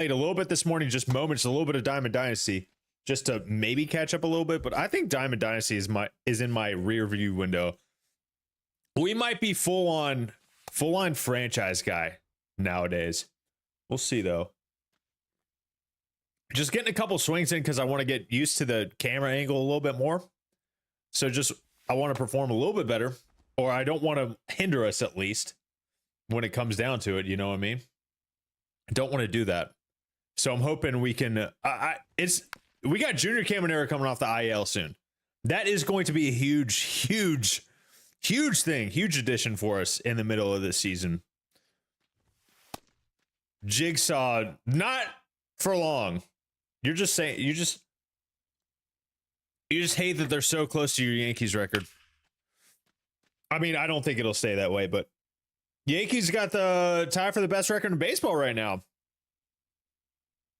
played a little bit this morning, just moments, a little bit of Diamond Dynasty, just to maybe catch up a little bit. But I think Diamond Dynasty is in my rear view window. We might be full on franchise guy nowadays. We'll see though. Just getting a couple swings in because I want to get used to the camera angle a little bit more. So I want to perform a little bit better, or I don't want to hinder us at least when it comes down to it. You know what I mean? I don't want to do that. So I'm hoping we can. We got Junior Caminero coming off the IL soon. That is going to be a huge thing, huge addition for us in the middle of this season. Jigsaw, not for long. You're just saying you just hate that they're so close to your Yankees record. I mean, I don't think it'll stay that way, but Yankees got the tie for the best record in baseball right now.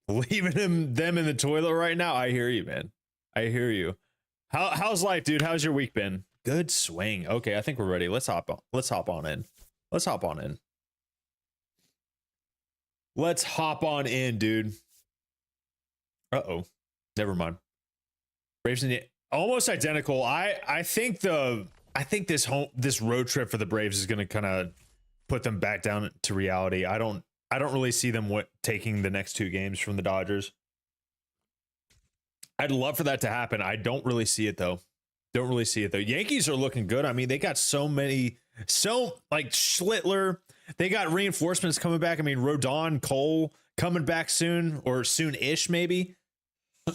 Leaving them in the toilet right now. I hear you, man. I hear you. How's life, dude? How's your week been? Good swing. Okay, I think we're ready. Let's hop on in. Let's hop on in, dude. Uh-oh. Never mind. Braves and almost identical. I think this road trip for the Braves is going to kind of put them back down to reality. I don't really see them taking the next two games from the Dodgers. I'd love for that to happen. I don't really see it though. Yankees are looking good. I mean, they got like Schlittler. They got reinforcements coming back. I mean, Rodon, Cole coming back soon or soon-ish maybe.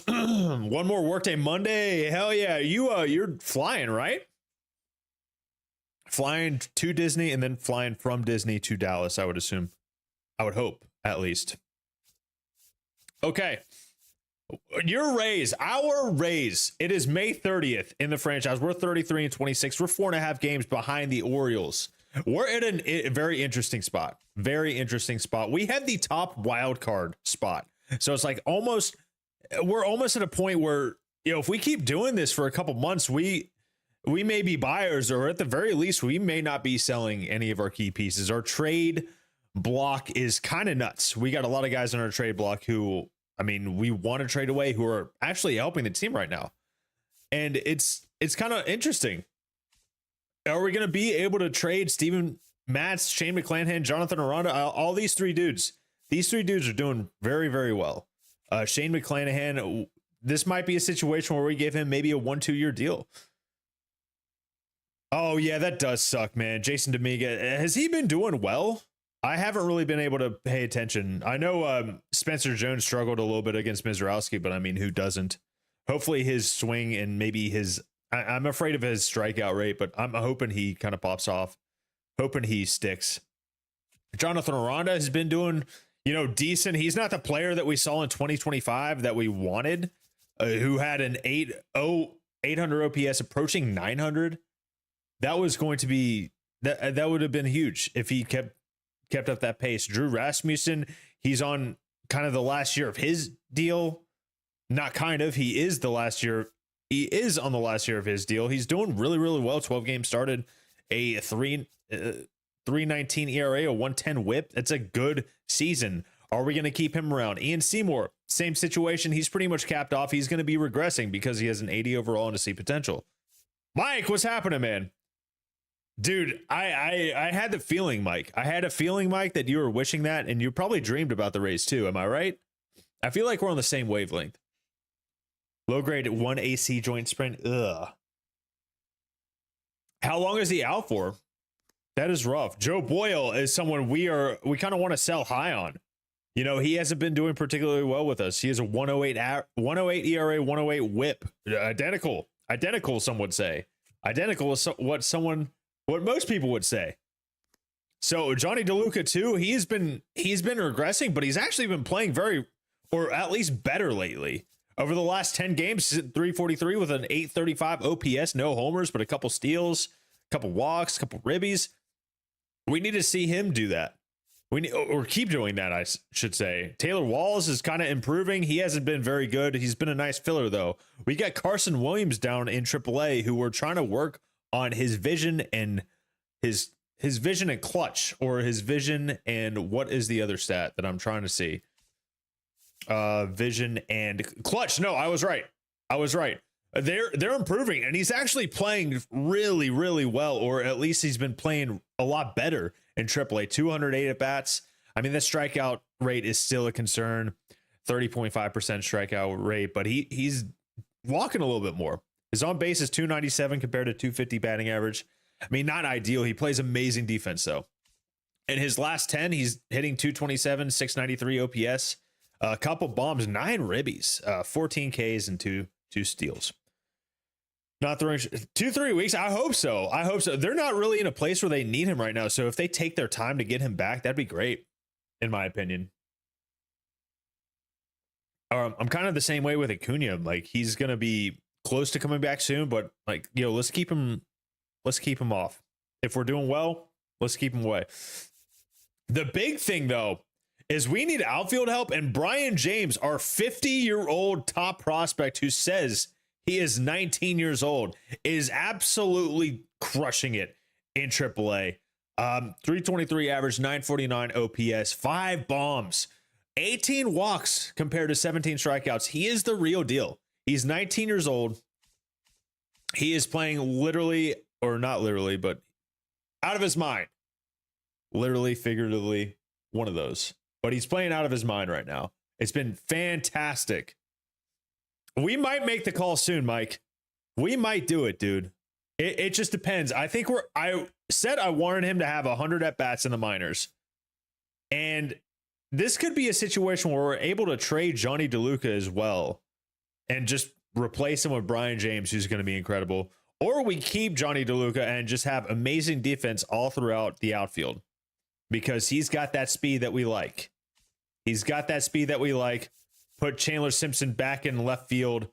One more workday Monday. Hell yeah. You're flying, right? Flying to Disney and then flying from Disney to Dallas, I would assume. I would hope, at least. Okay. Your Rays, our Rays. It is May 30th in the franchise. We're 33-26. We're 4.5 games behind the Orioles. We're at a very interesting spot. Very interesting spot. We had the top wild card spot. So it's like we're almost at a point where, if we keep doing this for a couple months, we may be buyers, or at the very least, we may not be selling any of our key pieces. Our trade block is kind of nuts. We got a lot of guys on our trade block who, I mean, we want to trade away, who are actually helping the team right now. And it's kind of interesting. Are we going to be able to trade Steven Matz, Shane McClanahan, Jonathan Aranda, all these three dudes? These three dudes are doing very, very well. Shane McClanahan, this might be a situation where we give him maybe a 1-2 year deal. Oh, yeah, that does suck, man. Jason Dominguez, has he been doing well? I haven't really been able to pay attention. I know Spencer Jones struggled a little bit against Mizrowski, but I mean, who doesn't? Hopefully his swing and maybe I'm afraid of his strikeout rate, but I'm hoping he kind of pops off. Hoping he sticks. Jonathan Aranda has been doing, decent. He's not the player that we saw in 2025 that we wanted, who had an 800 OPS approaching 900. That was going to be, that would have been huge if he kept up that pace. Drew Rasmussen, he's on kind of the last year of his deal. Not kind of, he is on the last year of his deal. He's doing really, really well. 12 games started, a 3.19 ERA, a 1.10 whip. That's a good season. Are we going to keep him around? Ian Seymour, same situation. He's pretty much capped off. He's going to be regressing because he has an 80 overall and a C potential. Mike, what's happening, man? Dude, I had the feeling, Mike. That you were wishing that, and you probably dreamed about the Rays too. Am I right? I feel like we're on the same wavelength. Low grade 1 AC joint sprain. Ugh. How long is he out for? That is rough. Joe Boyle is someone we kind of want to sell high on. He hasn't been doing particularly well with us. He has a 108 ERA, 108 whip. Identical, some would say. Identical is what most people would say. So Johnny DeLuca too, he's been regressing, but he's actually been playing or at least better lately. Over the last 10 games, 343 with an 835 OPS, no homers, but a couple steals, a couple walks, a couple ribbies. We need to see him do that. Or keep doing that, I should say. Taylor Walls is kind of improving. He hasn't been very good. He's been a nice filler, though. We got Carson Williams down in AAA, who we're trying to work on his vision and his vision and clutch, or his vision and what is the other stat that I'm trying to see? vision, and clutch. No, I was right. I was right. They're improving, and he's actually playing really, really well, or at least he's been playing a lot better in AAA. 208 at bats. I mean, the strikeout rate is still a concern. 30.5% strikeout rate, but he's walking a little bit more. His on base is 297 compared to 250 batting average. I mean, not ideal. He plays amazing defense though. In his last 10, he's hitting 227, 693 OPS, a couple bombs, 9 ribbies, 14 Ks, and two steals. Not throwing 2-3 weeks. I hope so. I hope so. They're not really in a place where they need him right now. So if they take their time to get him back, that'd be great, in my opinion. I'm kind of the same way with Acuna. Like, he's gonna be close to coming back soon, but like, let's keep him off. If we're doing well, let's keep him away. The big thing though is we need outfield help, and Brian James, our 50-year-old top prospect who says he is 19 years old, is absolutely crushing it in AAA. 323 average, 949 OPS, 5 bombs, 18 walks compared to 17 strikeouts. He is the real deal. He's 19 years old. He is playing literally, or not literally, but out of his mind. Literally, figuratively, one of those. But he's playing out of his mind right now. It's been fantastic. We might make the call soon, Mike. We might do it, dude. It just depends. I think I said I wanted him to have 100 at-bats in the minors. And this could be a situation where we're able to trade Johnny DeLuca as well and just replace him with Brian James, who's going to be incredible. Or we keep Johnny DeLuca and just have amazing defense all throughout the outfield, because he's got that speed that we like. He's got that speed that we like. Put Chandler Simpson back in left field.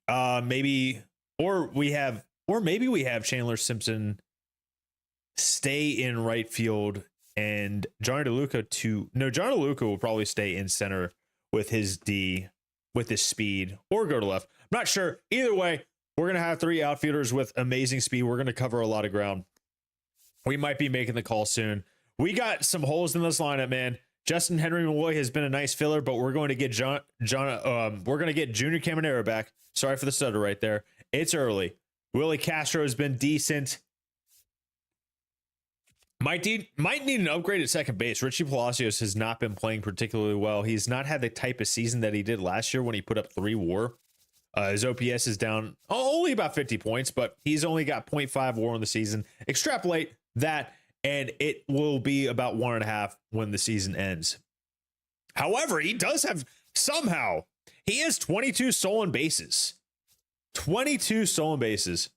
Maybe we have Chandler Simpson stay in right field, and Johnny DeLuca will probably stay in center with his speed, or go to left. I'm not sure. Either way, we're going to have 3 outfielders with amazing speed. We're going to cover a lot of ground. We might be making the call soon. We got some holes in this lineup, man. Justin Henry Malloy has been a nice filler, but we're going to get we're going to get Junior Caminero back. Sorry for the stutter right there. It's early. Willie Castro has been decent. Might need an upgrade at second base. Richie Palacios has not been playing particularly well. He's not had the type of season that he did last year when he put up 3 WAR. His OPS is down only about 50 points, but he's only got 0.5 WAR in the season. Extrapolate that, and it will be about 1.5 when the season ends. However, he does have he has 22 stolen bases. 22 stolen bases.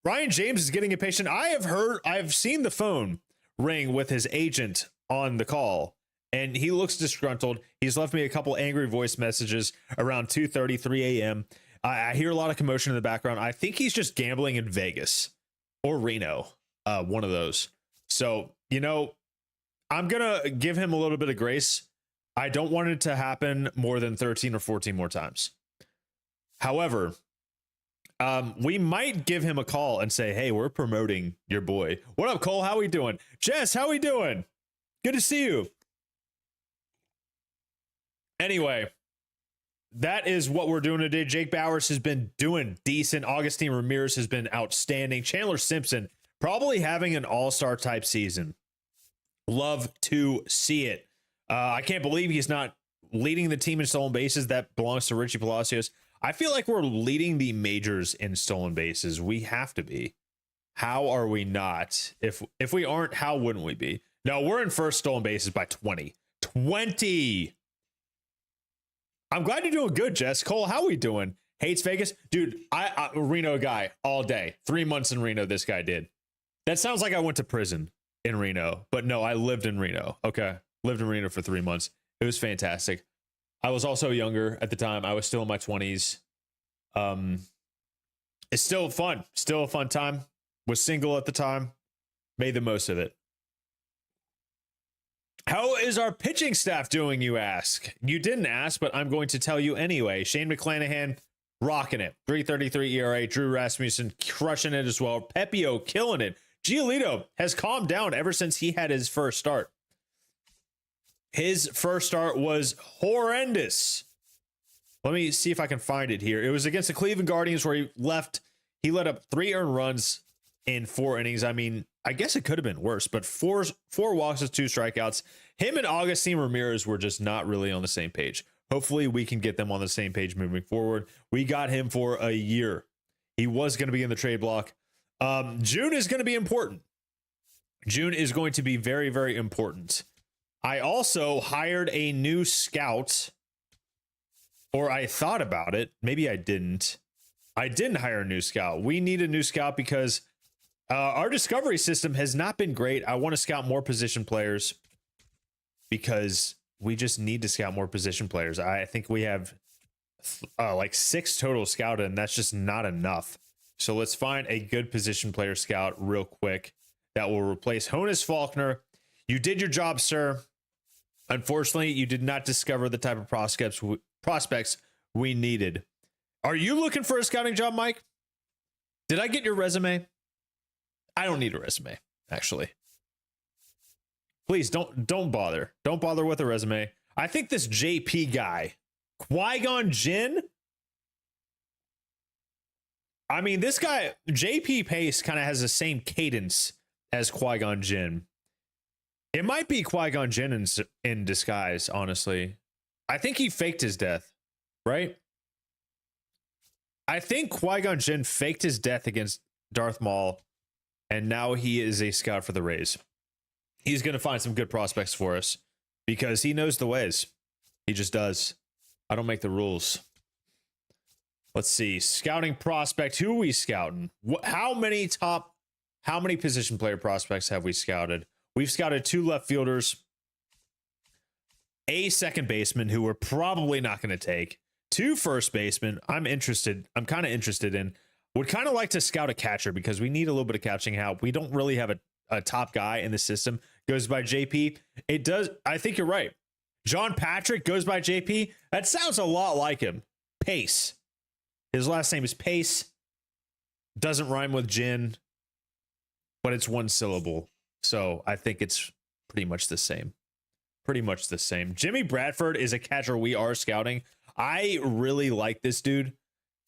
Brian James is getting impatient. I've seen the phone ring with his agent on the call, and he looks disgruntled. He's left me a couple angry voice messages around 2:30, 3 a.m. I hear a lot of commotion in the background. I think he's just gambling in Vegas or Reno, one of those. So, I'm going to give him a little bit of grace. I don't want it to happen more than 13 or 14 more times. However, we might give him a call and say, hey, we're promoting your boy. What up, Cole? How we doing? Jess, how we doing? Good to see you. Anyway, that is what we're doing today. Jake Bauers has been doing decent. Augustine Ramirez has been outstanding. Chandler Simpson probably having an all-star type season. Love to see it. I can't believe he's not leading the team in stolen bases. That belongs to Richie Palacios. I feel like we're leading the majors in stolen bases. We have to be. How are we not? If we aren't, how wouldn't we be? No, we're in first stolen bases by 20. 20! I'm glad you're doing good, Jess. Cole, how we doing? Hates Vegas? Dude, I Reno guy all day. 3 months in Reno, this guy did. That sounds like I went to prison in Reno. But no, I lived in Reno. Okay. Lived in Reno for 3 months. It was fantastic. I was also younger at the time. I was still in my 20s. It's still fun. Still a fun time. Was single at the time. Made the most of it. How is our pitching staff doing, you ask? You didn't ask, but I'm going to tell you anyway. Shane McClanahan, rocking it. 3.33 ERA. Drew Rasmussen crushing it as well. Pepio killing it. Giolito has calmed down ever since he had his first start. His first start was horrendous. Let me see if I can find it here. It was against the Cleveland Guardians where he let up 3 earned runs in 4 innings. I mean, I guess it could have been worse, but four walks with 2 strikeouts. Him and Augustine Ramirez were just not really on the same page. Hopefully we can get them on the same page moving forward. We got him for a year. He was going to be in the trade block. June is going to be important. June is going to be very, very important. I also hired a new scout, or I thought about it. Maybe I didn't. I didn't hire a new scout. We need a new scout because our discovery system has not been great. I want to scout more position players because we just need to scout more position players. I think we have like 6 total scouted, and that's just not enough. So let's find a good position player scout real quick that will replace Honus Faulkner. You did your job, sir. Unfortunately, you did not discover the type of prospects we needed. Are you looking for a scouting job, Mike? Did I get your resume? I don't need a resume, actually. Please don't bother. Don't bother with a resume. I think this JP guy, Qui-Gon Jinn. I mean, this guy, JP Pace, kind of has the same cadence as Qui-Gon Jinn. It might be Qui-Gon Jinn in disguise, honestly. I think he faked his death, right? I think Qui-Gon Jinn faked his death against Darth Maul, and now he is a scout for the Rays. He's going to find some good prospects for us because he knows the ways. He just does. I don't make the rules. Let's see. Scouting prospect. Who are we scouting? How many position player prospects have we scouted? We've scouted 2 left fielders, a second baseman who we're probably not going to take, 2 first basemen. I'm kind of interested in. Would kind of like to scout a catcher because we need a little bit of catching help. We don't really have a top guy in the system. Goes by JP. It does. I think you're right. John Patrick goes by JP. That sounds a lot like him. Pace. His last name is Pace. Doesn't rhyme with Jin, but it's 1 syllable. So I think it's pretty much the same. Pretty much the same. Jimmy Bradford is a catcher we are scouting. I really like this dude.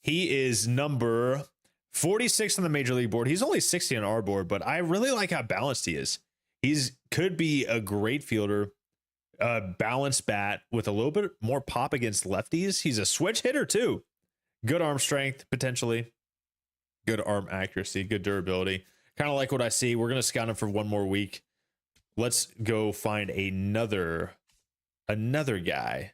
He is number 46 on the major league board. He's only 60 on our board, but I really like how balanced he is. Could be a great fielder, a balanced bat with a little bit more pop against lefties. He's a switch hitter too. Good arm strength, potentially. Good arm accuracy, good durability. Kind of like what I see. We're going to scout him for 1 more week. Let's go find another guy.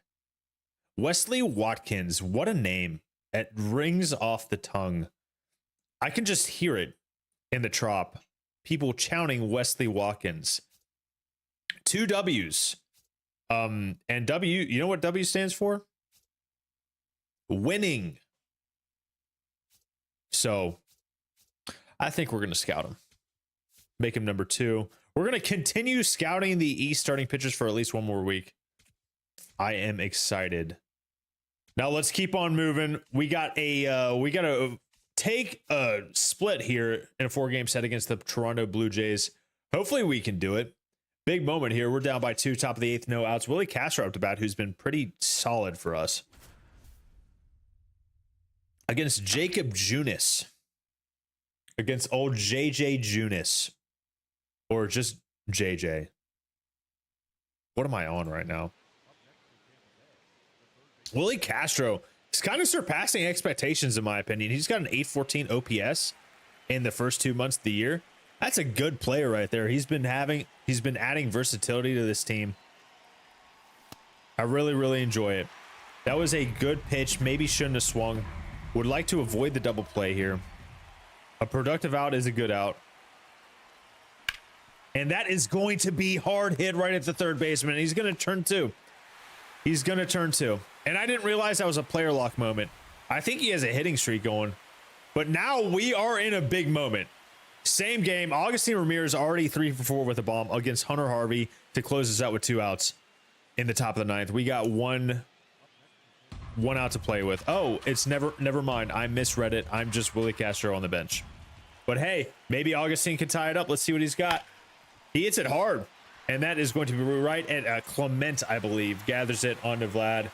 Wesley Watkins. What a name. It rings off the tongue. I can just hear it in the trop. People chanting Wesley Watkins. 2 W's. And W, you know what W stands for? Winning. So I think we're going to scout him. Make him number 2. We're going to continue scouting the East starting pitchers for at least 1 more week. I am excited. Now let's keep on moving. We got to take a split here in a 4-game set against the Toronto Blue Jays. Hopefully we can do it. Big moment here. We're down by 2, top of the 8th, no outs. Willie Castro up to bat, who's been pretty solid for us. Against Jacob Junis. Against old JJ Junis. Or just JJ. What am I on right now? Willie Castro is kind of surpassing expectations in my opinion. He's got an 814 OPS in the first 2 months of the year. That's a good player right there. He's been adding versatility to this team. I really, really enjoy it. That was a good pitch. Maybe shouldn't have swung. Would like to avoid the double play here. A productive out is a good out. And that is going to be hard hit right at the third baseman. He's going to turn 2. He's going to turn 2. And I didn't realize that was a player lock moment. I think he has a hitting streak going. But now we are in a big moment. Same game. Augustine Ramirez already 3 for 4 with a bomb against Hunter Harvey to close us out with 2 outs in the top of the 9th. We got one out to play with. Oh, it's never mind. I misread it. I'm just Willie Castro on the bench. But hey, maybe Augustine can tie it up. Let's see what he's got. He hits it hard. And that is going to be right at Clement, I believe, gathers it onto Vlad.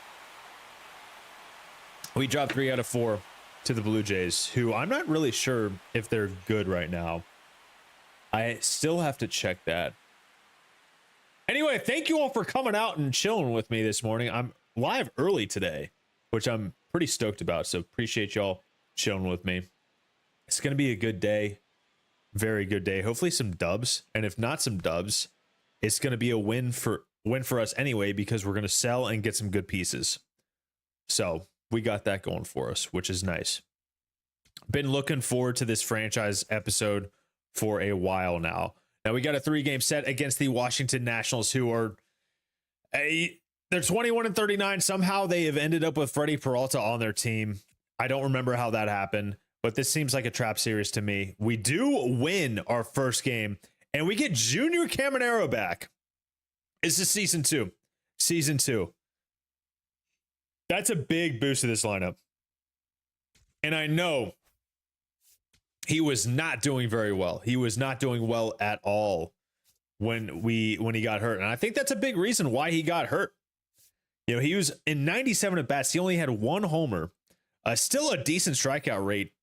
We dropped 3 out of 4 to the Blue Jays, who I'm not really sure if they're good right now. I still have to check that. Anyway, thank you all for coming out and chilling with me this morning. I'm live early today, which I'm pretty stoked about. So appreciate y'all chilling with me. It's going to be a good day. Very good day. Hopefully some dubs. And if not some dubs, it's going to be a win for us anyway, because we're going to sell and get some good pieces. So we got that going for us, which is nice. Been looking forward to this franchise episode for a while now. Now we got a 3-game set against the Washington Nationals, who are they're 21-39. Somehow they have ended up with Freddie Peralta on their team. I don't remember how that happened, but this seems like a trap series to me. We do win our first game, and we get Junior Caminero back. This is season 2. Season 2. That's a big boost to this lineup. And I know he was not doing very well. He was not doing well at all when he got hurt. And I think that's a big reason why he got hurt. You know, he was in 97 at bats. He only had 1 homer. Still a decent strikeout rate.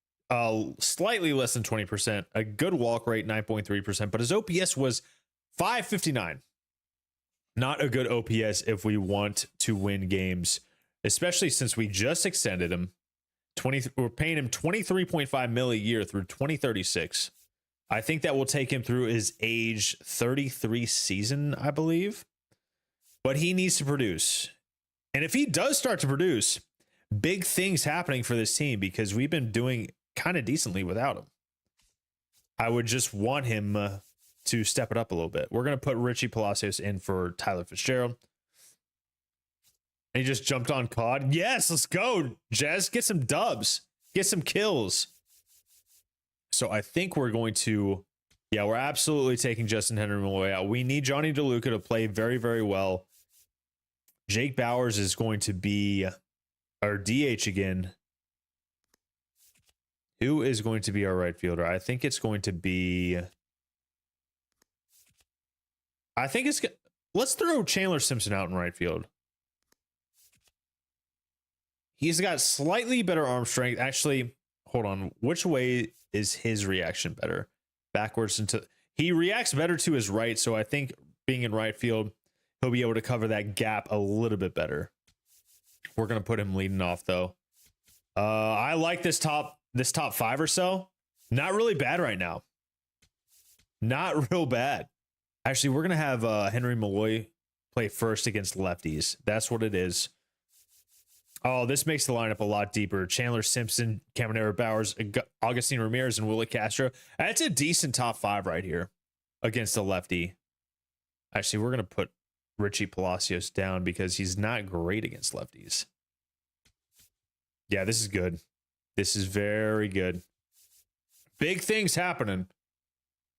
Slightly less than 20%. A good walk rate, 9.3%. But his OPS was 559. Not a good OPS if we want to win games, especially since we just extended him. We're paying him $23.5 million a year through 2036. I think that will take him through his age 33 season, I believe. But he needs to produce. And if he does start to produce, big things happening for this team, because we've been doing kind of decently without him. I would just want him to step it up a little bit. We're going to put Richie Palacios in for Tyler Fitzgerald. And he just jumped on COD. Yes, let's go, Jez. Get some dubs. Get some kills. So I think we're going to... Yeah, we're absolutely taking Justin Henry Malloy out. We need Johnny DeLuca to play very, very well. Jake Bowers is going to be our DH again. Who is going to be our right fielder? I think it's going to be... Let's throw Chandler Simpson out in right field. He's got slightly better arm strength. Actually, hold on. Which way is his reaction better? Backwards into... He reacts better to his right, so I think being in right field, he'll be able to cover that gap a little bit better. We're going to put him leading off, though. I like this top 5 or so. Not really bad right now. Not real bad. Actually, we're going to have Henry Malloy play first against lefties. That's what it is. Oh, this makes the lineup a lot deeper. Chandler Simpson, Caminero Bowers, Augustine Ramirez, and Willie Castro. That's a decent top 5 right here against a lefty. Actually, we're going to put Richie Palacios down because he's not great against lefties. Yeah, this is good. This is very good. Big things happening.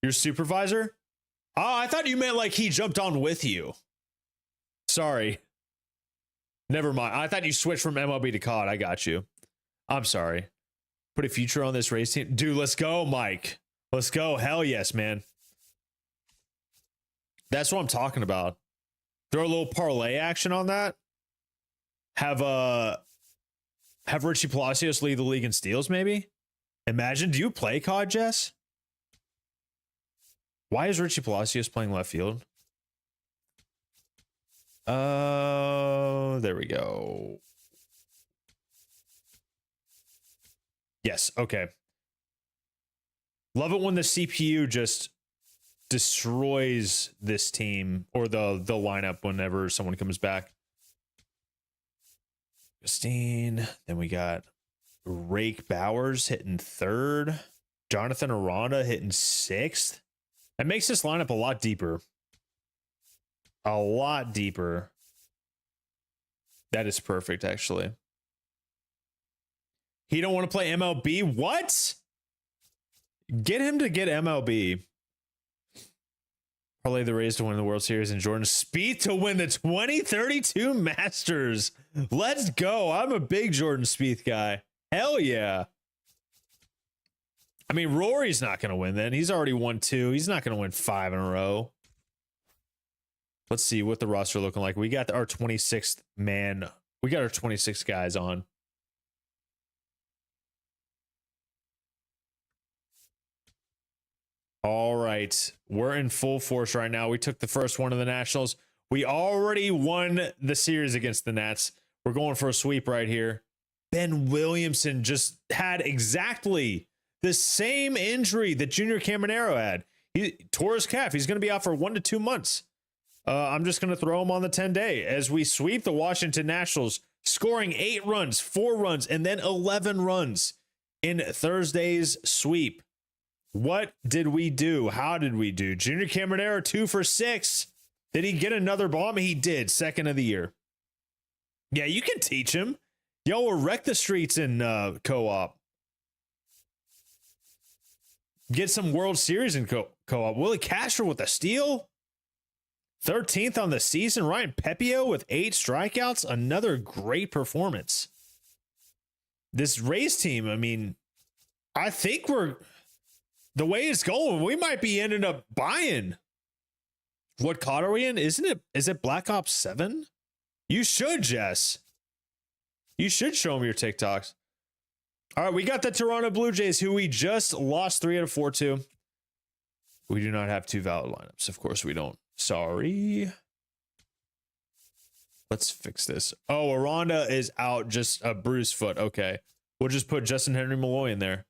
Your supervisor? Oh, I thought you meant like he jumped on with you. Sorry. Never mind. I thought you switched from MLB to COD. I got you. I'm sorry. Put a future on this race team. Dude, let's go, Mike. Let's go. Hell yes, man. That's what I'm talking about. Throw a little parlay action on that. Have Richie Palacios lead the league in steals, maybe? Imagine. Do you play COD, Jess? Why is Richie Palacios playing left field? There we go. Yes, okay. Love it when the CPU just destroys this team or the lineup whenever someone comes back. Christine. Then we got Rake Bowers hitting 3rd. Jonathan Aranda hitting 6th. That makes this lineup a lot deeper. A lot deeper. That is perfect, actually. He don't want to play MLB? What? Get him to get MLB. Parlay the Rays to win the World Series and Jordan Spieth to win the 2032 Masters. Let's go. I'm a big Jordan Spieth guy. Hell yeah. I mean, Rory's not going to win then. He's already won 2. He's not going to win 5 in a row. Let's see what the roster looking like. We got our 26th man. We got our 26 guys on. All right. We're in full force right now. We took the first one of the Nationals. We already won the series against the Nats. We're going for a sweep right here. Ben Williamson just had exactly the same injury that Junior Caminero had. He tore his calf. He's going to be out for 1 to 2 months. I'm just going to throw him on the 10-day as we sweep the Washington Nationals, scoring 8 runs, 4 runs, and then 11 runs in Thursday's sweep. What did we do? How did we do? Junior Caminero 2 for 6. Did he get another bomb? He did. Second of the year. Yeah, you can teach him. Y'all will wreck the streets in co-op. Get some World Series in co-op. Willie Castro with a steal. 13th on the season. Ryan Pepio with 8 strikeouts. Another great performance. This Rays team, I mean, I think the way it's going, we might be ending up buying. What COD are we in? Is it Black Ops 7? You should, Jess. You should show them your TikToks. All right, we got the Toronto Blue Jays, who we just lost 3 out of 4 to. We do not have 2 valid lineups. Of course we don't. Sorry. Let's fix this. Oh, Aranda is out, just a bruised foot. Okay. We'll just put Justin Henry Malloy in there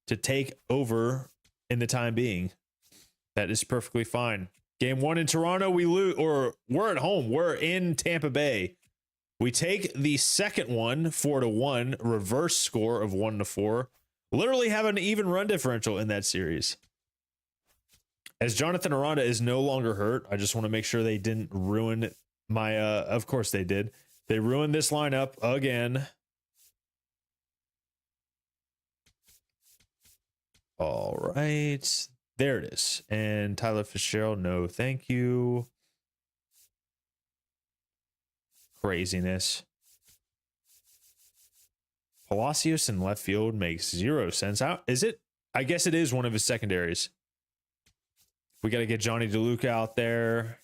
to take over in the time being. That is perfectly fine. Game 1 in Toronto, we lose, or we're at home. We're in Tampa Bay. We take the second one 4-1, reverse score of 1-4. Literally have an even run differential in that series. As Jonathan Aranda is no longer hurt, I just want to make sure they didn't ruin my, of course they did. They ruined this lineup again. All right. There it is. And Tyler Fitzgerald, no thank you. Craziness. Palacios in left field makes 0 sense. How is it? I guess it is one of his secondaries. We got to get Johnny DeLuca out there.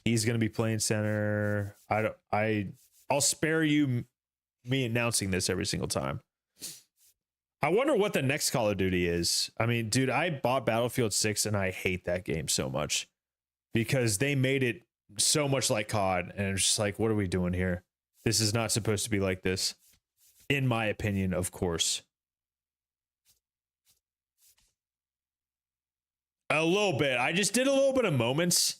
He's going to be playing center. I'll spare you me announcing this every single time. I wonder what the next Call of Duty is. I mean, dude, I bought Battlefield 6 and I hate that game so much because they made it so much like COD. And it's just like, what are we doing here? This is not supposed to be like this. In my opinion, of course. A little bit. I just did a little bit of moments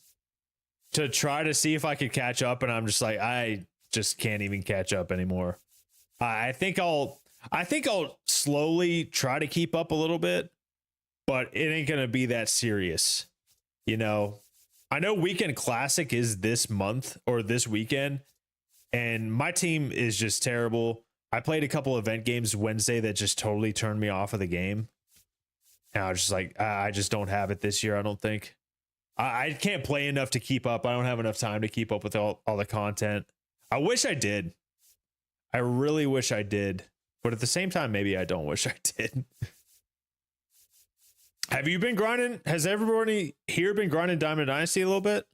to try to see if I could catch up. And I'm just like, I just can't even catch up anymore. I think I'll slowly try to keep up a little bit, but it ain't going to be that serious. You know, I know Weekend Classic is this month or this weekend, and my team is just terrible. I played a couple event games Wednesday that just totally turned me off of the game. And I was just like, I just don't have it this year. I don't think I can't play enough to keep up. I don't have enough time to keep up with all the content. I wish I did. I really wish I did. But at the same time, maybe I don't wish I did. Have you been grinding? Has everybody here been grinding Diamond Dynasty a little bit?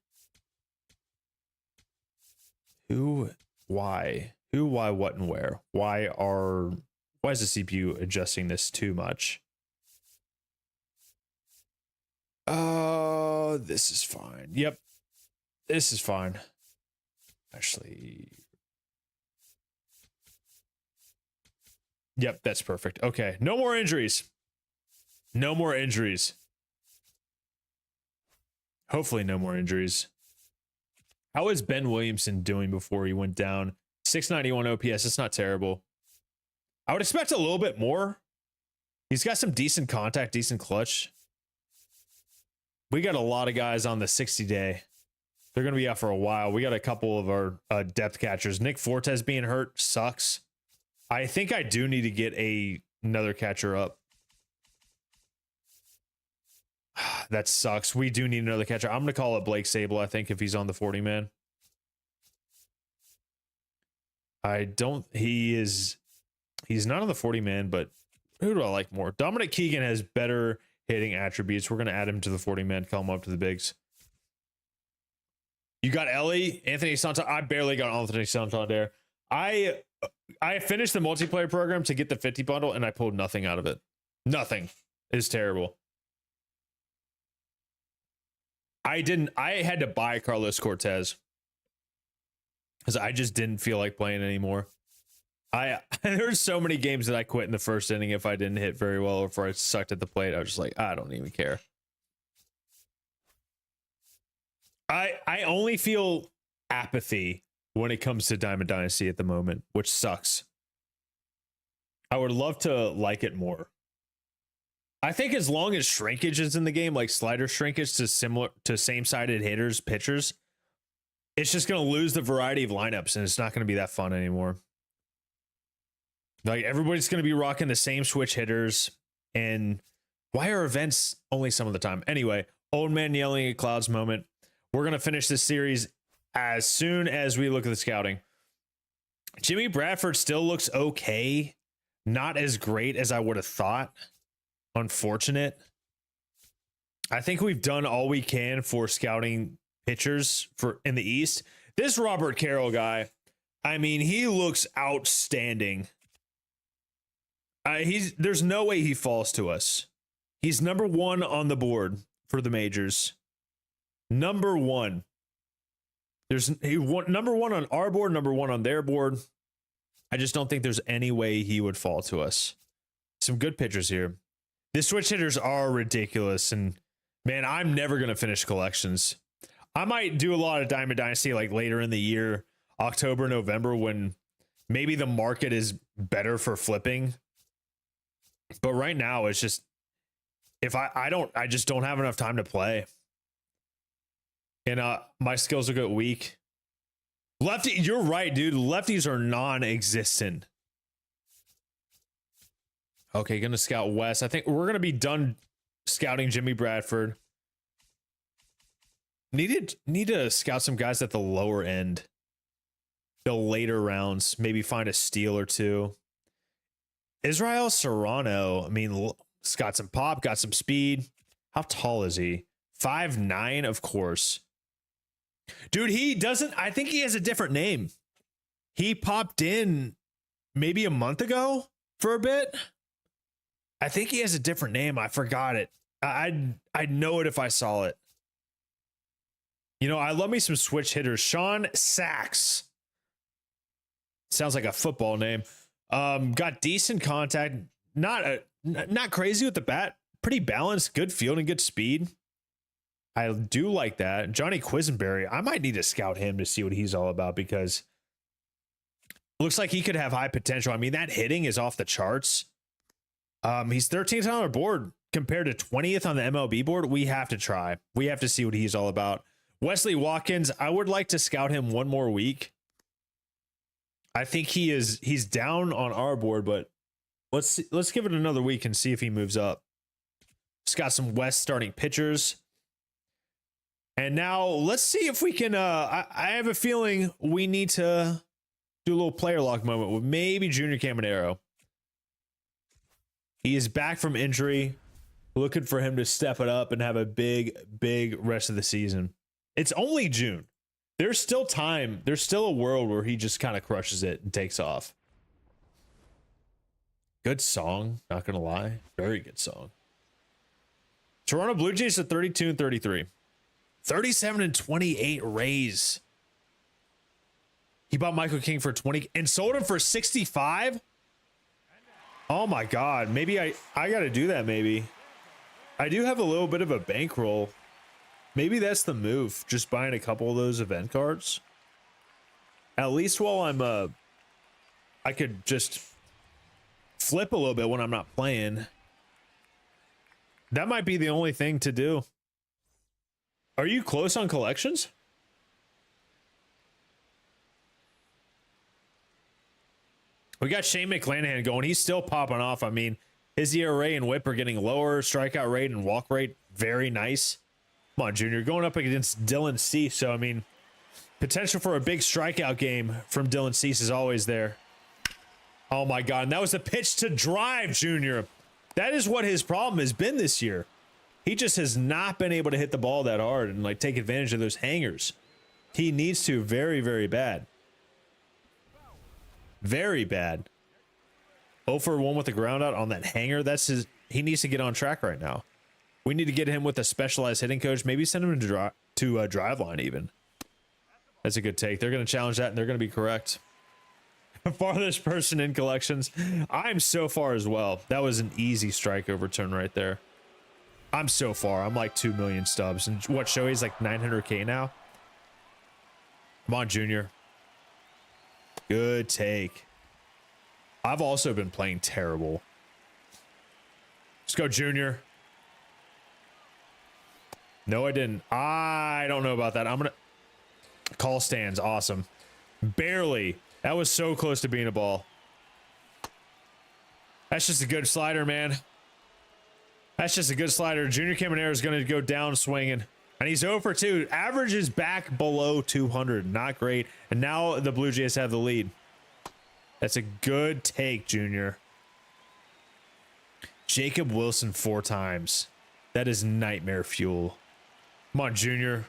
Who, why, what, and where? Why is the CPU adjusting this too much? Oh, this is fine. Yep. This is fine. Actually. Yep, that's perfect. Okay. No more injuries. No more injuries. Hopefully no more injuries. How is Ben Williamson doing before he went down? 691 OPS. It's not terrible. I would expect a little bit more. He's got some decent contact, decent clutch. We got a lot of guys on the 60-day. They're going to be out for a while. We got a couple of our depth catchers. Nick Fortes being hurt sucks. I think I do need to get another catcher up. That sucks. We do need another catcher. I'm going to call it Blake Sable, I think, if he's on the 40-man. He's not on the 40-man, but who do I like more? Dominic Keegan has better hitting attributes. We're going to add him to the 40-man, call him up to the bigs. You got Ellie, Anthony Santander. I barely got Anthony Santander. I finished the multiplayer program to get the 50 bundle, and I pulled nothing out of it. Nothing. It's terrible. I had to buy Carlos Cortez because I just didn't feel like playing anymore. There's so many games that I quit in the first inning if I didn't hit very well or if I sucked at the plate. I was just like, I don't even care. I only feel apathy when it comes to Diamond Dynasty at the moment, which sucks. I would love to like it more. I think as long as shrinkage is in the game, like slider shrinkage to same-sided hitters, pitchers, it's just going to lose the variety of lineups, and it's not going to be that fun anymore. Like, everybody's going to be rocking the same switch hitters, and why are events only some of the time? Anyway, old man yelling at clouds moment. We're going to finish this series as soon as we look at the scouting. Jimmy Bradford still looks okay. Not as great as I would have thought. Unfortunate. I think we've done all we can for scouting pitchers in the East. This Robert Carroll guy, I mean, he looks outstanding. There's no way he falls to us. He's number 1 on the board for the majors. Number 1. Number 1 on our board, number 1 on their board. I just don't think there's any way he would fall to us. Some good pitchers here. The switch hitters are ridiculous, and man, I'm never going to finish collections. I might do a lot of Diamond Dynasty like later in the year, October, November, when maybe the market is better for flipping. But right now, it's just, I just don't have enough time to play. And my skills will get weak. Lefty, you're right, dude. Lefties are non-existent. Okay, gonna scout West. I think we're gonna be done scouting Jimmy Bradford. Need to scout some guys at the lower end, the later rounds. Maybe find a steal or two. Israel Serrano. I mean, he's got some pop, got some speed. How tall is he? 5'9", of course. Dude, he doesn't. I think he has a different name. He popped in maybe a month ago for a bit. I think he has a different name. I forgot it. I'd know it if I saw it. You know, I love me some switch hitters. Sean Sachs. Sounds like a football name. Got decent contact. Not crazy with the bat. Pretty balanced. Good fielding. Good speed. I do like that. Johnny Quisenberry. I might need to scout him to see what he's all about because looks like he could have high potential. I mean, that hitting is off the charts. He's 13th on our board compared to 20th on the MLB board. We have to try. We have to see what he's all about. Wesley Watkins, I would like to scout him one more week. I think he's down on our board, but let's give it another week and see if he moves up. Just got some West starting pitchers. And now let's see if we can I have a feeling we need to do a little player lock moment with maybe Junior Caminero. He is back from injury. Looking for him to step it up and have a big rest of the season. It's only June. There's still time. There's still a world where he just kind of crushes it and takes off. Good song, not going to lie. Very good song. Toronto Blue Jays at 32-33. 37-28 Rays. He bought Michael King for 20 and sold him for 65. Oh my God. Maybe I got to do that. Maybe I do have a little bit of a bankroll. Maybe that's the move. Just buying a couple of those event cards. At least while I'm I could just flip a little bit when I'm not playing. That might be the only thing to do. Are you close on collections? We got Shane McClanahan going. He's still popping off. I mean, his ERA and whip are getting lower. Strikeout rate and walk rate, very nice. Come on, Junior. Going up against Dylan Cease. So, I mean, potential for a big strikeout game from Dylan Cease is always there. Oh, my God. And that was a pitch to drive, Junior. That is what his problem has been this year. He just has not been able to hit the ball that hard and, like, take advantage of those hangers. He needs to very, very bad. Very bad. 0 for 1 with the ground out on that hanger. That's his. He needs to get on track right now. We need to get him with a specialized hitting coach. Maybe send him to drive line even. That's a good take. They're going to challenge that, and they're going to be correct. Farthest person in collections. I'm so far as well. That was an easy strike overturn right there. I'm so far. I'm like 2 million stubs. And what, Shohei's like 900K now? Come on, Junior. Good take. I've also been playing terrible. Let's go, Junior. No, I didn't. I don't know about that. I'm going to call stands. Awesome. Barely. That was so close to being a ball. That's just a good slider, man. That's just a good slider. Junior Caminero is going to go down swinging. And he's 0 for 2. Average is back below 200. Not great. And now the Blue Jays have the lead. That's a good take, Junior. Jacob Wilson 4 times. That is nightmare fuel. Come on, Junior.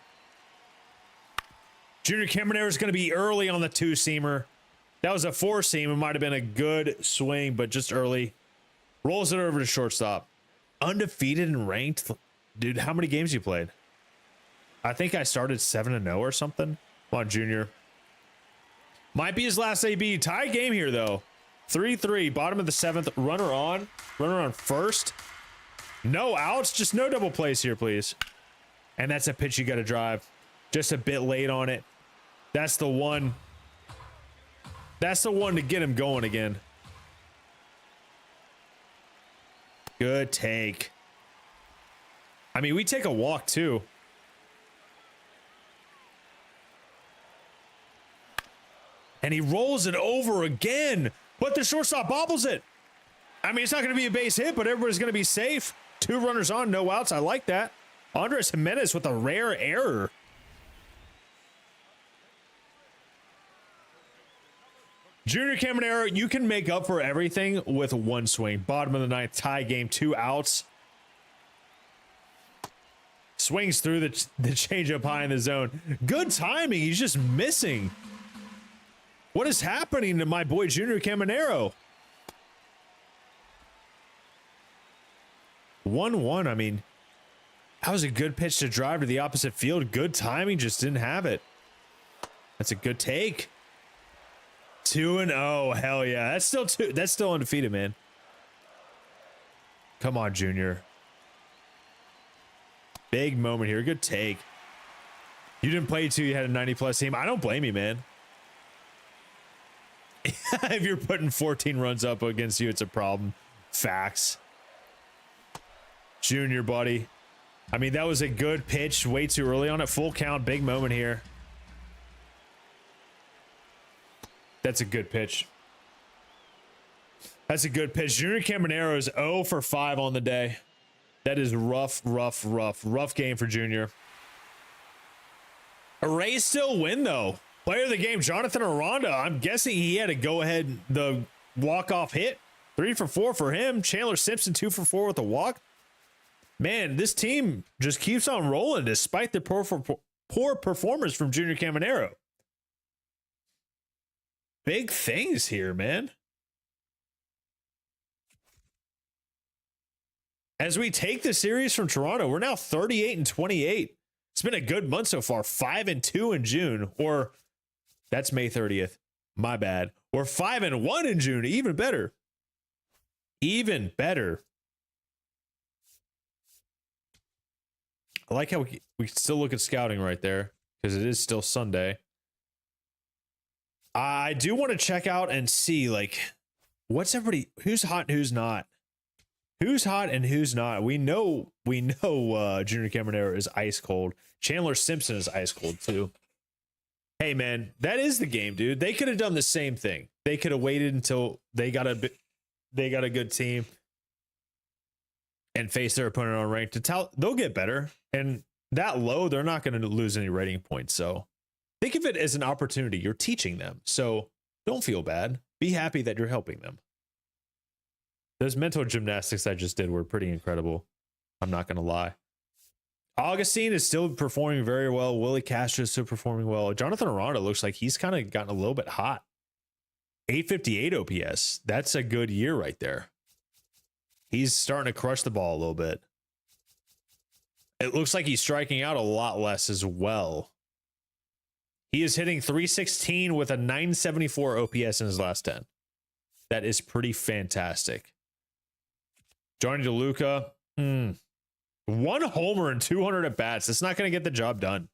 Junior Caminero is going to be early on the 2-seamer. That was a 4-seam. It might have been a good swing, but just early. Rolls it over to shortstop. Undefeated and ranked. Dude, how many games you played? I think I started 7-0 or something. Come on, Junior. Might be his last AB. Tie game here, though. 3-3. Bottom of the 7th. Runner on. Runner on first. No outs. Just no double plays here, please. And that's a pitch you got to drive. Just a bit late on it. That's the one. That's the one to get him going again. Good take. I mean, we take a walk, too. And he rolls it over again. But the shortstop bobbles it. I mean, it's not going to be a base hit, but everybody's going to be safe. 2 runners on, no outs. I like that. Andres Jimenez with a rare error. Junior Caminero, you can make up for everything with 1 swing. Bottom of the 9th, tie game, 2 outs. Swings through the changeup high in the zone. Good timing. He's just missing. What is happening to my boy Junior Caminero? 1-1. I mean, that was a good pitch to drive to the opposite field. Good timing, just didn't have it. That's a good take. 2-0. Hell yeah. That's still that's still undefeated, man. Come on, Junior. Big moment here. Good take. You didn't play 2, you had a 90+ team. I don't blame you, man. If you're putting 14 runs up against you, it's a problem. Facts. Junior, buddy. I mean, that was a good pitch. Way too early on it. Full count. Big moment here. That's a good pitch. That's a good pitch. Junior Caminero is 0 for 5 on the day. That is rough game for Junior. A Rays still win, though. Player of the game, Jonathan Aranda. I'm guessing he had to go ahead the walk-off hit. 3 for 4 for him. Chandler Simpson, 2 for 4 with a walk. Man, this team just keeps on rolling despite the poor performance from Junior Caminero. Big things here, man. As we take the series from Toronto, we're now 38-28. It's been a good month so far. 5-2 in June, or that's May 30th. My bad. We're 5-1 in June. Even better. Even better. I like how we still look at scouting right there because it is still Sunday. I do want to check out and see, like, what's everybody, who's hot and who's not. Who's hot and who's not. We know Junior Caminero is ice cold. Chandler Simpson is ice cold too. Hey man, that is the game, dude. They could have done the same thing. They could have waited until they got a good team and face their opponent on rank to tell they'll get better. And that low, they're not going to lose any rating points. So think of it as an opportunity. You're teaching them. So don't feel bad. Be happy that you're helping them. Those mental gymnastics I just did were pretty incredible. I'm not going to lie. Augustine is still performing very well. Willie Castro is still performing well. Jonathan Aranda looks like he's kind of gotten a little bit hot. 858 OPS. That's a good year right there. He's starting to crush the ball a little bit. It looks like he's striking out a lot less as well. He is hitting 316 with a 974 OPS in his last 10. That is pretty fantastic. Johnny DeLuca, 1 homer and 200 at bats. That's not going to get the job done.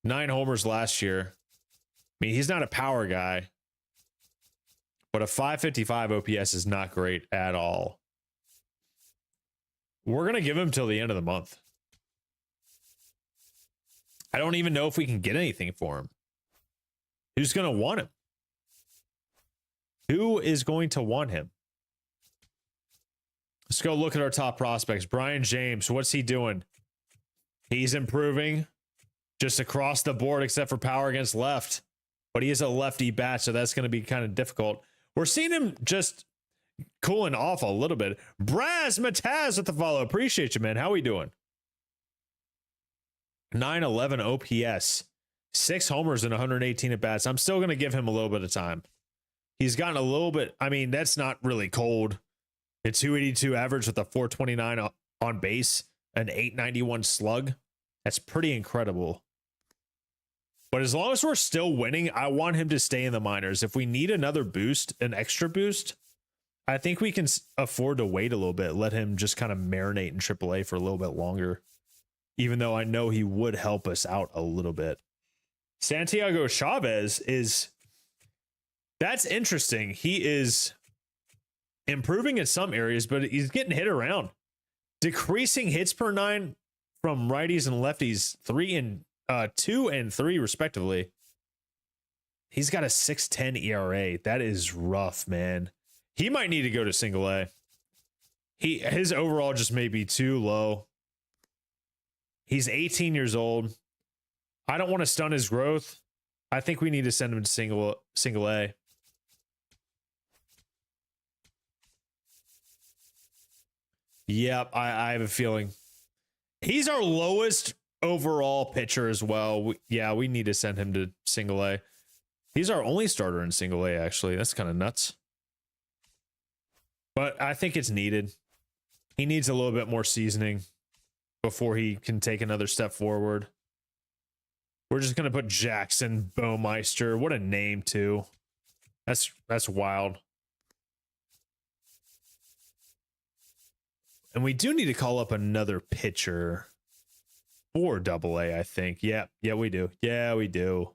9 homers last year. I mean, he's not a power guy, but a 555 OPS is not great at all. We're going to give him till the end of the month. I don't even know if we can get anything for him. Who's going to want him? Who is going to want him? Let's go look at our top prospects. Brian James, what's he doing? He's improving just across the board, except for power against left. But he is a lefty bat, so that's going to be kind of difficult. We're seeing him just cooling off a little bit. Braz Mataz with the follow. Appreciate you, man. How we doing? 911 OPS. 6 homers and 118 at bats. I'm still going to give him a little bit of time. He's gotten a little bit. I mean, that's not really cold. It's 282 average with a 429 on base, an 891 slug. That's pretty incredible. But as long as we're still winning, I want him to stay in the minors. If we need another boost, an extra boost, I think we can afford to wait a little bit. Let him just kind of marinate in AAA for a little bit longer. Even though I know he would help us out a little bit. Santiago Chavez is... That's interesting. He is improving in some areas, but he's getting hit around. Decreasing hits per 9 from righties and lefties, 2 and 3 respectively. He's got a 6.10 ERA. That is rough, man. He might need to go to single A. His overall just may be too low. He's 18 years old. I don't want to stun his growth. I think we need to send him to single A. Yep, I have a feeling. He's our lowest overall pitcher as well. We need to send him to single A. He's our only starter in single A, actually. That's kind of nuts. But I think it's needed. He needs a little bit more seasoning before he can take another step forward. We're just going to put Jackson Baumeister. What a name, too. That's wild. And we do need to call up another pitcher for AA, I think. Yeah, we do. Yeah, we do.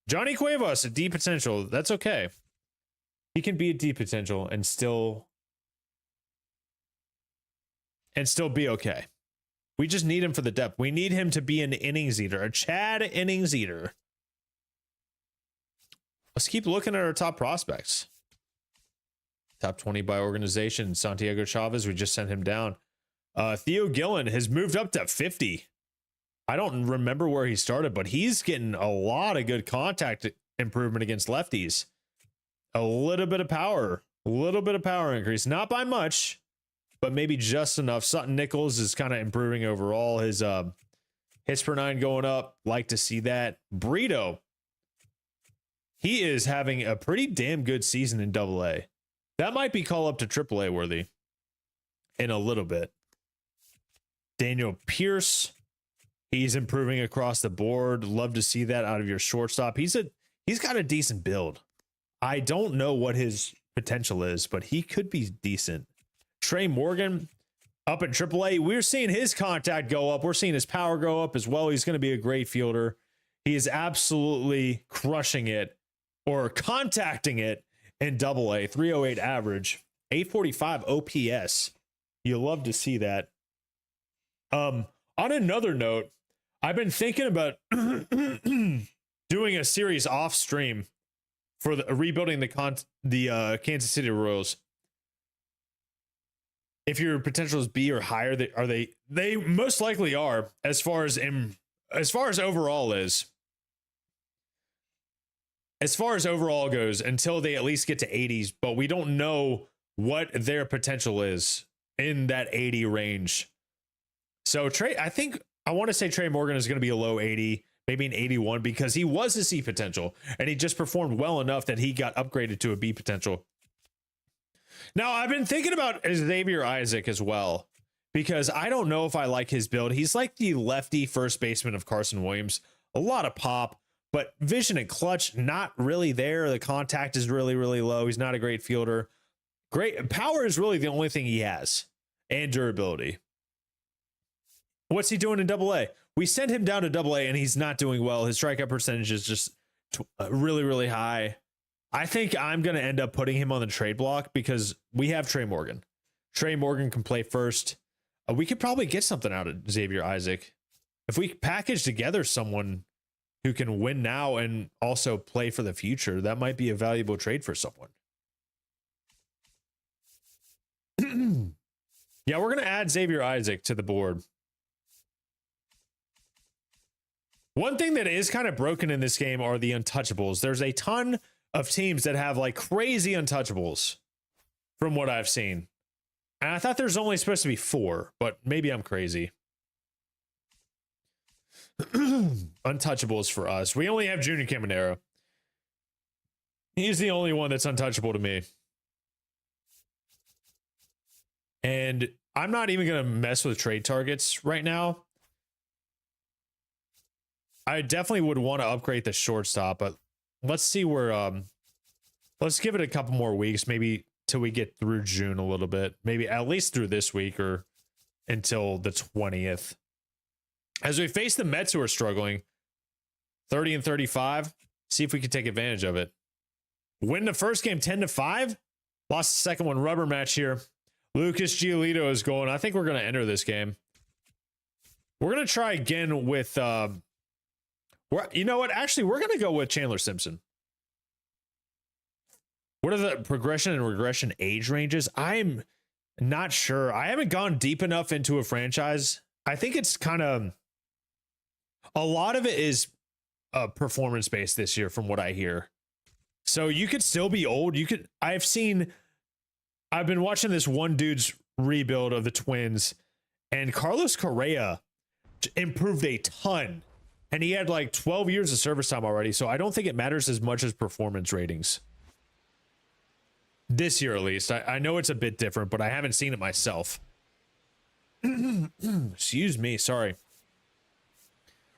Johnny Cuevas, a D potential. That's okay. He can be a D potential and still be okay. We just need him for the depth. We need him to be an innings eater, a Chad innings eater. Let's keep looking at our top prospects. Top 20 by organization. Santiago Chavez, we just sent him down. Theo Gillen has moved up to 50. I don't remember where he started, but he's getting a lot of good contact improvement against lefties. A little bit of power increase. Not by much, but maybe just enough. Sutton Nichols is kind of improving overall. His hits per 9 going up. Like to see that. Brito, he is having a pretty damn good season in AA. That might be call up to AAA worthy in a little bit. Daniel Pierce, he's improving across the board. Love to see that out of your shortstop. He's got a decent build. I don't know what his potential is, but he could be decent. Trey Morgan up at AAA. We're seeing his contact go up. We're seeing his power go up as well. He's going to be a great fielder. He is absolutely crushing it or contacting it in AA. 308 average, 845 OPS. You love to see that. On another note, I've been thinking about doing a series off stream for rebuilding the Kansas City Royals. If your potential is B or higher, they most likely are as far as overall is. as far as overall goes until they at least get to 80s, but we don't know what their potential is in that 80 range. So I want to say Trey Morgan is going to be a low 80, maybe an 81, because he was a C potential and he just performed well enough that he got upgraded to a B potential. Now, I've been thinking about Xavier Isaac as well, because I don't know if I like his build. He's like the lefty first baseman of Carson Williams. A lot of pop, but vision and clutch, not really there. The contact is really, really low. He's not a great fielder. Great power is really the only thing he has, and durability. What's he doing in AA? We sent him down to AA and he's not doing well. His strikeout percentage is just really, really high. I think I'm going to end up putting him on the trade block because we have Trey Morgan. Trey Morgan can play first. We could probably get something out of Xavier Isaac. If we package together someone who can win now and also play for the future, that might be a valuable trade for someone. Yeah, we're going to add Xavier Isaac to the board. One thing that is kind of broken in this game are the untouchables. There's a ton of teams that have like crazy untouchables from what I've seen. And I thought there's only supposed to be 4, but maybe I'm crazy. Untouchables for us. We only have Junior Caminero. He's the only one that's untouchable to me. And I'm not even going to mess with trade targets right now. I definitely would want to upgrade the shortstop, but let's see where, let's give it a couple more weeks, maybe till we get through June a little bit, maybe at least through this week or until the 20th. As we face the Mets who are struggling, 30 and 35, see if we can take advantage of it. Win the first game 10-5, lost the second one, rubber match here. Lucas Giolito is going. I think we're going to enter this game. We're going to try again with, you know what? Actually, we're going to go with Chandler Simpson. What are the progression and regression age ranges? I'm not sure. I haven't gone deep enough into a franchise. I think it's kind of, a lot of it is performance based this year from what I hear. So you could still be old. I've been watching this one dude's rebuild of the Twins, and Carlos Correa improved a ton. And he had like 12 years of service time already. So I don't think it matters as much as performance ratings. This year, at least. I know it's a bit different, but I haven't seen it myself. Excuse me. Sorry.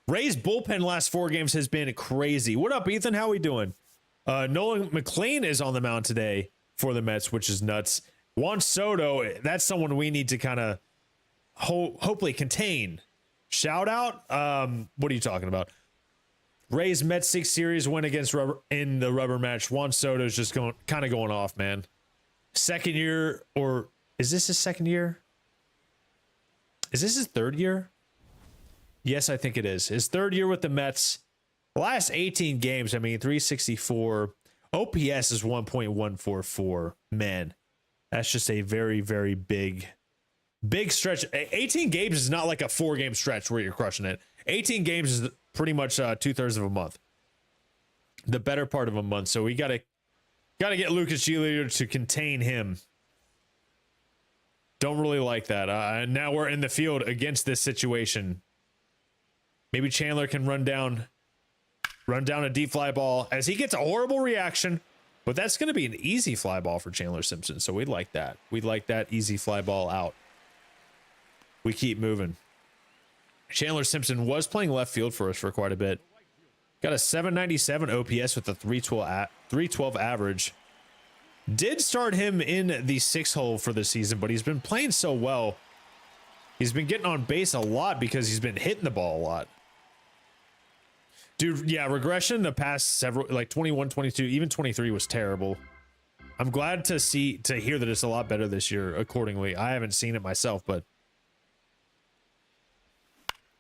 Ray's bullpen last 4 games has been crazy. What up, Ethan? How we doing? Nolan McLean is on the mound today for the Mets, which is nuts. Juan Soto, that's someone we need to kind of hopefully contain. Shout out. What are you talking about? Rays Mets 6 series win against in the rubber match. Juan Soto's just kind of going off, man. Second year, or is this his second year? Is this his third year? Yes, I think it is. His third year with the Mets. Last 18 games, I mean, 364. OPS is 1.144. Man, that's just a very, very big stretch. 18 games is not like a 4-game stretch where you're crushing it. 18 games is pretty much 2/3 of a month, the better part of a month. So we gotta get Lucas Giolito to contain him. Don't really like that. Now we're in the field against this situation. Maybe Chandler can run down a deep fly ball as he gets a horrible reaction, but that's going to be an easy fly ball for Chandler Simpson. So we'd like that. We'd like that easy fly ball out. We keep moving. Chandler Simpson was playing left field for us for quite a bit. Got a 797 OPS with a 312 average. Did start him in the 6 hole for the season, but he's been playing so well. He's been getting on base a lot because he's been hitting the ball a lot. Dude, yeah, regression the past several, like 21, 22, even 23 was terrible. I'm glad to hear that it's a lot better this year accordingly. I haven't seen it myself, but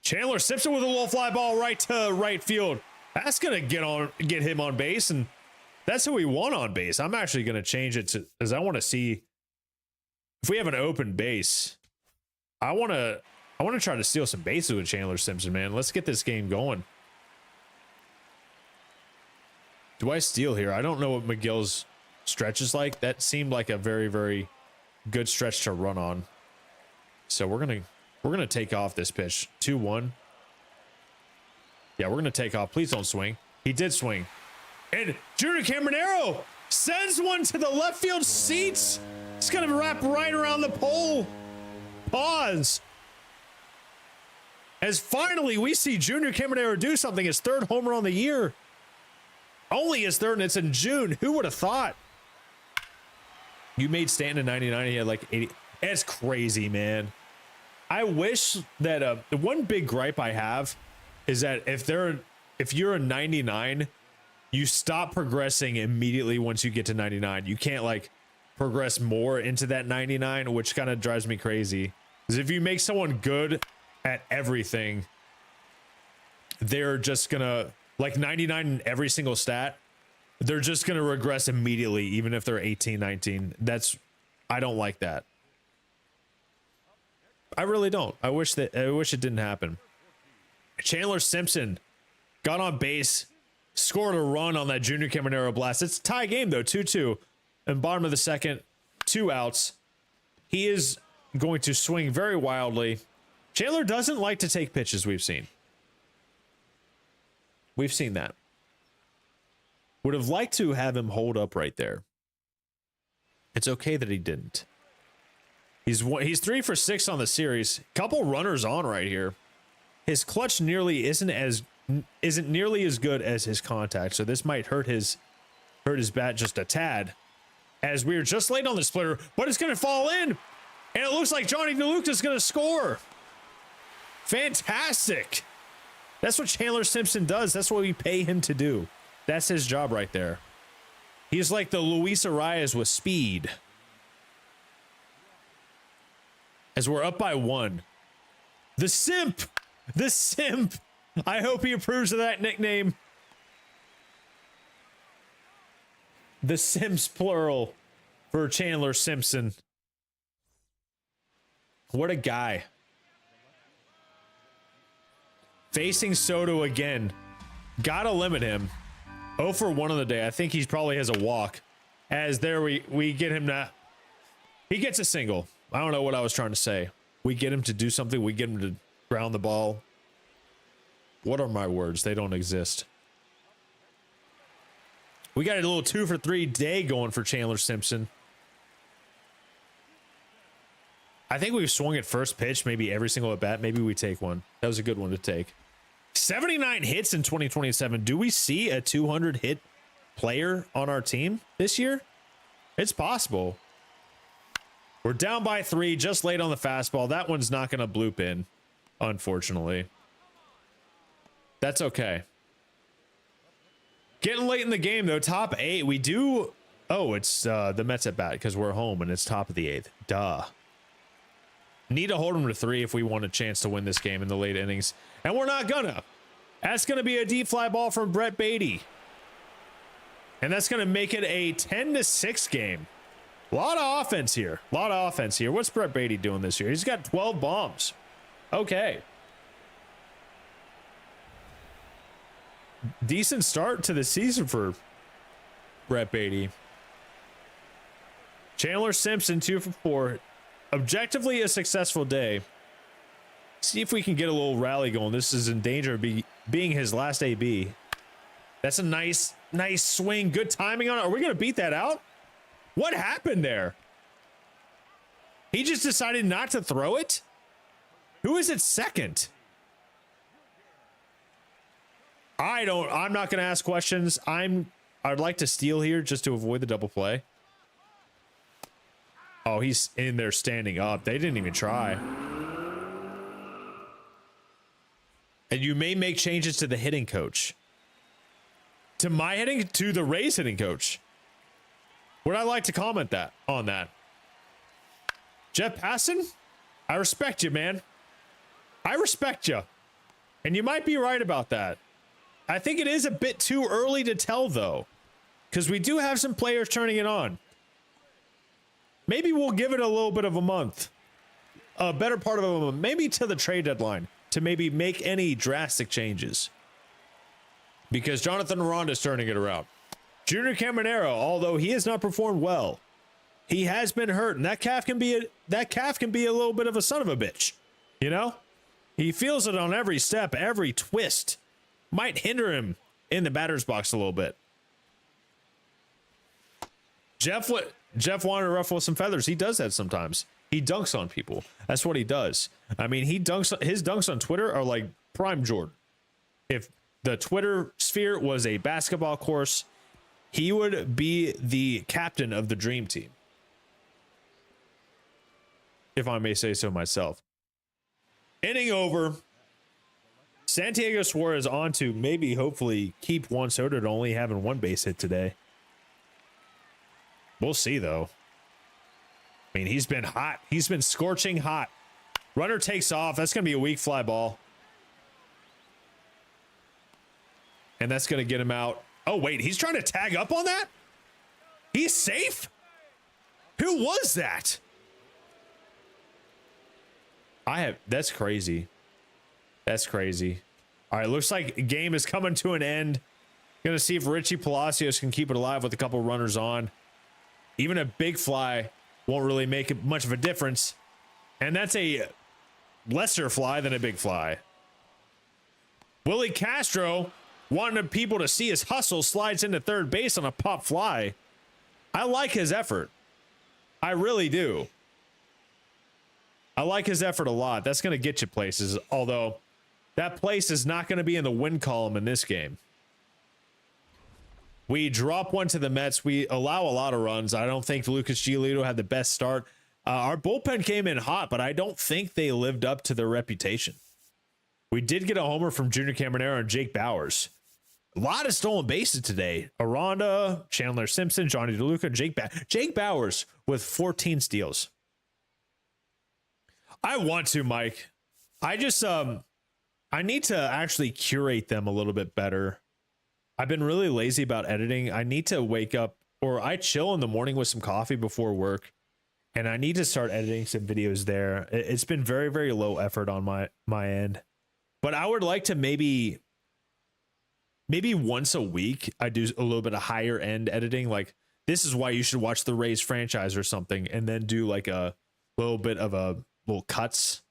Chandler Simpson with a little fly ball right to right field. That's going to get him on base, and that's who we want on base. I'm actually going to change it to, because I want to see if we have an open base. I want to try to steal some bases with Chandler Simpson, man. Let's get this game going. Do I steal here? I don't know what McGill's stretch is like. That seemed like a very, very good stretch to run on. So we're gonna take off this pitch. 2-1. Yeah, we're gonna take off. Please don't swing. He did swing. And Junior Caminero sends one to the left field seats. It's gonna wrap right around the pole. Pause. As finally we see Junior Caminero do something. His third homer on the year. Only his third, and it's in June. Who would have thought? You made Stanton in 99. He had like 80. It's crazy, man. I wish that the one big gripe I have is that if you're a 99, you stop progressing immediately once you get to 99. You can't like progress more into that 99, which kind of drives me crazy. Because if you make someone good at everything, they're just gonna like 99 in every single stat. They're just gonna regress immediately, even if they're 18, 19. I don't like that. I really don't. I wish it didn't happen. Chandler Simpson got on base, scored a run on that Junior Caminero blast. It's a tie game though, 2-2. And bottom of the second, 2 outs. He is going to swing very wildly. Chandler doesn't like to take pitches, we've seen. We've seen that. Would have liked to have him hold up right there. It's okay that he didn't. He's 3 for 6 on the series. Couple runners on right here. His clutch isn't nearly as good as his contact, so this might hurt his bat just a tad. As we are just late on the splitter, but it's going to fall in, and it looks like Johnny DeLuca is going to score. Fantastic. That's what Chandler Simpson does. That's what we pay him to do. That's his job right there. He's like the Luis Arias with speed. As we're up by 1. The Simp. The Simp. I hope he approves of that nickname. The Simps plural for Chandler Simpson. What a guy. Facing Soto again. Gotta limit him. 0 for 1 on the day. I think he probably has a walk. As there we get him to... He gets a single. I don't know what I was trying to say. We get him to do something. We get him to ground the ball. What are my words? They don't exist. We got a little 2 for 3 day going for Chandler Simpson. I think we've swung at first pitch maybe every single at bat. Maybe we take one. That was a good one to take. 79 hits in 2027. Do we see a 200 hit player on our team this year? It's possible. We're down by 3, just late on the fastball. That one's not going to bloop in, unfortunately. That's okay. Getting late in the game, though. Top 8. We do... Oh, it's the Mets at bat because we're home and it's top of the 8th. Duh. Need to hold them to 3 if we want a chance to win this game in the late innings. And we're not gonna. That's going to be a deep fly ball from Brett Beatty. And that's going to make it a 10-6 game. A lot of offense here. A lot of offense here. What's Brett Beatty doing this year? He's got 12 bombs. Okay. Decent start to the season for Brett Beatty. Chandler Simpson, 2 for 4. Objectively a successful day. See if we can get a little rally going. This is in danger of being his last AB. That's a nice swing. Good timing on it. Are we going to beat that out? What happened there? He just decided not to throw it? Who is at second? I'm not going to ask questions. I'd like to steal here just to avoid the double play. Oh, he's in there standing up. They didn't even try. And you may make changes to the hitting coach. To my hitting, to the Rays hitting coach. Would I like to comment on that? Jeff Passan, I respect you, man. I respect you. And you might be right about that. I think it is a bit too early to tell, though. Because we do have some players turning it on. Maybe we'll give it a little bit of a month. A better part of a month. Maybe to the trade deadline. To maybe make any drastic changes. Because Jonathan Ronda's turning it around. Junior Caminero, although he has not performed well, he has been hurt, and that calf can be a little bit of a son of a bitch. You know, he feels it on every step, every twist. Might hinder him in the batter's box a little bit. Jeff wanted to ruffle some feathers. He does that sometimes. He dunks on people. That's what he does. I mean, his dunks on Twitter are like prime Jordan. If the Twitter sphere was a basketball course, he would be the captain of the dream team, if I may say so myself. Inning over. Santiago Suarez on to maybe, hopefully, keep Juan Soto to only having one base hit today. We'll see, though. I mean, he's been hot. He's been scorching hot. Runner takes off. That's going to be a weak fly ball. And that's going to get him out. Oh, wait. He's trying to tag up on that? He's safe? Who was that? That's crazy. That's crazy. All right, looks like the game is coming to an end. Gonna see if Richie Palacios can keep it alive with a couple runners on. Even a big fly won't really make much of a difference. And that's a lesser fly than a big fly. Willie Castro, wanting people to see his hustle, slides into third base on a pop fly. I like his effort. I really do. I like his effort a lot. That's going to get you places, although that place is not going to be in the win column in this game. We drop one to the Mets. We allow a lot of runs. I don't think Lucas Giolito had the best start. Our bullpen came in hot, but I don't think they lived up to their reputation. We did get a homer from Junior Caminero and Jake Bauers. A lot of stolen bases today. Aranda, Chandler Simpson, Johnny DeLuca, Jake Bauers with 14 steals. I want to, Mike. I need to actually curate them a little bit better. I've been really lazy about editing. I need to wake up, or I chill in the morning with some coffee before work, and I need to start editing some videos there. It's been very, very low effort on my end, but I would like to maybe once a week I do a little bit of higher end editing. Like, this is why you should watch the Rays franchise or something, and then do like a little bit of a little cuts.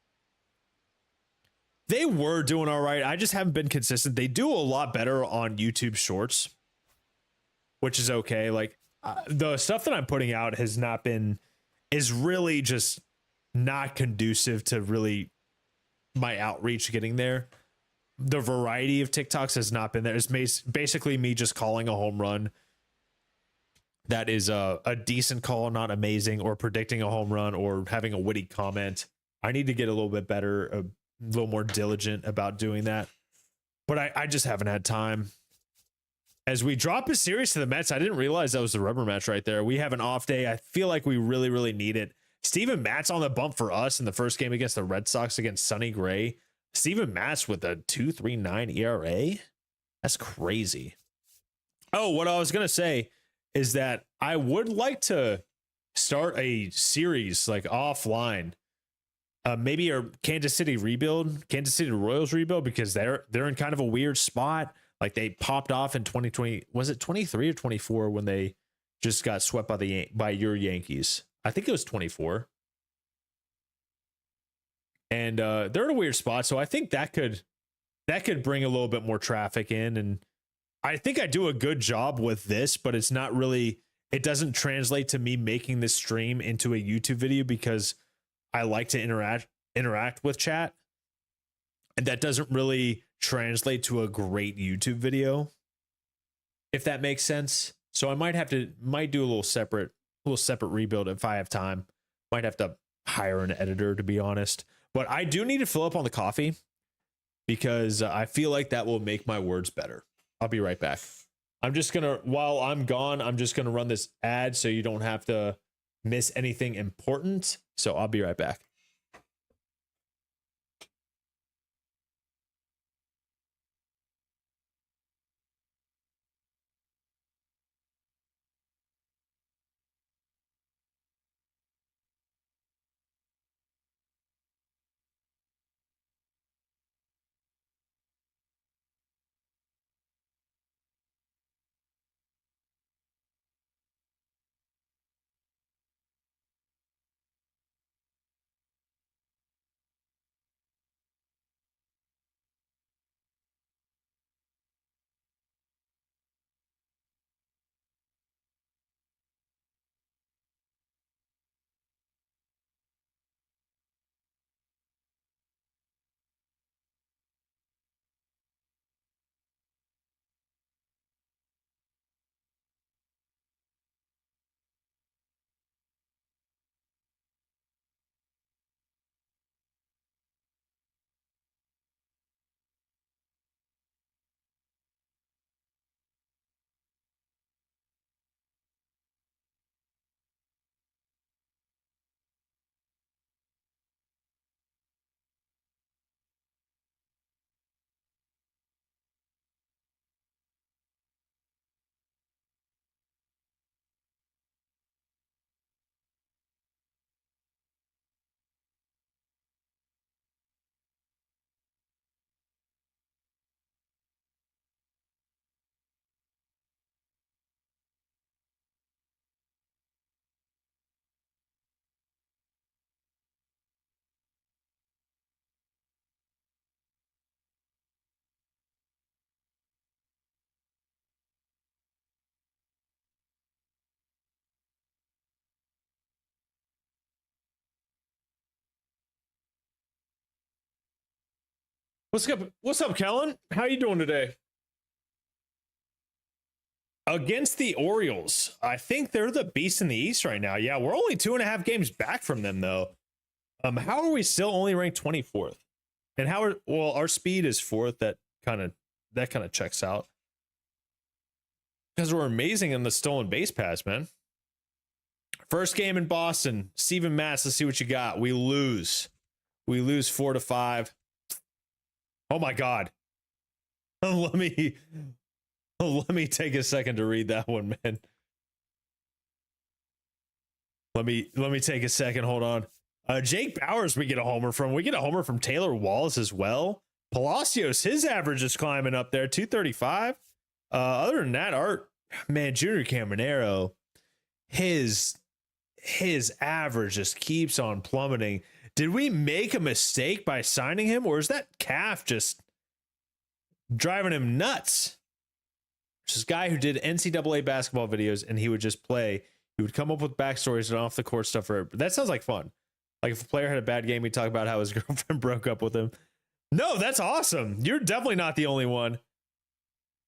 They were doing all right. I just haven't been consistent. They do a lot better on YouTube Shorts, which is okay. Like, the stuff that I'm putting out is really just not conducive to really my outreach getting there. The variety of TikToks has not been there. It's basically me just calling a home run that is a decent call, not amazing, or predicting a home run, or having a witty comment. I need to get a little bit better, a little more diligent about doing that. But I just haven't had time. As we drop a series to the Mets, I didn't realize that was the rubber match right there. We have an off day. I feel like we really, really need it. Steven Matz on the bump for us in the first game against the Red Sox against Sonny Gray. Steven Matz with a 2.39 ERA. That's crazy. Oh, what I was going to say is that I would like to start a series like offline. Maybe a Kansas City Royals rebuild, because they're in kind of a weird spot. Like, they popped off in 2020. Was it 23 or 24 when they just got swept by your Yankees? I think it was 24. And they're in a weird spot, so I think that could bring a little bit more traffic in. And I think I do a good job with this, but it's not really. It doesn't translate to me making this stream into a YouTube video, because I like to interact with chat, and that doesn't really translate to a great YouTube video, if that makes sense. So I might do a little separate rebuild if I have time. Might have to hire an editor, to be honest. But I do need to fill up on the coffee, because I feel like that will make my words better. I'll be right back. While I'm gone, I'm just gonna run this ad so you don't have to miss anything important. So I'll be right back. What's up? What's up, Kellen? How you doing today? Against the Orioles, I think they're the beast in the East right now. Yeah, we're only 2.5 games back from them, though. How are we still only ranked 24th? And how are our speed is 4th. That kind of checks out because we're amazing in the stolen base pass, man. First game in Boston, Steven Matz. Let's see what you got. We lose 4-5. Oh my God. Let me take a second to read that one, man. Let me take a second. Hold on. Jake Bowers, we get a homer from. We get a homer from Taylor Walls as well. Palacios, his average is climbing up there, 235. Other than that, Junior Caminero, his average just keeps on plummeting. Did we make a mistake by signing him, or is that calf just driving him nuts? This guy who did NCAA basketball videos, and he would just play. He would come up with backstories and off the court stuff. That sounds like fun. Like if a player had a bad game, he'd talk about how his girlfriend broke up with him. No, that's awesome. You're definitely not the only one.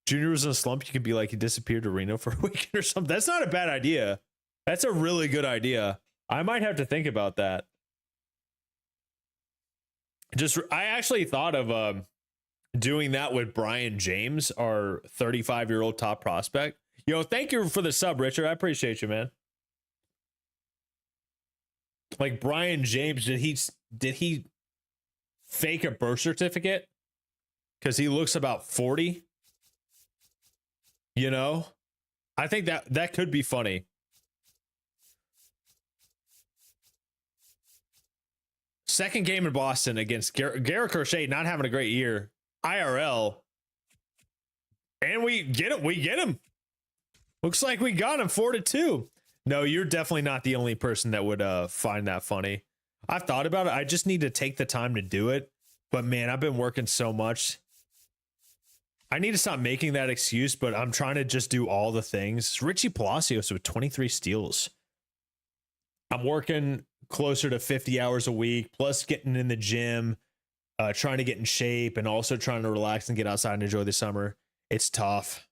Junior was in a slump. You could be like, he disappeared to Reno for a weekend or something. That's not a bad idea. That's a really good idea. I might have to think about that. I actually thought of doing that with Brian James, our 35-year-old top prospect. Yo, thank you for the sub, Richard. I appreciate you, man. Like Brian James, did he fake a birth certificate? Because he looks about 40. You know? I think that could be funny. Second game in Boston against Garrett Crochet, not having a great year. IRL. And we get him. Looks like we got him 4-2. No, you're definitely not the only person that would find that funny. I've thought about it. I just need to take the time to do it. But man, I've been working so much. I need to stop making that excuse, but I'm trying to just do all the things. Richie Palacios with 23 steals. I'm working closer to 50 hours a week, plus getting in the gym, trying to get in shape, and also trying to relax and get outside and enjoy the summer. It's tough.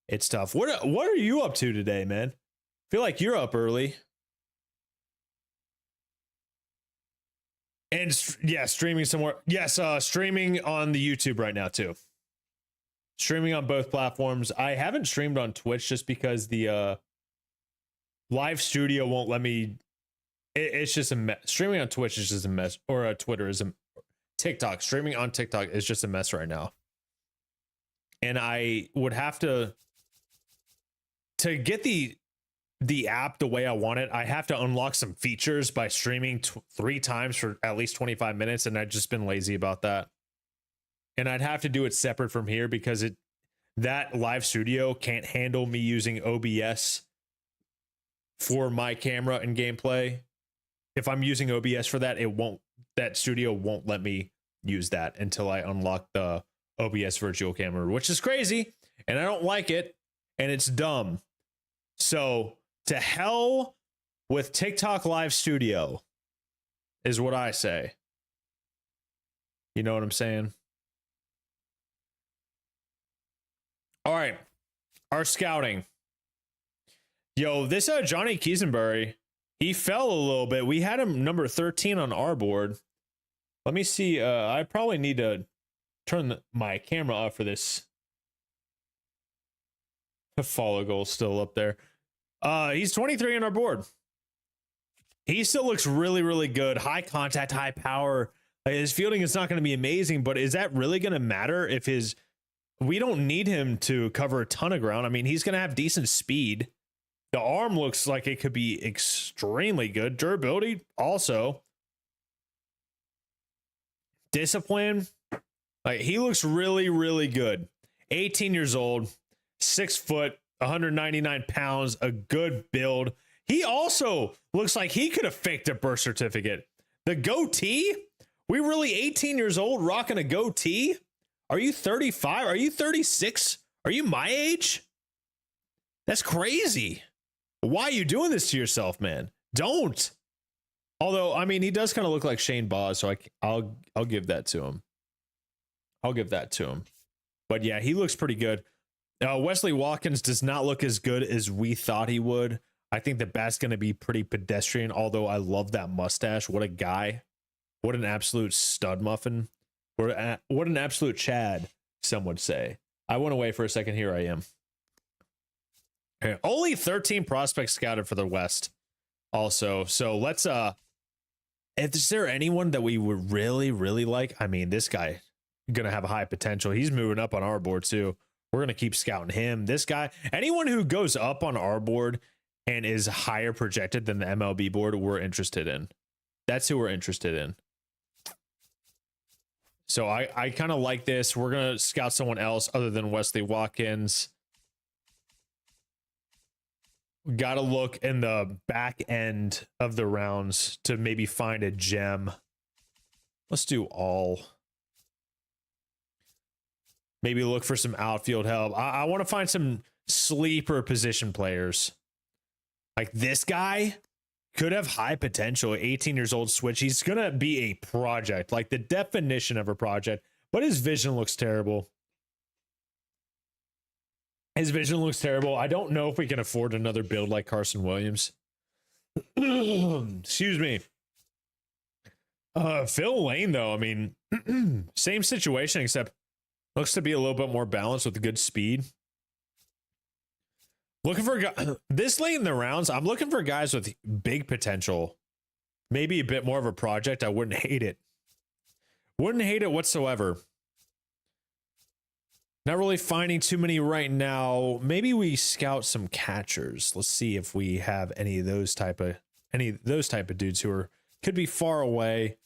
It's tough. What are you up to today, man? Feel like you're up early. And yeah, streaming somewhere. Yes, streaming on the YouTube right now too. Streaming on both platforms. I haven't streamed on Twitch just because the live studio won't let me. It's just a mess. Streaming on Twitch is just a mess, or Twitter is a TikTok. Streaming on TikTok is just a mess right now. And I would have to get the app the way I want it. I have to unlock some features by streaming 3 times for at least 25 minutes, and I've just been lazy about that. And I'd have to do it separate from here because that live studio can't handle me using OBS for my camera and gameplay. If I'm using OBS for that, that studio won't let me use that until I unlock the OBS virtual camera, which is crazy, and I don't like it, and it's dumb. So to hell with TikTok Live Studio is what I say. You know what I'm saying? All right. Our scouting. Yo, this Johnny Kiesenberry, he fell a little bit. We had him number 13 on our board. Let me see. I probably need to turn my camera off for this. The follow goal still up there. He's 23 on our board. He still looks really, really good. High contact, high power. His fielding is not going to be amazing, but is that really going to matter if we don't need him to cover a ton of ground. I mean, he's going to have decent speed. The arm looks like it could be extremely good. Durability also. Discipline. Like, he looks really, really good. 18 years old, 6 foot, 199 pounds, a good build. He also looks like he could have faked a birth certificate. The goatee? We really 18 years old rocking a goatee? Are you 35? Are you 36? Are you my age? That's crazy. Why are you doing this to yourself, man? Don't. Although, I mean, he does kind of look like Shane Baz, so I'll give that to him. I'll give that to him. But yeah, he looks pretty good. Wesley Watkins does not look as good as we thought he would. I think the bat's going to be pretty pedestrian, although I love that mustache. What a guy. What an absolute stud muffin. What an absolute Chad, some would say. I went away for a second. Here I am. Okay. Only 13 prospects scouted for the West also. So let's, is there anyone that we would really, really like? I mean, this guy going to have a high potential. He's moving up on our board too. We're going to keep scouting him. This guy, anyone who goes up on our board and is higher projected than the MLB board, we're interested in. That's who we're interested in. So I kind of like this. We're going to scout someone else other than Wesley Watkins. Got to look in the back end of the rounds to maybe find a gem. Let's do all. Maybe look for some outfield help. I want to find some sleeper position players. Like this guy could have high potential. 18 years old switch. He's going to be a project, like the definition of a project, but his vision looks terrible. His vision looks terrible. I don't know if we can afford another build like Carson Williams. Excuse me. Phil Lane, though, I mean, same situation, except looks to be a little bit more balanced with good speed. Looking for this late in the rounds, I'm looking for guys with big potential. Maybe a bit more of a project. I wouldn't hate it. Wouldn't hate it whatsoever. Not really finding too many right now. Maybe we scout some catchers. Let's see if we have any of those type of dudes who are could be far away,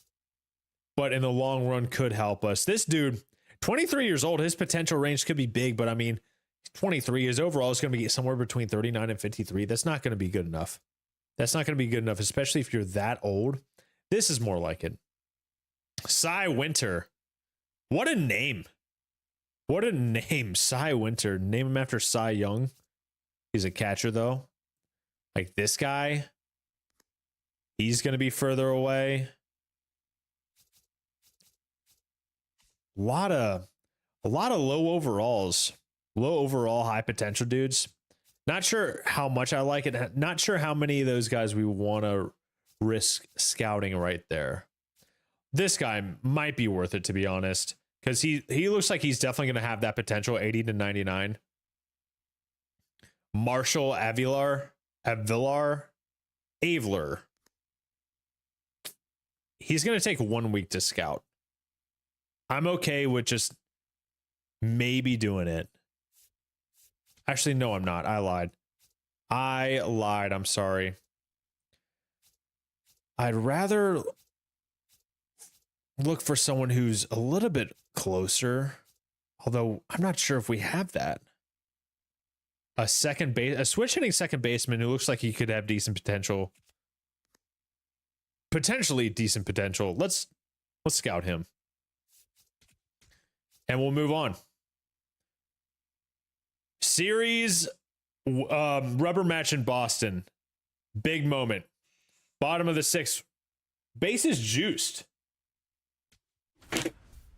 but in the long run could help us. This dude, 23 years old, his potential range could be big, but I mean, 23 is overall is going to be somewhere between 39 and 53. That's not going to be good enough. That's not going to be good enough, especially if you're that old. This is more like it. Cy Winter. What a name. What a name. Cy Winter. Name him after Cy Young. He's a catcher, though. Like this guy. He's going to be further away. A lot of low overalls. Low overall, high potential dudes. Not sure how much I like it. Not sure how many of those guys we want to risk scouting right there. This guy might be worth it, to be honest, because he looks like he's definitely going to have that potential. 80 to 99. Marshall Avilar. He's going to take 1 week to scout. I'm okay with just maybe doing it. Actually, no, I'm not. I lied. I'm sorry. I'd rather look for someone who's a little bit closer, although I'm not sure if we have that. A switch hitting second baseman who looks like he could have decent potential. Potentially decent potential. Let's scout him. And we'll move on. Series rubber match in Boston. Big moment. Bottom of the sixth. Bases juiced.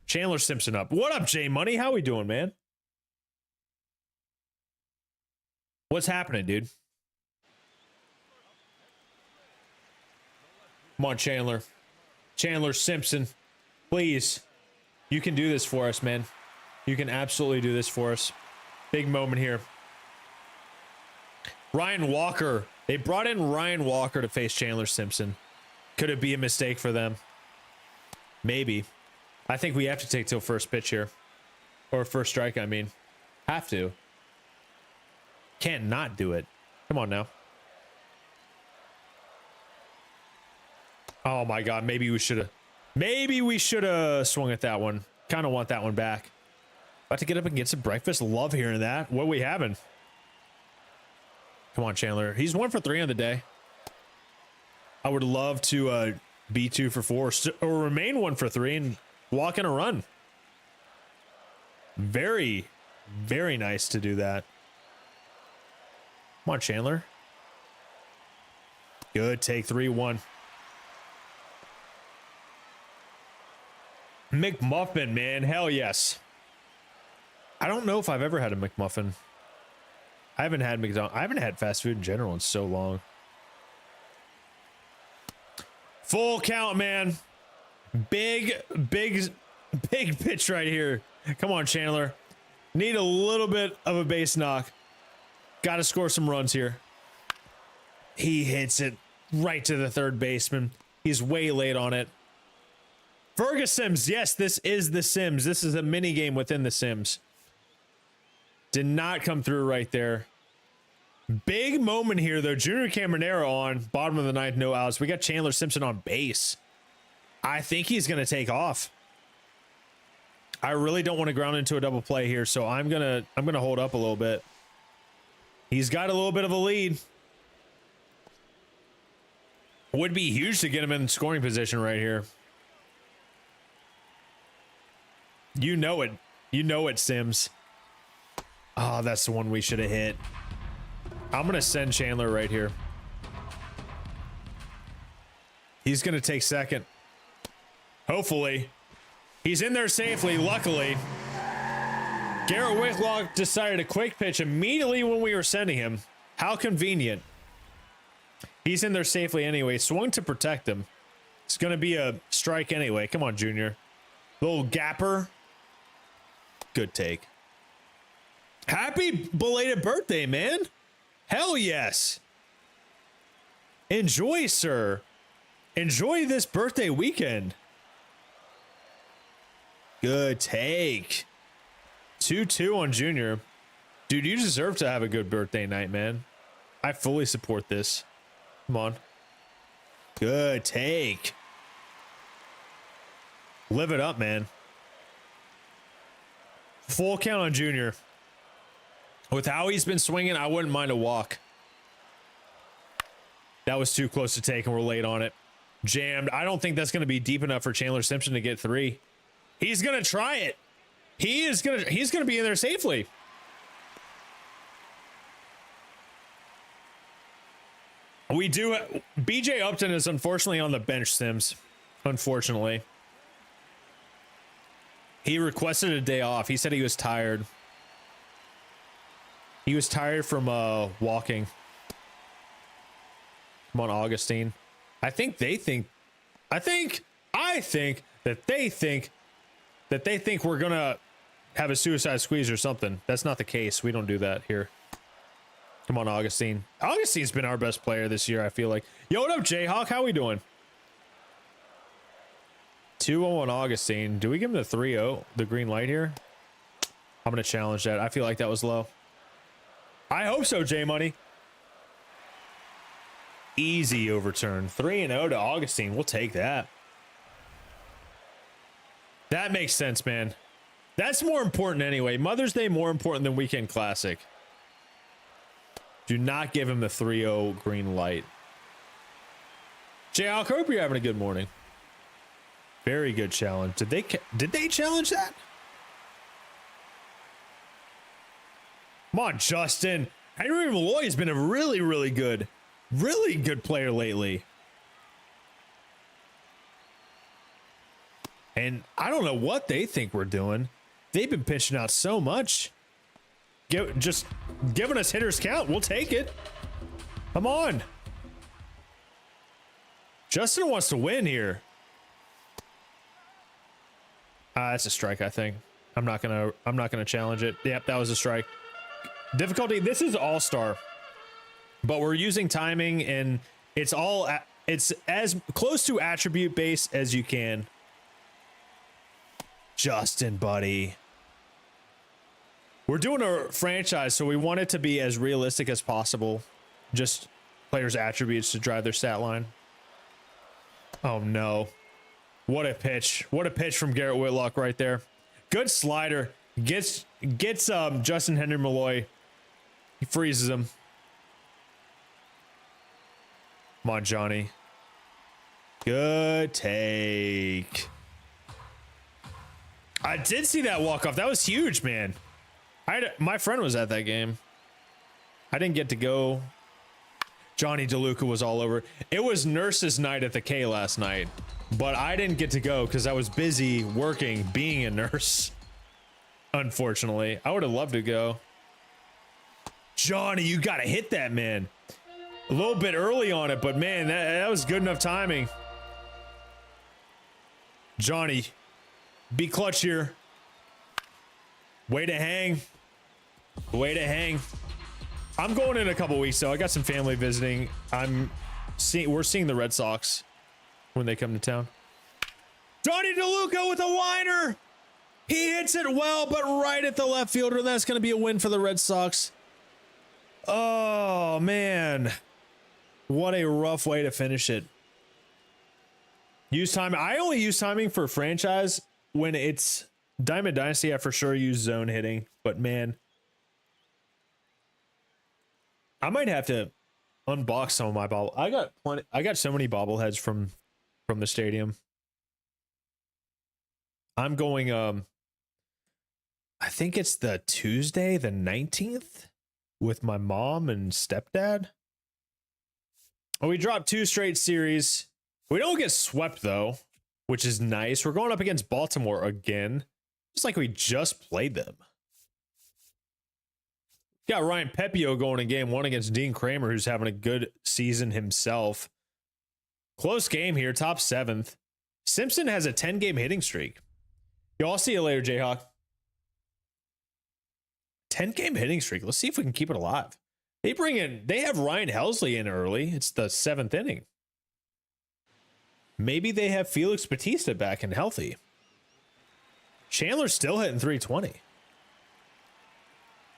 Chandler Simpson up. What up, J Money? How we doing, man? What's happening, dude? Come on, Chandler. Chandler Simpson. Please. You can do this for us, man. You can absolutely do this for us. Big moment here. Ryan Walker. They brought in Ryan Walker to face Chandler Simpson. Could it be a mistake for them? Maybe. I think we have to take till first pitch here. Or first strike, I mean. Have to. Can't not do it. Come on now. Oh my God. Maybe we should have swung at that one. Kind of want that one back. About to get up and get some breakfast. Love hearing that. What are we having? Come on, Chandler. He's 1 for 3 on the day. I would love to be 2 for 4 or remain 1 for 3 and walk in a run. Very, very nice to do that. Come on, Chandler. Good. Take 3-1. McMuffin, man. Hell yes. I don't know if I've ever had a McMuffin. I haven't had McDonald's. I haven't had fast food in general in so long. Full count, man. Big pitch right here. Come on, Chandler. Need a little bit of a base knock. Got to score some runs here. He hits it right to the third baseman. He's way late on it. Fergus Sims. Yes, this is the Sims. This is a mini game within the Sims. Did not come through right there. Big moment here, though. Junior Caminero on bottom of the ninth, no outs. We got Chandler Simpson on base. I think he's going to take off. I really don't want to ground into a double play here, so I'm gonna hold up a little bit. He's got a little bit of a lead. Would be huge to get him in scoring position right here. You know it. You know it, Sims. Oh, that's the one we should have hit. I'm going to send Chandler right here. He's going to take second. Hopefully. He's in there safely, luckily. Garrett Whitlock decided a quick pitch immediately when we were sending him. How convenient. He's in there safely anyway. Swung to protect him. It's going to be a strike anyway. Come on, Junior. Little gapper. Good take. Happy belated birthday, man. Hell yes. Enjoy, sir. Enjoy this birthday weekend. Good take. 2-2 on Junior. Dude, you deserve to have a good birthday night, man. I fully support this. Come on. Good take. Live it up, man. Full count on Junior. With how he's been swinging, I wouldn't mind a walk. That was too close to take, and we're late on it. Jammed. I don't think that's going to be deep enough for Chandler Simpson to get 3. He's going to try it. He's going to be in there safely. We do. BJ Upton is unfortunately on the bench, Sims. Unfortunately. He requested a day off. He said he was tired. He was tired from walking. Come on, Augustine. I think they think we're gonna have a suicide squeeze or something. That's not the case. We don't do that here. Come on, Augustine. Augustine's been our best player this year, I feel like. Yo, what up, Jayhawk? How we doing? 2-0 on Augustine. Do we give him the 3-0, the green light here? I'm gonna challenge that. I feel like that was low. I hope so, J Money. Easy overturn. 3-0 to Augustine. We'll take that. That makes sense, man. That's more important anyway. Mother's Day more important than Weekend Classic. Do not give him the 3-0 green light. Jay, I hope you're having a good morning. Very good challenge. Did they challenge that? Come on, Justin. Henry Malloy has been a really good player lately. And I don't know what they think we're doing. They've been pitching out so much. Just giving us hitters count. We'll take it. Come on. Justin wants to win here. That's a strike, I think. I'm not gonna challenge it. Yep, that was a strike. Difficulty. This is all-star, but we're using timing, and it's as close to attribute base as you can. Justin, buddy. We're doing a franchise, so we want it to be as realistic as possible. Just players' attributes to drive their stat line. Oh no. What a pitch. What a pitch from Garrett Whitlock right there. Good slider. Gets Justin Henry Malloy. He freezes him. Come on, Johnny. Good take. I did see that walk-off. That was huge, man. My friend was at that game. I didn't get to go. Johnny DeLuca was all over. It was nurse's night at the K last night, but I didn't get to go because I was busy working, being a nurse. Unfortunately, I would have loved to go. Johnny, you got to hit that, man. A little bit early on it, but man, that was good enough timing. Johnny, be clutch here. Way to hang. Way to hang. I'm going in a couple weeks, though. I got some family visiting. We're seeing the Red Sox when they come to town. Johnny DeLuca with a liner. He hits it well, but right at the left fielder. That's going to be a win for the Red Sox. Oh, man. What a rough way to finish it. Use time. I only use timing for franchise when it's Diamond Dynasty. I for sure use zone hitting, but man, I might have to unbox some of my bobble. I got so many bobbleheads from the stadium. I'm going I think it's the Tuesday the 19th with my mom and stepdad. Oh, we dropped 2 straight series. We don't get swept though, which is nice. We're going up against Baltimore again. Just like we just played them. Got Ryan Pepio going in game 1 against Dean Kramer, who's having a good season himself. Close game here, top 7th. Simpson has a 10-game hitting streak. Yo, I'll see you later, Jayhawk. 10-game hitting streak. Let's see if we can keep it alive. They have Ryan Helsley in early. It's the 7th inning. Maybe they have Felix Bautista back and healthy. Chandler's still hitting 320.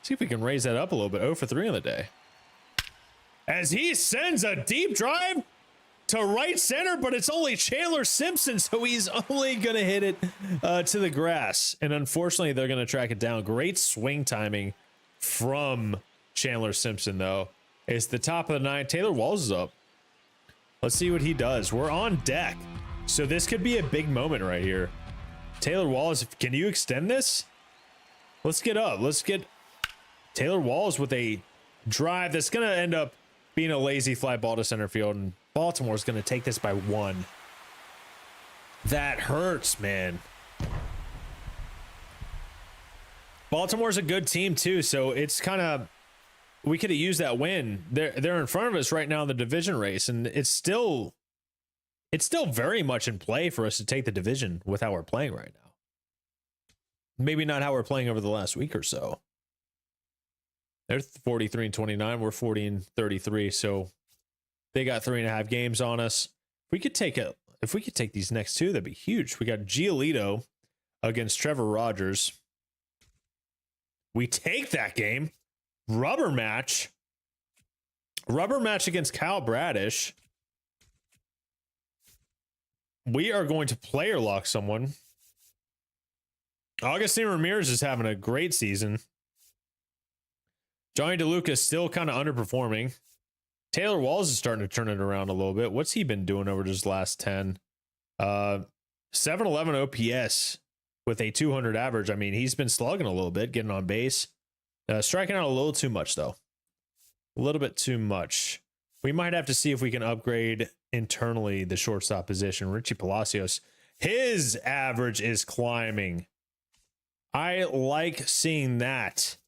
See if we can raise that up a little bit. 0 for 3 on the day. As he sends a deep drive to right center, but it's only Chandler Simpson, so he's only going to hit it to the grass. And unfortunately, they're going to track it down. Great swing timing from Chandler Simpson, though. It's the top of the 9th. Taylor Walls is up. Let's see what he does. We're on deck. So this could be a big moment right here. Taylor Walls, can you extend this? Let's get up. Let's get Taylor Walls with a drive that's going to end up being a lazy fly ball to center field, and Baltimore's going to take this by 1. That hurts, man. Baltimore's a good team too, so it's kind of, we could have used that win. They're in front of us right now in the division race, and it's still very much in play for us to take the division with how we're playing right now. Maybe not how we're playing over the last week or so. They're 43-29. We're 40-33. So they got 3.5 games on us. If we could take these next 2, that'd be huge. We got Giolito against Trevor Rogers. We take that game. Rubber match against Kyle Bradish. We are going to player lock someone. Augustine Ramirez is having a great season. Johnny DeLuca is still kind of underperforming. Taylor Walls is starting to turn it around a little bit. What's he been doing over his last 10? 711 OPS with a 200 average. I mean, he's been slugging a little bit, getting on base. Striking out a little too much, though. A little bit too much. We might have to see if we can upgrade internally the shortstop position. Richie Palacios, his average is climbing. I like seeing that.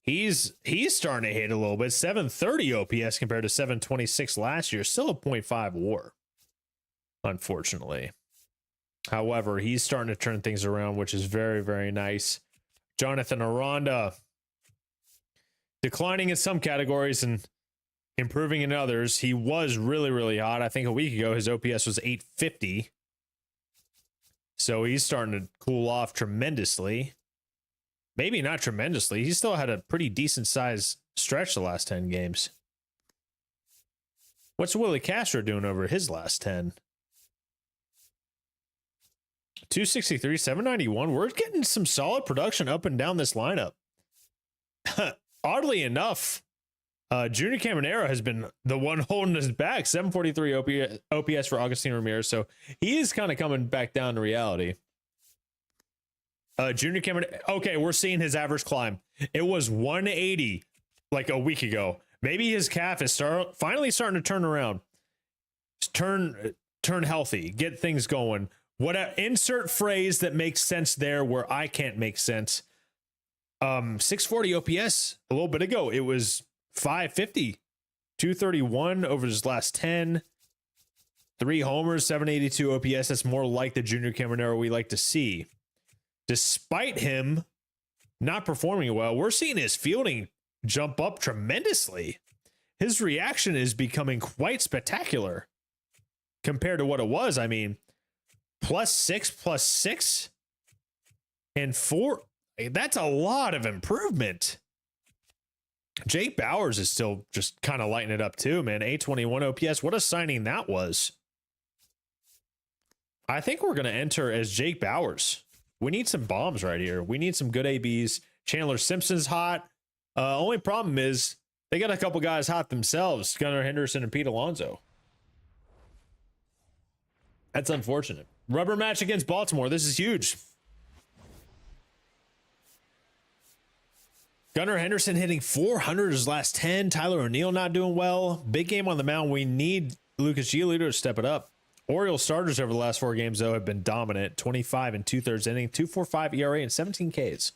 He's starting to hit a little bit. 730 OPS compared to 726 last year. Still a 0.5 WAR, unfortunately. However, he's starting to turn things around, which is very, very nice. Jonathan Aranda, declining in some categories and improving in others. He was really, really hot. I think a week ago, his OPS was 850. So he's starting to cool off tremendously. Maybe not tremendously. He still had a pretty decent size stretch the last 10 games. What's Willie Castro doing over his last 10? 263, 791. We're getting some solid production up and down this lineup. Oddly enough, Junior Caminero has been the one holding us back. 743 OPS for Augustine Ramirez. So he is kind of coming back down to reality. Junior Caminero. Okay, we're seeing his average climb. It was 180 like a week ago. Maybe his calf is finally starting to turn around. Turn healthy. Get things going. Insert phrase that makes sense there where I can't make sense. 640 OPS a little bit ago. It was 550. 231 over his last 10. 3 homers, 782 OPS. That's more like the Junior Caminero we like to see. Despite him not performing well, we're seeing his fielding jump up tremendously. His reaction is becoming quite spectacular compared to what it was. I mean, +6, and 4. That's a lot of improvement. Jake Bauers is still just kind of lighting it up too, man. 821 OPS. What a signing that was. I think we're going to enter as Jake Bauers. We need some bombs right here. We need some good ABs. Chandler Simpson's hot. Only problem is they got a couple guys hot themselves. Gunnar Henderson and Pete Alonso. That's unfortunate. Rubber match against Baltimore. This is huge. Gunnar Henderson hitting 400 his last 10. Tyler O'Neill not doing well. Big game on the mound. We need Lucas Giolito to step it up. Orioles starters over the last 4 games, though, have been dominant. 25 and 2/3 inning, 2.45 ERA, and 17 Ks.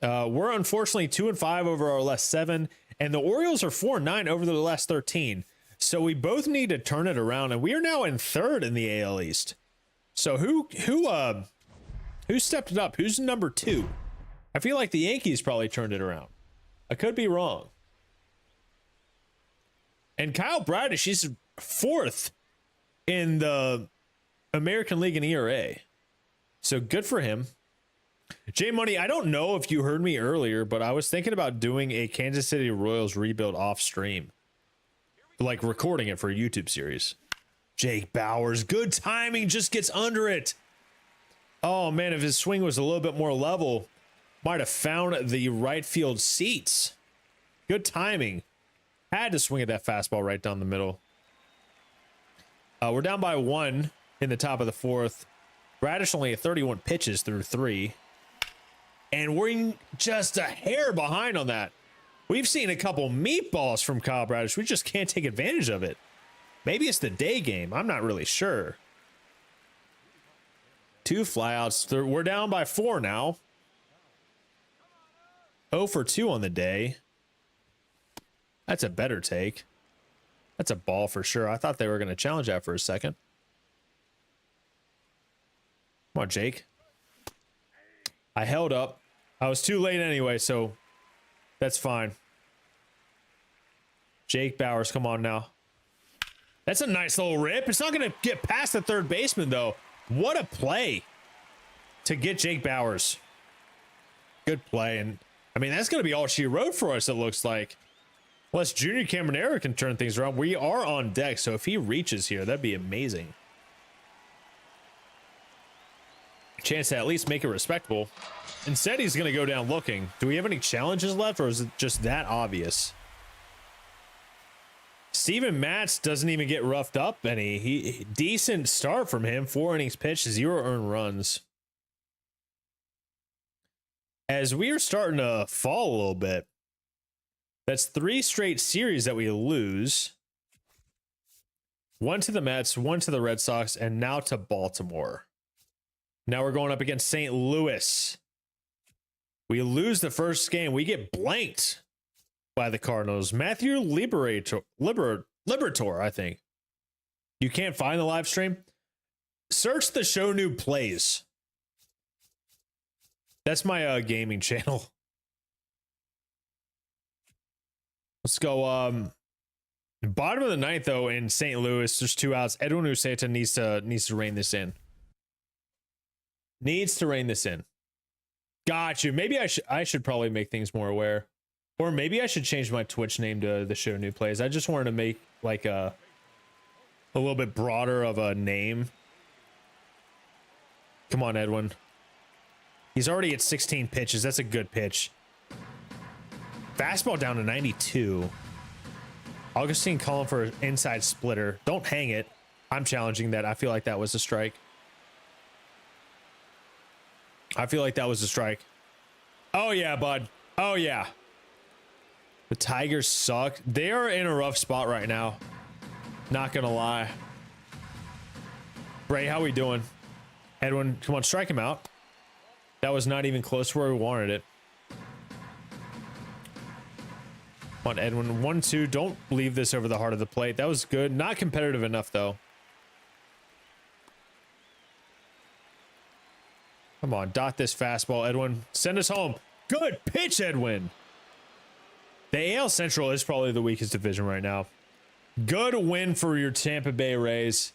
We're unfortunately 2-5 over our last 7, and the Orioles are 4-9 over the last 13. So we both need to turn it around, and we are now in 3rd in the AL East. So who stepped it up? Who's number 2? I feel like the Yankees probably turned it around. I could be wrong. And Kyle Bradish, he's 4th in the American League in ERA. So good for him. J Money, I don't know if you heard me earlier, but I was thinking about doing a Kansas City Royals rebuild off stream. Like recording it for a YouTube series. Jake Bauers, good timing, just gets under it. Oh man, if his swing was a little bit more level, might have found the right field seats. Good timing. Had to swing at that fastball right down the middle. We're down by 1 in the top of the 4th. Bradish only at 31 pitches through 3. And we're just a hair behind on that. We've seen a couple meatballs from Kyle Bradish. We just can't take advantage of it. Maybe it's the day game. I'm not really sure. 2 flyouts. We're down by 4 now. 0 for 2 on the day. That's a better take. That's a ball for sure. I thought they were going to challenge that for a second. Come on, Jake. I held up. I was too late anyway, so that's fine. Jake Bauers, come on now. That's a nice little rip. It's not going to get past the third baseman, though. What a play to get Jake Bauers. Good play. And, I mean, that's going to be all she wrote for us, it looks like. Unless Junior Caminero can turn things around. We are on deck, so if he reaches here, that'd be amazing. Chance to at least make it respectable. Instead, he's going to go down looking. Do we have any challenges left, or is it just that obvious? Steven Matz doesn't even get roughed up any. He decent start from him. 4 innings pitched, 0 earned runs. As we are starting to fall a little bit, that's 3 straight series that we lose. 1 to the Mets, 1 to the Red Sox, and now to Baltimore. Now we're going up against St. Louis. We lose the first game. We get blanked by the Cardinals. Matthew Liberator, I think. You can't find the live stream? Search the show new plays. That's my gaming channel. Let's go. Bottom of the 9th, though, in St. Louis. There's 2 outs. Edwin Uceta needs to rein this in. Needs to rein this in. Got you. Maybe I should probably make things more aware. Or maybe I should change my Twitch name to the show new plays. I just wanted to make like a little bit broader of a name. Come on, Edwin. He's already at 16 pitches. That's a good pitch. Fastball down to 92. Augustine calling for an inside splitter. Don't hang it. I'm challenging that. I feel like that was a strike. Oh, yeah, bud. Oh, yeah. The Tigers suck. They are in a rough spot right now. Not gonna lie. Bray, how we doing? Edwin, come on, strike him out. That was not even close to where we wanted it. Come on, Edwin. 1-2. Don't leave this over the heart of the plate. That was good. Not competitive enough, though. Come on, dot this fastball, Edwin. Send us home. Good pitch, Edwin. The AL Central is probably the weakest division right now. Good win for your Tampa Bay Rays.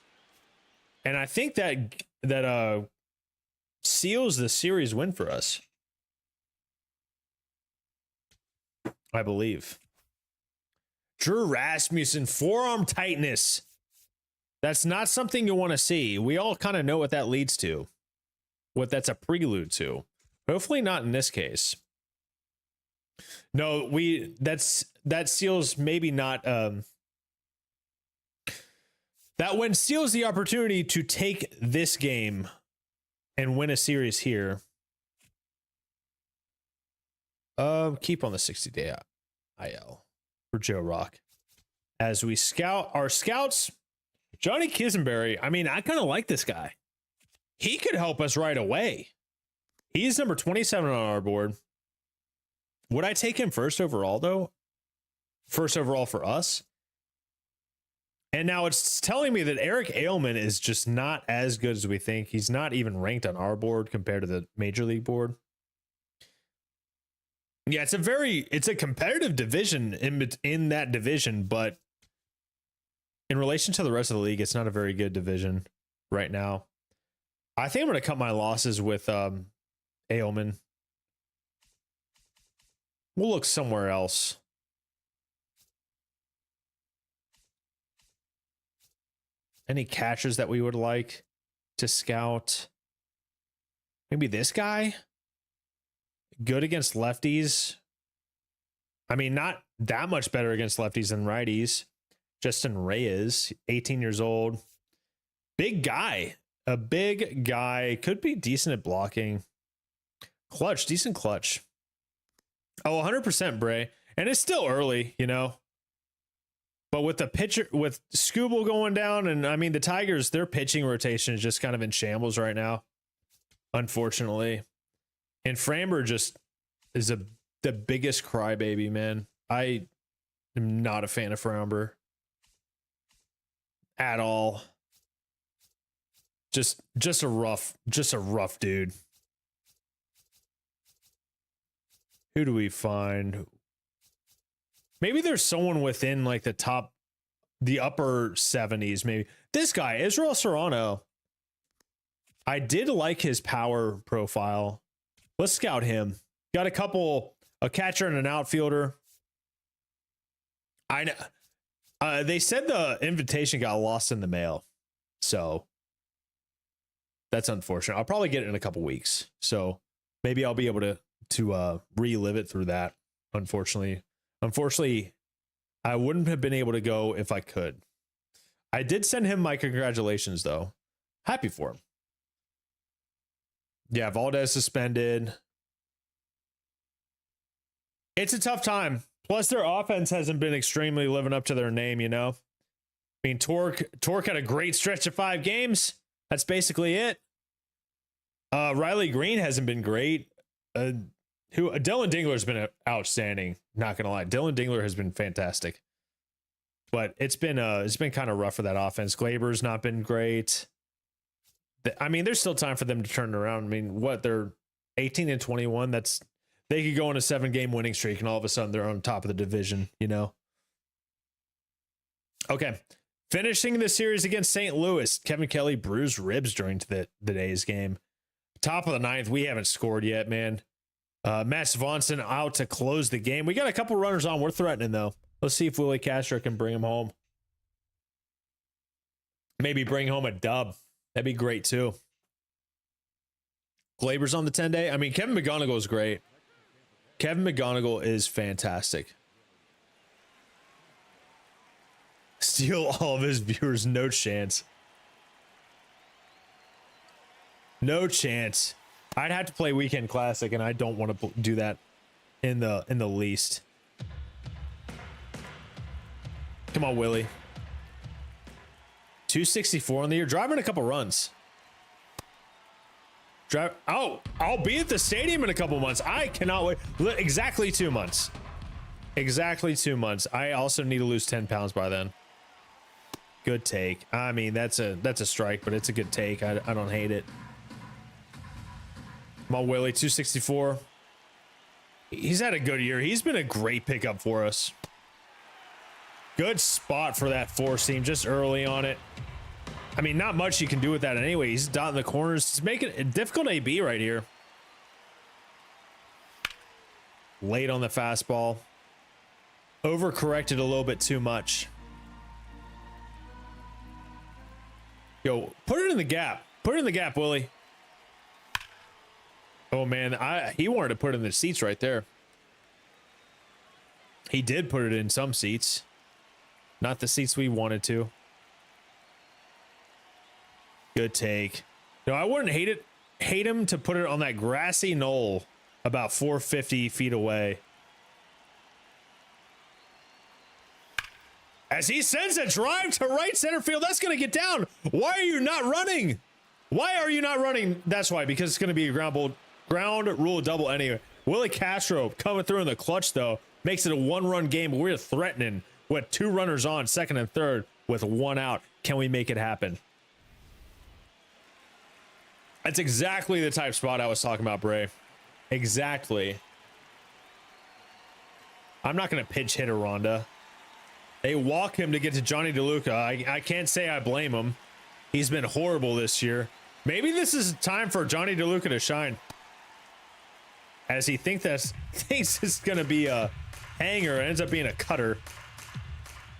And I think that seals the series win for us. I believe. Drew Rasmussen, forearm tightness. That's not something you want to see. We all kind of know what that leads to. What that's a prelude to. Hopefully not in this case. No, that seals maybe not that one seals the opportunity to take this game and win a series here. Keep on the 60-day IL for Joe Rock. As we scout our scouts, Johnny Kisenberry. I mean, I kind of like this guy. He could help us right away. He's number 27 on our board. Would I take him first overall, though? First overall for us? And now it's telling me that Eric Ailman is just not as good as we think. He's not even ranked on our board compared to the Major League board. Yeah, it's a competitive division in that division, but in relation to the rest of the league, it's not a very good division right now. I think I'm going to cut my losses with Ailman. We'll look somewhere else. Any catchers that we would like to scout? Maybe this guy? Good against lefties. I mean, not that much better against lefties than righties. Justin Reyes, 18 years old. Big guy. A big guy. Could be decent at blocking. Clutch. Decent clutch. Oh, 100% Bray. And it's still early, you know. But with the pitcher, with Scooble going down, and I mean, the Tigers, their pitching rotation is just kind of in shambles right now, unfortunately. And Framber just is the biggest crybaby, man. I am not a fan of Framber at all. Just a rough dude. Who do we find? Maybe there's someone within like the upper 70s, maybe. This guy, Israel Serrano. I did like his power profile. Let's scout him. Got a catcher and an outfielder. I know. They said the invitation got lost in the mail. So that's unfortunate. I'll probably get it in a couple weeks. So maybe I'll be able to relive it through that. Unfortunately, I wouldn't have been able to go if I could. I did send him my congratulations, though. Happy for him. Yeah, Valdez suspended. It's a tough time. Plus, their offense hasn't been extremely living up to their name, you know? I mean, Torque had a great stretch of 5 games. That's basically it. Riley Green hasn't been great. Dylan Dingler's been outstanding. Not gonna lie, Dylan Dingler has been fantastic. But it's been kind of rough for that offense. Glaber's not been great. I mean, there's still time for them to turn it around. I mean, they're 18-21. They could go on a 7-game winning streak, and all of a sudden they're on top of the division. You know. Okay, finishing the series against St. Louis. Kevin Kelly bruised ribs during the day's game. Top of the 9th. We haven't scored yet, man. Matt Swanson out to close the game. We got a couple runners on. We're threatening, though. Let's see if Willie Castro can bring him home. Maybe bring home a dub. That'd be great, too. Glaber's on the 10-day. I mean, Kevin McGonigal is great. Kevin McGonigal is fantastic. Steal all of his viewers. No chance. No chance. I'd have to play Weekend Classic, and I don't want to do that in the least. Come on, Willie. 264 on the year. Driving a couple runs. Oh, I'll be at the stadium in a couple months. I cannot wait. Exactly 2 months. Exactly 2 months. I also need to lose 10 pounds by then. Good take. I mean, that's a strike, but it's a good take. I don't hate it. Come on, Willie. 264. He's had a good year. He's been a great pickup for us. Good spot for that four seam, just early on it. I mean, not much you can do with that anyway. He's dotting the corners. He's making a difficult AB right here. Late on the fastball. Overcorrected a little bit too much. Yo, put it in the gap. Put it in the gap, Willie. Oh, man. He wanted to put it in the seats right there. He did put it in some seats. Not the seats we wanted to. Good take. No, I wouldn't hate him to put it on that grassy knoll about 450 feet away. As he sends a drive to right center field, that's going to get down. Why are you not running? Why are you not running? That's why, because it's going to be a ground rule double anyway. Willie Castro coming through in the clutch, though, makes it a one-run game. We're threatening with 2 runners on, second and third, with 1 out. Can we make it happen? That's exactly the type spot I was talking about, Bray. Exactly. I'm not going to pitch hit a Ronda. They walk him to get to Johnny DeLuca. I can't say I blame him. He's been horrible this year. Maybe this is time for Johnny DeLuca to shine. As he thinks it's going to be a hanger. It ends up being a cutter.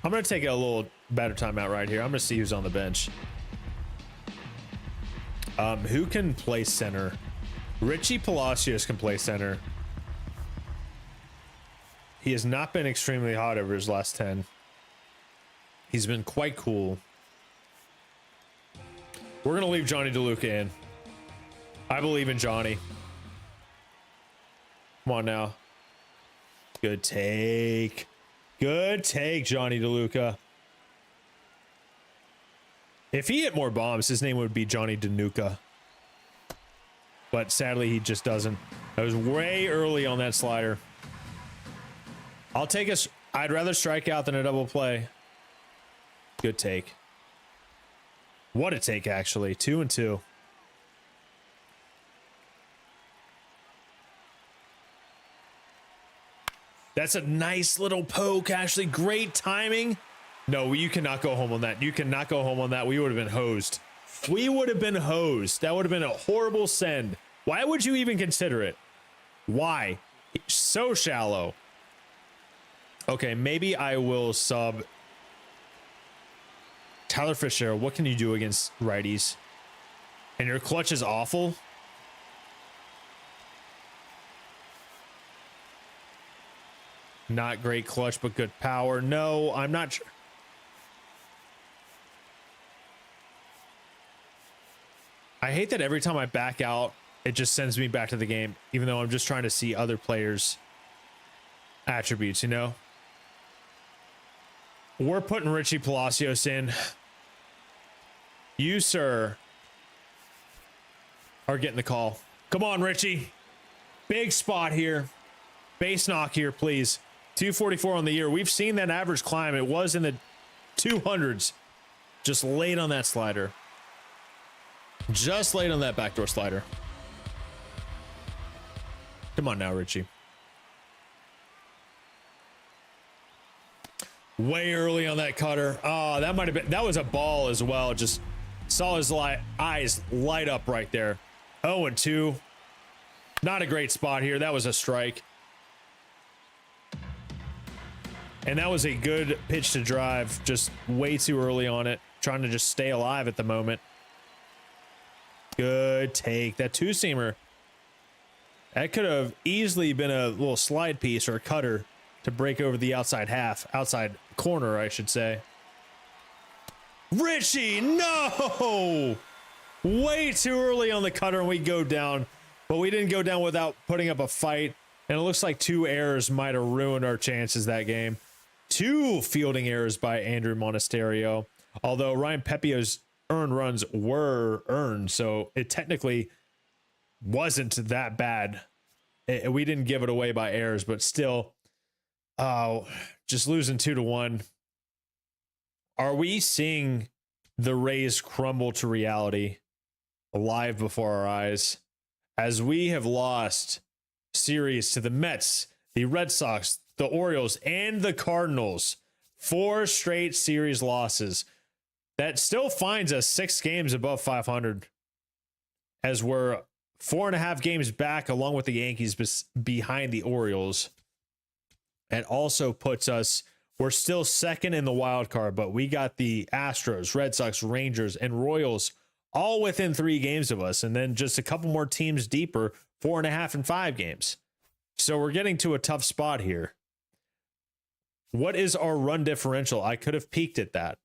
I'm going to take a little better timeout right here. I'm going to see who's on the bench. Who can play center? Richie Palacios can play center. He has not been extremely hot over his last 10. He's been quite cool. We're going to leave Johnny DeLuca in. I believe in Johnny. Come on now. Good take. Good take, Johnny DeLuca. If he hit more bombs, his name would be Johnny Danuka. But sadly, he just doesn't. That was way early on that slider. I'll take a... I'd rather strike out than a double play. Good take. What a take, actually. 2-2. That's a nice little poke, Ashley. Great timing. No, you cannot go home on that. You cannot go home on that. We would have been hosed. We would have been hosed. That would have been a horrible send. Why would you even consider it? Why? So shallow. Okay, maybe I will sub Tyler Fisher. What can you do against righties? And your clutch is awful. Not great clutch, but good power. No, I'm not sure. I hate that every time I back out, it just sends me back to the game, even though I'm just trying to see other players' attributes, you know? We're putting Richie Palacios in. You, sir, are getting the call. Come on, Richie. Big spot here. Base knock here, please. 244 on the year. We've seen that average climb. It was in the 200s. Just late on that slider. Just late on that backdoor slider. Come on now, Richie. Way early on that cutter. Oh, that might have been, that was a ball as well. Just saw his eyes light up right there. 0-2. Not a great spot here. That was a strike. And that was a good pitch to drive. Just way too early on it. Trying to just stay alive at the moment. Good take. That two-seamer. That could have easily been a little slide piece or a cutter to break over the outside half. Outside corner, I should say. Richie, no! Way too early on the cutter and we go down. But we didn't go down without putting up a fight. And it looks like 2 errors might have ruined our chances that game. 2 fielding errors by Andrew Monasterio, although Ryan Pepio's earned runs were earned, so it technically wasn't that bad. We didn't give it away by errors, but still, just losing 2-1. Are we seeing the Rays crumble to reality live before our eyes as we have lost series to the Mets, the Red Sox, the Orioles, and the Cardinals? 4 straight series losses. That still finds us 6 games above 500 as we're 4.5 games back along with the Yankees behind the Orioles. It also puts us, we're still second in the wild card, but we got the Astros, Red Sox, Rangers, and Royals all within 3 games of us. And then just a couple more teams deeper, 4.5 and 5 games. So we're getting to a tough spot here. What is our run differential? I could have peeked at that.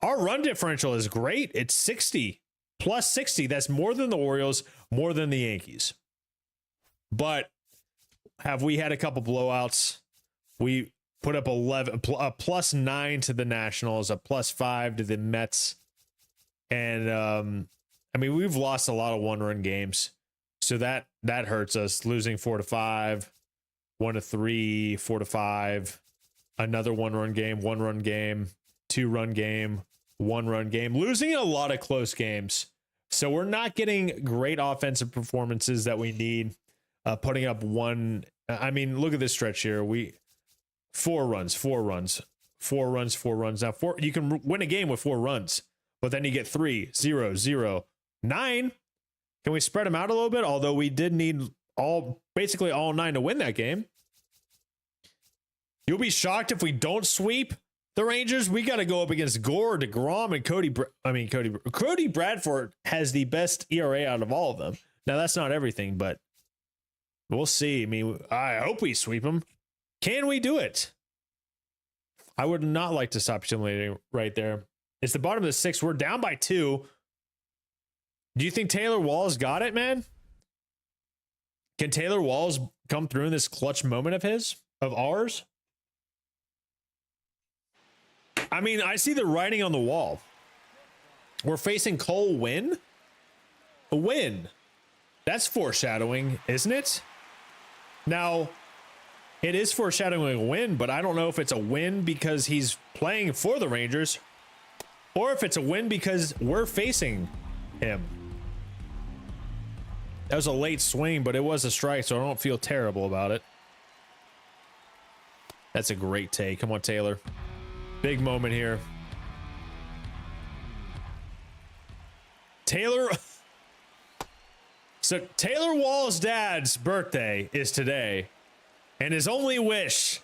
Our run differential is great. It's 60, plus 60. That's more than the Orioles, more than the Yankees. But have we had a couple blowouts? We put up 11, a plus 9 to the Nationals, a plus 5 to the Mets. And I mean, we've lost a lot of 1-run games. So that hurts us. Losing 4-5, 1-3, 4-5, another 1-run game, 1-run game, 2-run game, 1-run game, losing a lot of close games. So we're not getting great offensive performances that we need. Putting up one, I mean, look at this stretch here. 4 runs. Now you can win a game with 4 runs, but then you get 3, 0, 0, 9. Can we spread them out a little bit? Although we did need basically all 9 to win that game. You'll be shocked if we don't sweep the Rangers. We got to go up against Gore, DeGrom, and Cody Bradford has the best ERA out of all of them. Now that's not everything, but we'll see. I mean, I hope we sweep them. Can we do it? I would not like to stop simulating right there. It's the bottom of the 6th. We're down by 2. Do you think Taylor Walls got it, man? Can Taylor Walls come through in this clutch moment of ours? I mean, I see the writing on the wall. We're facing Cole Winn. A win. That's foreshadowing, isn't it? Now, it is foreshadowing a win, but I don't know if it's a win because he's playing for the Rangers or if it's a win because we're facing him. That was a late swing, but it was a strike, so I don't feel terrible about it. That's a great take. Come on, Taylor. Big moment here. So Taylor Wall's dad's birthday is today, and his only wish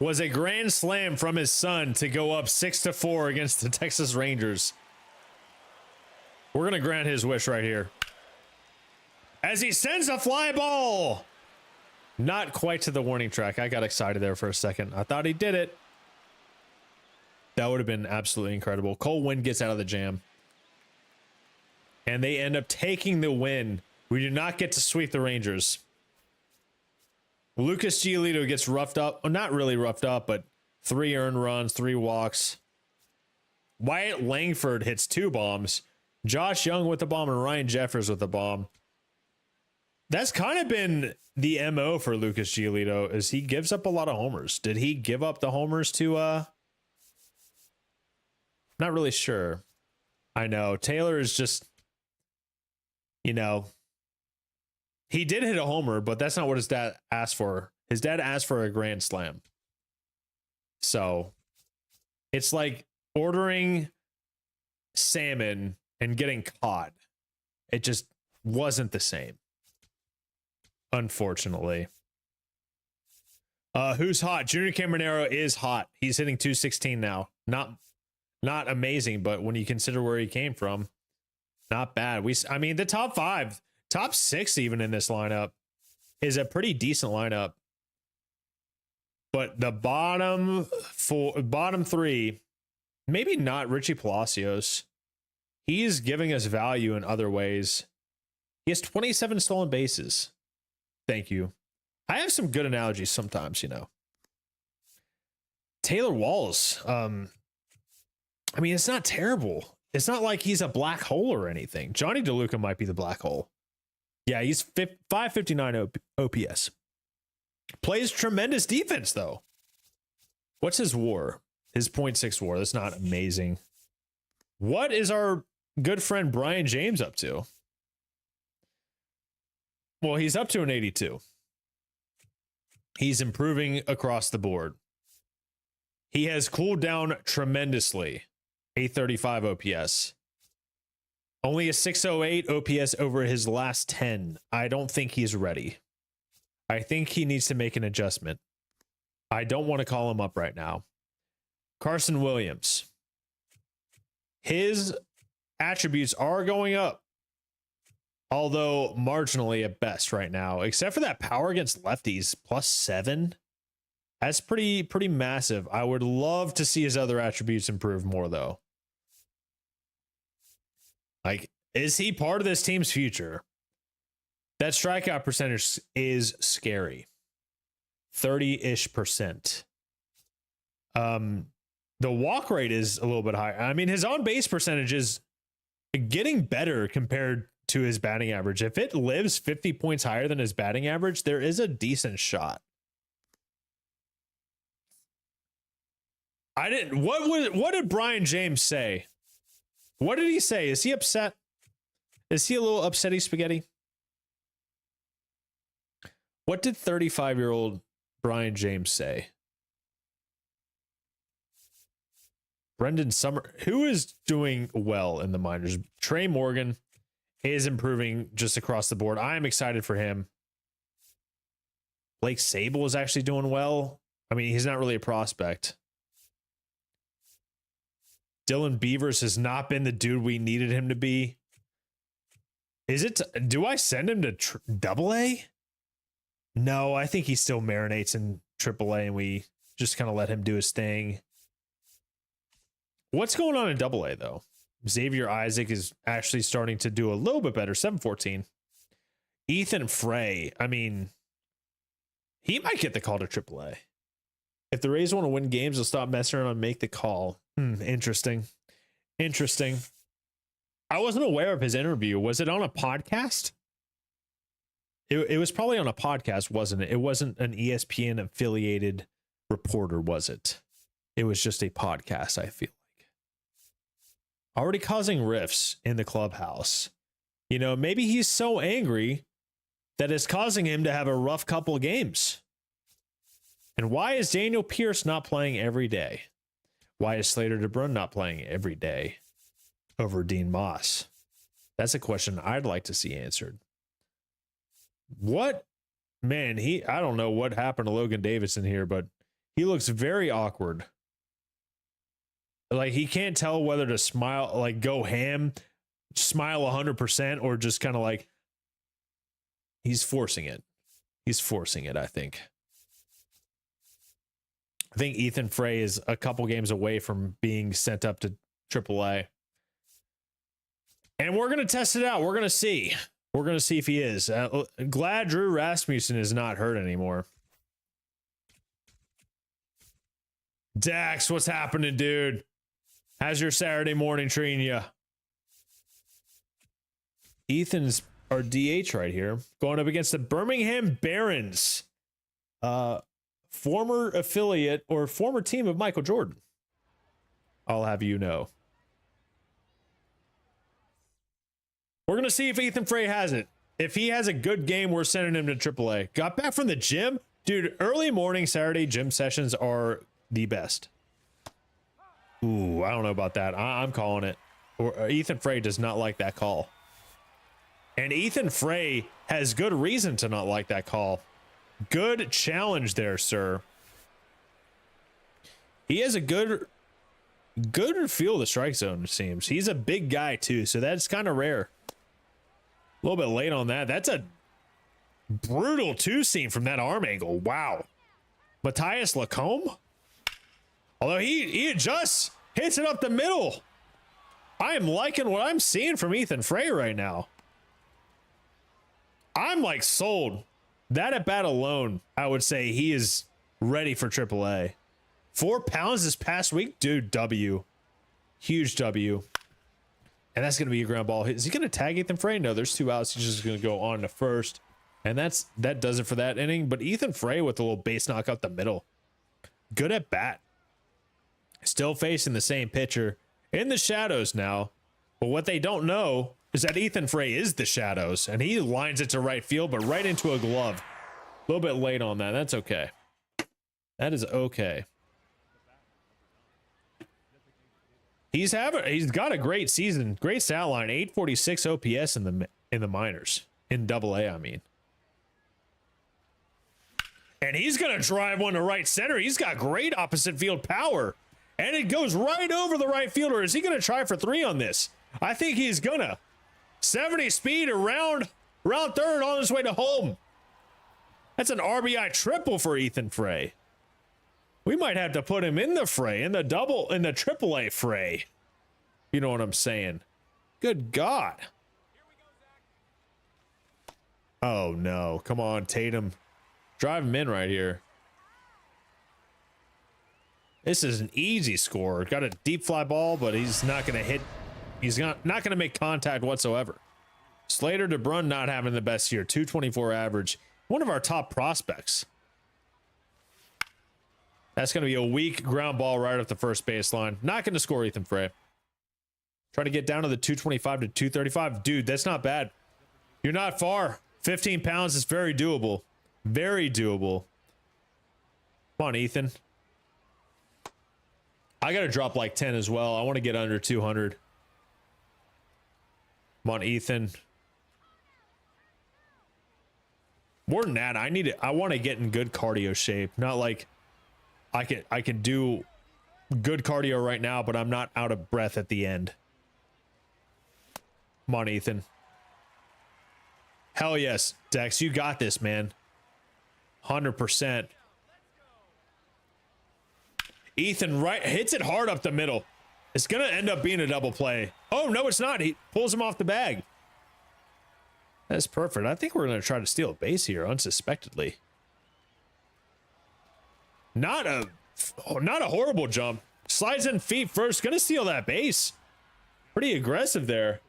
was a grand slam from his son to go up 6-4 against the Texas Rangers. We're going to grant his wish right here. As he sends a fly ball. Not quite to the warning track. I got excited there for a second. I thought he did it. That would have been absolutely incredible. Cole Winn gets out of the jam. And they end up taking the win. We do not get to sweep the Rangers. Lucas Giolito gets roughed up. Well, not really roughed up, but 3 earned runs, 3 walks. Wyatt Langford hits 2 bombs. Josh Young with the bomb and Ryan Jeffers with the bomb. That's kind of been the MO for Lucas Giolito, is he gives up a lot of homers. Did he give up the homers to not really sure. I know Taylor is just, you know, he did hit a homer, but that's not what his dad asked for. His dad asked for a grand slam. So it's like ordering salmon and getting caught. It just wasn't the same, unfortunately. Who's hot? Junior Caminero is hot. He's hitting 216 now. Not amazing, but when you consider where he came from, not bad. I mean, the top 5, top 6 even in this lineup is a pretty decent lineup. But the bottom 3, maybe not Richie Palacios. He's giving us value in other ways. He has 27 stolen bases. Thank you. I have some good analogies sometimes, you know. Taylor Walls. I mean, it's not terrible. It's not like he's a black hole or anything. Johnny DeLuca might be the black hole. Yeah, he's 559 OPS. Plays tremendous defense, though. What's his WAR? His .6 WAR. That's not amazing. What is our good friend Brian James up to? Well, he's up to an 82. He's improving across the board. He has cooled down tremendously. 835 OPS. Only a 608 OPS over his last 10. I don't think he's ready. I think he needs to make an adjustment. I don't want to call him up right now. Carson Williams. His attributes are going up, although marginally at best right now, except for that power against lefties, +7. That's pretty massive. I would love to see his other attributes improve more, though. Like, is he part of this team's future? That strikeout percentage is scary. 30-ish%. The walk rate is a little bit higher. I mean, his on-base percentage is getting better compared to his batting average. If it lives 50 points higher than his batting average, there is a decent shot. What did Brian James say? What did he say? Is he upset? Is he a little upsetty spaghetti? What did 35-year-old Brian James say? Brendan Summer, who is doing well in the minors? Trey Morgan is improving just across the board. I am excited for him. Blake Sable is actually doing well. I mean, he's not really a prospect. Dylan Beavers has not been the dude we needed him to be. Do I send him to AA? No, I think he still marinates in AAA and we just kind of let him do his thing. What's going on in AA, though? Xavier Isaac is actually starting to do a little bit better, 714. Ethan Frey, I mean, he might get the call to AAA. If the Rays want to win games, they'll stop messing around and make the call. Interesting. Interesting. I wasn't aware of his interview. Was it on a podcast? It was probably on a podcast, wasn't it? It wasn't an ESPN affiliated reporter, was it? It was just a podcast, I feel like. Already causing rifts in the clubhouse. You know, maybe he's so angry that it's causing him to have a rough couple of games. And why is Daniel Pierce not playing every day? Why is Slater DeBrun not playing every day over Dean Moss? That's a question I'd like to see answered. What? Man, I don't know what happened to Logan Davis in here, but he looks very awkward. Like, he can't tell whether to smile, like go ham, smile 100%, or just kind of like, he's forcing it. He's forcing it, I think. I think Ethan Frey is a couple games away from being sent up to AAA. And we're going to test it out. We're going to see. We're going to see if he is. Glad Drew Rasmussen is not hurt anymore. Dax, what's happening, dude? How's your Saturday morning treating you? Ethan's our DH right here. Going up against the Birmingham Barons. Former affiliate or former team of Michael Jordan. I'll have you know. We're going to see if Ethan Frey has it. If he has a good game, we're sending him to AAA. Got back from the gym. Dude, early morning Saturday gym sessions are the best. Ooh, I don't know about that. I'm calling it. Ethan Frey does not like that call. And Ethan Frey has good reason to not like that call. Good challenge there, sir. He has a good feel of the strike zone, it seems. He's a big guy, too, so that's kind of rare. A little bit late on that. That's a brutal two-seam from that arm angle. Wow. Matthias Lacombe? Although he adjusts, hits it up the middle. I am liking what I'm seeing from Ethan Frey right now. I'm like sold. That at bat alone, I would say he is ready for AAA. 4 pounds this past week? Dude, W. Huge W. And that's going to be a ground ball. Is he going to tag Ethan Frey? No, there's 2 outs. He's just going to go on to first. And that does it for that inning. But Ethan Frey with a little base knock up the middle. Good at bat. Still facing the same pitcher. In the shadows now. But what they don't know is that Ethan Frey is the shadows. And he lines it to right field, but right into a glove. A little bit late on that. That's okay. That is okay. He's got a great season, great stat line, 846 OPS in the minors, in Double-A, I mean. And he's gonna drive one to right center. He's got great opposite field power, and it goes right over the right fielder. Is he gonna try for 3 on this? I think he's gonna. 70 speed around third on his way to home. That's an RBI triple for Ethan Frey. We might have to put him in the fray, in the AAA fray. You know what I'm saying? Good God. Oh no, come on, Tatum. Drive him in right here. This is an easy score. Got a deep fly ball, but he's not gonna hit. He's not gonna make contact whatsoever. Slater DeBrun not having the best year, 224 average. One of our top prospects. That's going to be a weak ground ball right off the first baseline. Not going to score Ethan Frey. Try to get down to the 225 to 235. Dude, that's not bad. You're not far. 15 pounds is very doable. Very doable. Come on, Ethan. I got to drop like 10 as well. I want to get under 200. Come on, Ethan. More than that, I want to get in good cardio shape. Not like I can do good cardio right now, but I'm not out of breath at the end. Come on, Ethan. Hell yes, Dex, you got this, man. 100%. Ethan hits it hard up the middle. It's gonna end up being a double play. Oh no, it's not. He pulls him off the bag. That's perfect. I think we're gonna try to steal a base here unsuspectedly. Not a horrible jump. Slides in feet first. Gonna steal that base. Pretty aggressive there.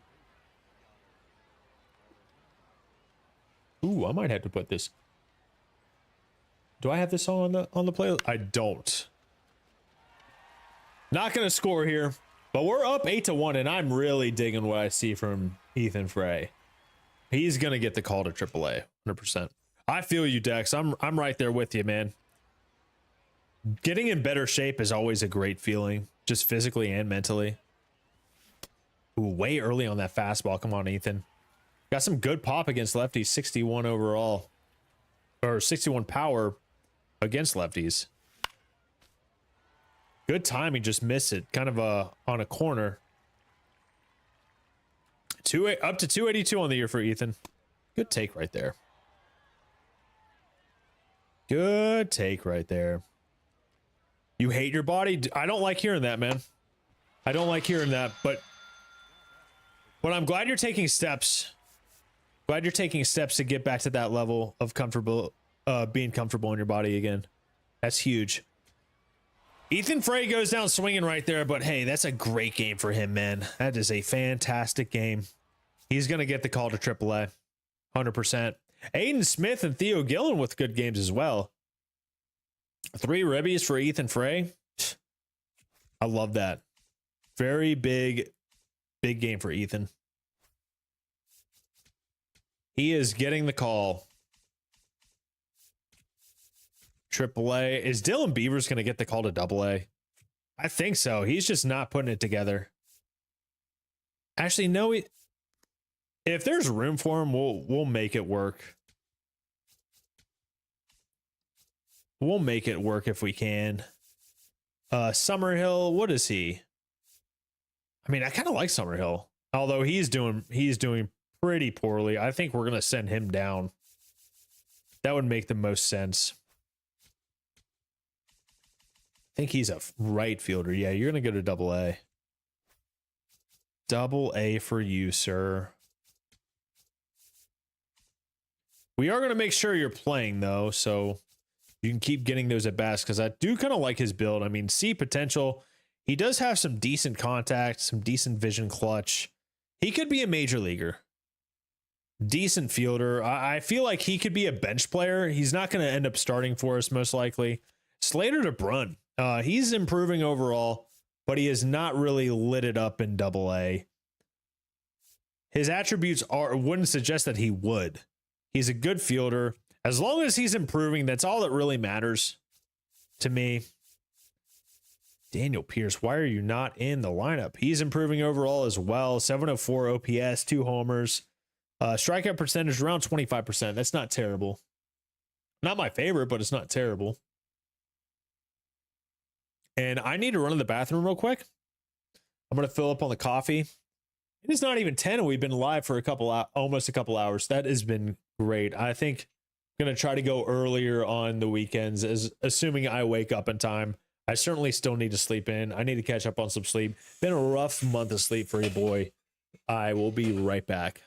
Ooh, I might have to put this. Do I have this on the playlist? I don't. Not gonna score here, but we're up 8-1, and I'm really digging what I see from Ethan Frey. He's gonna get the call to AAA, 100%. I feel you, Dex. I'm right there with you, man. Getting in better shape is always a great feeling, just physically and mentally. Ooh, way early on that fastball. Come on, Ethan. Got some good pop against lefties. 61 overall, or 61 power against lefties. Good timing, just missed it. Kind of on a corner. Up to 282 on the year for Ethan. Good take right there. Good take right there. You hate your body? I don't like hearing that, man. I don't like hearing that, but I'm glad you're taking steps. Glad you're taking steps to get back to that level of being comfortable in your body again. That's huge. Ethan Frey goes down swinging right there, but hey, that's a great game for him, man. That is a fantastic game. He's going to get the call to AAA, 100%. Aiden Smith and Theo Gillen with good games as well. 3 ribbies for Ethan Frey. I love that. Very big game for Ethan. He is getting the call. AAA. Is Dylan Beavers going to get the call to AA? I think so. He's just not putting it together. Actually, no. If there's room for him, we'll make it work. We'll make it work if we can. Summerhill, what is he? I mean, I kind of like Summerhill, although he's doing pretty poorly. I think we're gonna send him down. That would make the most sense. I think he's a right fielder. Yeah, you're gonna go to AA. AA for you, sir. We are gonna make sure you're playing though, so you can keep getting those at bats because I do kind of like his build. I mean, C potential. He does have some decent contact, some decent vision clutch. He could be a major leaguer. Decent fielder. I feel like he could be a bench player. He's not going to end up starting for us most likely. Slater to Brun. He's improving overall, but he has not really lit it up in AA. His attributes wouldn't suggest that he would. He's a good fielder. As long as he's improving, that's all that really matters to me. Daniel Pierce, why are you not in the lineup? He's improving overall as well. 704 OPS, 2 homers. Strikeout percentage around 25%. That's not terrible. Not my favorite, but it's not terrible. And I need to run to the bathroom real quick. I'm going to fill up on the coffee. It is not even 10 and we've been live for almost a couple hours. That has been great. I think I'm going to try to go earlier on the weekends, assuming I wake up in time. I certainly still need to sleep in. I need to catch up on some sleep. Been a rough month of sleep for you, boy. I will be right back.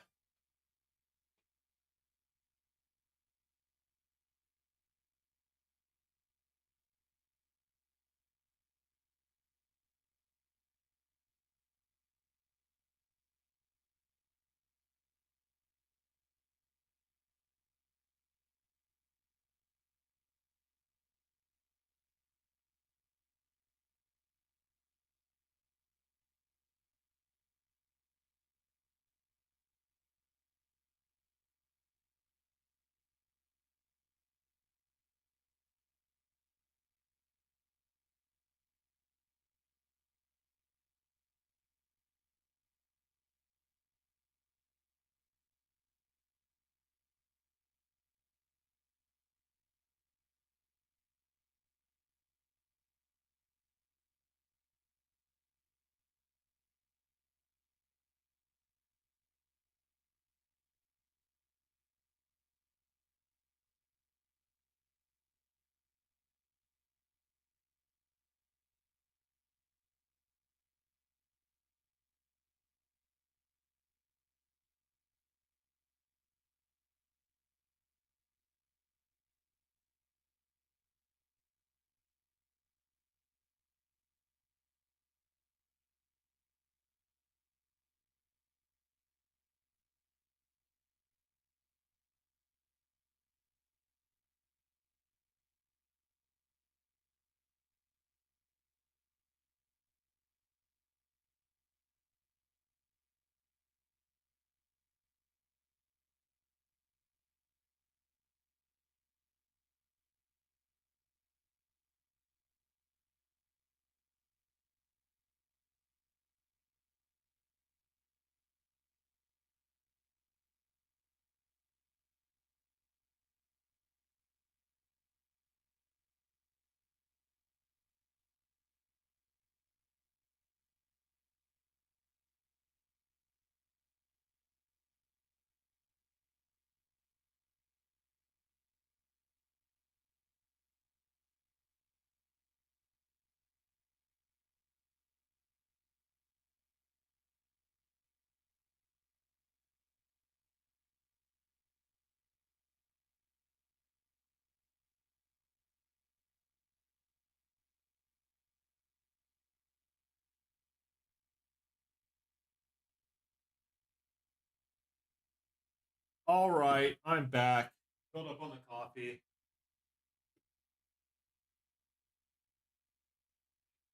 All right, I'm back. Filled up on the coffee.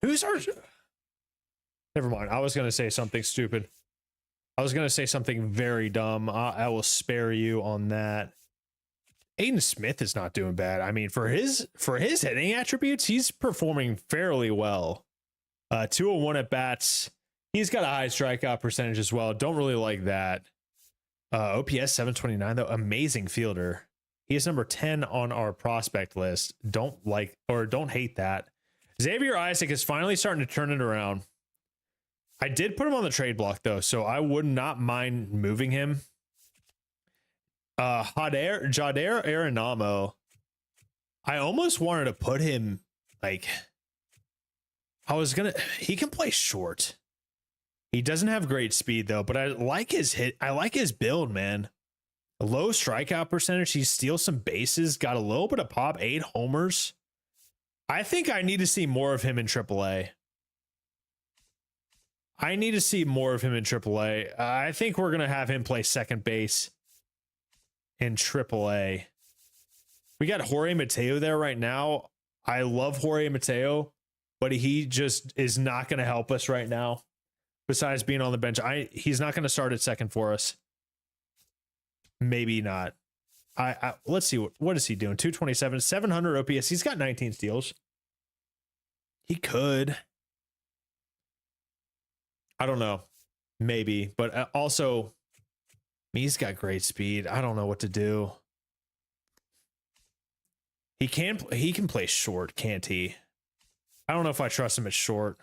Who's our... Never mind. I was going to say something stupid. I was going to say something very dumb. I will spare you on that. Aiden Smith is not doing bad. I mean, for his hitting attributes, he's performing fairly well. 201 at bats. He's got a high strikeout percentage as well. Don't really like that. OPS 729 though, amazing fielder. He is number 10 on our prospect list. Don't hate that. Xavier Isaac is finally starting to turn it around. I did put him on the trade block though, so I would not mind moving him. Jader Arenamo. I almost wanted to put him like he can play short. He doesn't have great speed though, but I like his hit. I like his build, man. A low strikeout percentage. He steals some bases. Got a little bit of pop. 8 homers. I think I need to see more of him in AAA. I need to see more of him in AAA. I think we're going to have him play second base in AAA. We got Jorge Mateo there right now. I love Jorge Mateo, but he just is not going to help us right now. Besides being on the bench, he's not going to start at second for us. Maybe not. Let's see what is he doing? 227, 700 OPS. He's got 19 steals. He could. I don't know. Maybe, but also he's got great speed. I don't know what to do. He can play short, can't he? I don't know if I trust him at short.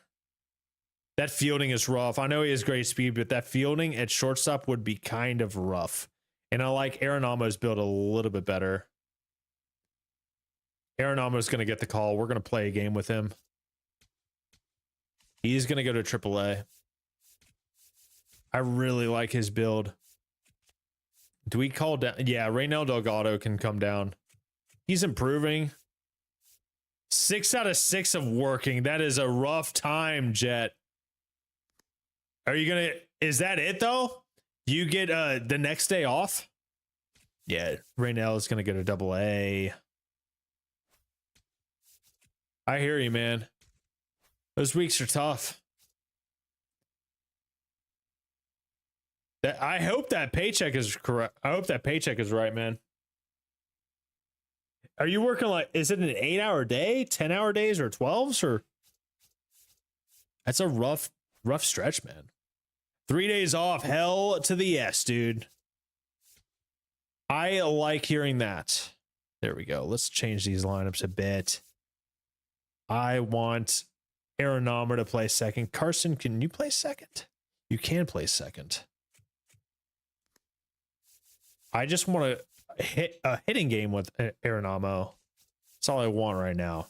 That fielding is rough. I know he has great speed, but that fielding at shortstop would be kind of rough. And I like Arenamo's build a little bit better. Arenamo's going to get the call. We're going to play a game with him. He's going to go to AAA. I really like his build. Do we call down? Yeah, Reynel Delgado can come down. He's improving. 6 out of 6 of working. That is a rough time, Jet. Are you going to... Is that it, though? You get the next day off? Yeah, Reynel is going to go to AA. I hear you, man. Those weeks are tough. I hope that paycheck is correct. I hope that paycheck is right, man. Are you working like, is it an 8-hour day, 10-hour days, or 12s? Or that's a rough stretch, man. 3 days off, hell to the yes, dude. I like hearing that. There we go. Let's change these lineups a bit. I want Arenado to play second. Carson, can you play second? You can play second. I just want to hit a hitting game with Arenado. That's all I want right now.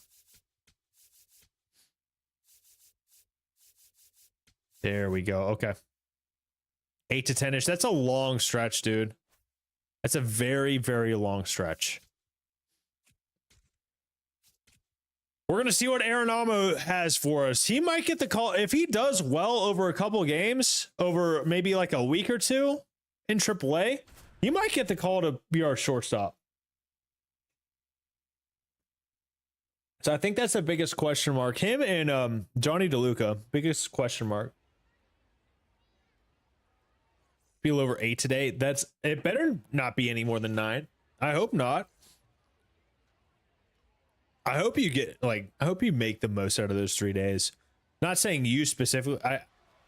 There we go. Okay. 8 to 10-ish. That's a long stretch, dude. That's a very, very long stretch. We're going to see what Arenado has for us. He might get the call. If he does well over a couple of games, over maybe like a week or two in AAA, he might get the call to be our shortstop. So I think that's the biggest question mark. Him and Johnny DeLuca, biggest question mark. Feel over 8 today. That's it. Better not be any more than 9. I hope not. I hope you get I hope you make the most out of those 3 days. Not saying you specifically.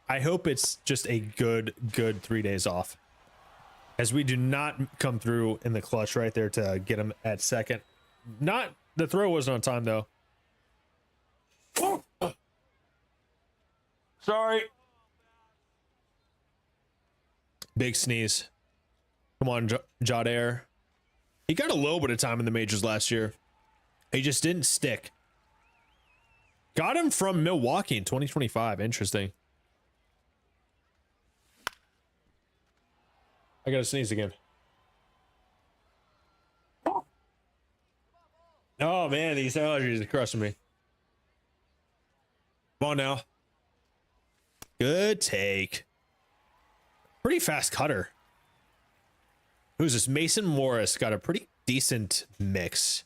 I hope it's just a good 3 days off, as we do not come through in the clutch right there to get him at second. Not the throw wasn't on time though. Sorry. Big sneeze. Come on, Jadair. He got a little bit of time in the majors last year. He just didn't stick. Got him from Milwaukee in 2025. Interesting. I gotta sneeze again. Oh man, these allergies are crushing me. Come on now. Good take. Pretty fast cutter. Who's this? Mason Morris got a pretty decent mix.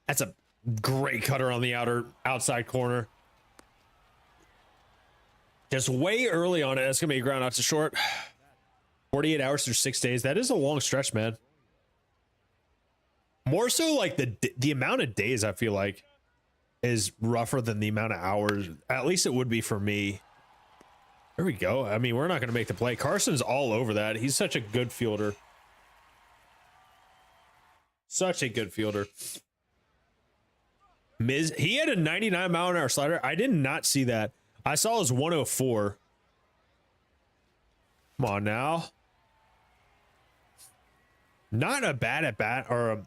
That's a great cutter on the outside corner. Just way early on it. That's gonna be a ground out to short. 48 hours through 6 days. That is a long stretch, man. More so like the amount of days I feel like is rougher than the amount of hours. At least it would be for me. There we go. I mean, we're not going to make the play. Carson's all over that. He's such a good fielder. Such a good fielder. Miz, he had a 99 mile an hour slider. I did not see that. I saw his 104. Come on now. Not a bad at bat, or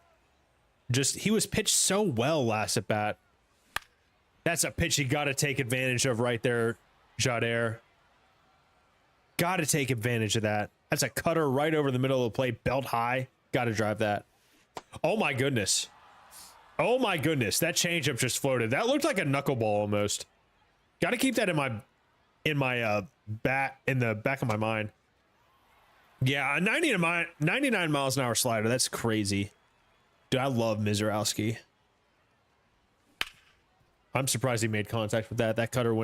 just he was pitched so well last at bat. That's a pitch you got to take advantage of right there, Jadair. Got to take advantage of that. That's a cutter right over the middle of the plate, belt high. Got to drive that. Oh my goodness. Oh my goodness. That changeup just floated. That looked like a knuckleball almost. Got to keep that in the back of my mind. Yeah, a 99 miles an hour slider. That's crazy. Dude, I love Mizorowski. I'm surprised he made contact with that. That cutter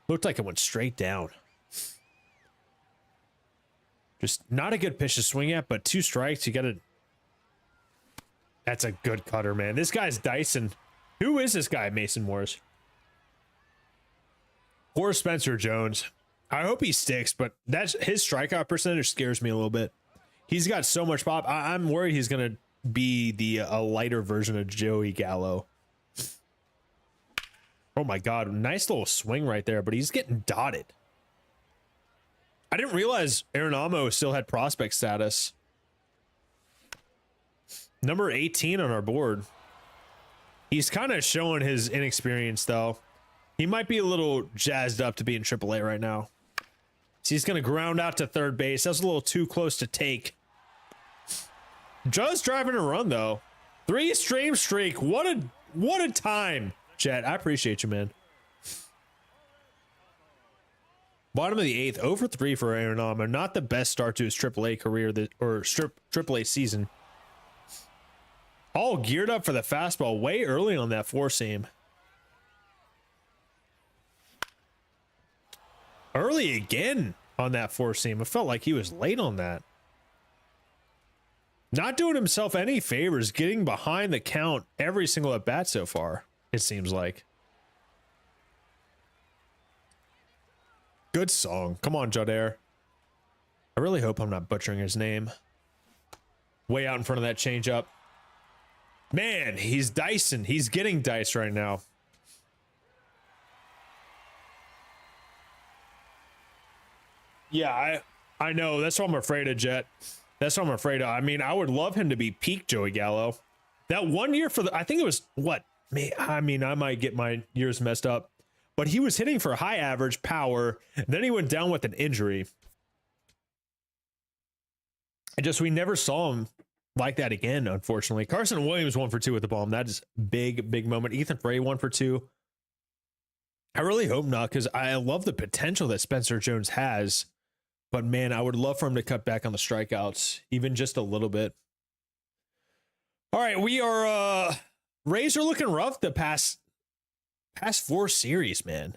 looked like it went straight down. Just not a good pitch to swing at, but 2 strikes. You got to... That's a good cutter, man. This guy's Dyson. Who is this guy, Mason Morris? Poor Spencer Jones. I hope he sticks, but that's his strikeout percentage scares me a little bit. He's got so much pop. I'm worried he's going to be a lighter version of Joey Gallo. Oh my God. Nice little swing right there, but he's getting dotted. I didn't realize Arenamo still had prospect status. Number 18 on our board. He's kind of showing his inexperience, though. He might be a little jazzed up to be in AAA right now. So he's going to ground out to third base. That was a little too close to take. Just driving a run, though. 3-stream streak. What a time, Jet. I appreciate you, man. Bottom of the 8th, 0 for 3 for Arenamo. Not the best start to his AAA career or AAA season. All geared up for the fastball way early on that 4-seam. Early again on that 4-seam. It felt like he was late on that. Not doing himself any favors, getting behind the count every single at bat so far, it seems like. Good song. Come on, Jodair. I really hope I'm not butchering his name. Way out in front of that changeup. Man, he's Dyson. He's getting diced right now. Yeah, I know. That's what I'm afraid of, Jet. That's what I'm afraid of. I mean, I would love him to be peak Joey Gallo. That 1 year for I think it was, what? I mean, I might get my years messed up. But he was hitting for high average power. Then he went down with an injury. We never saw him like that again, unfortunately. Carson Williams 1 for 2 with the bomb. That is big moment. Ethan Frey 1 for 2. I really hope not, because I love the potential that Spencer Jones has. But man, I would love for him to cut back on the strikeouts, even just a little bit. All right, we are Rays are looking rough the past 4 series, man.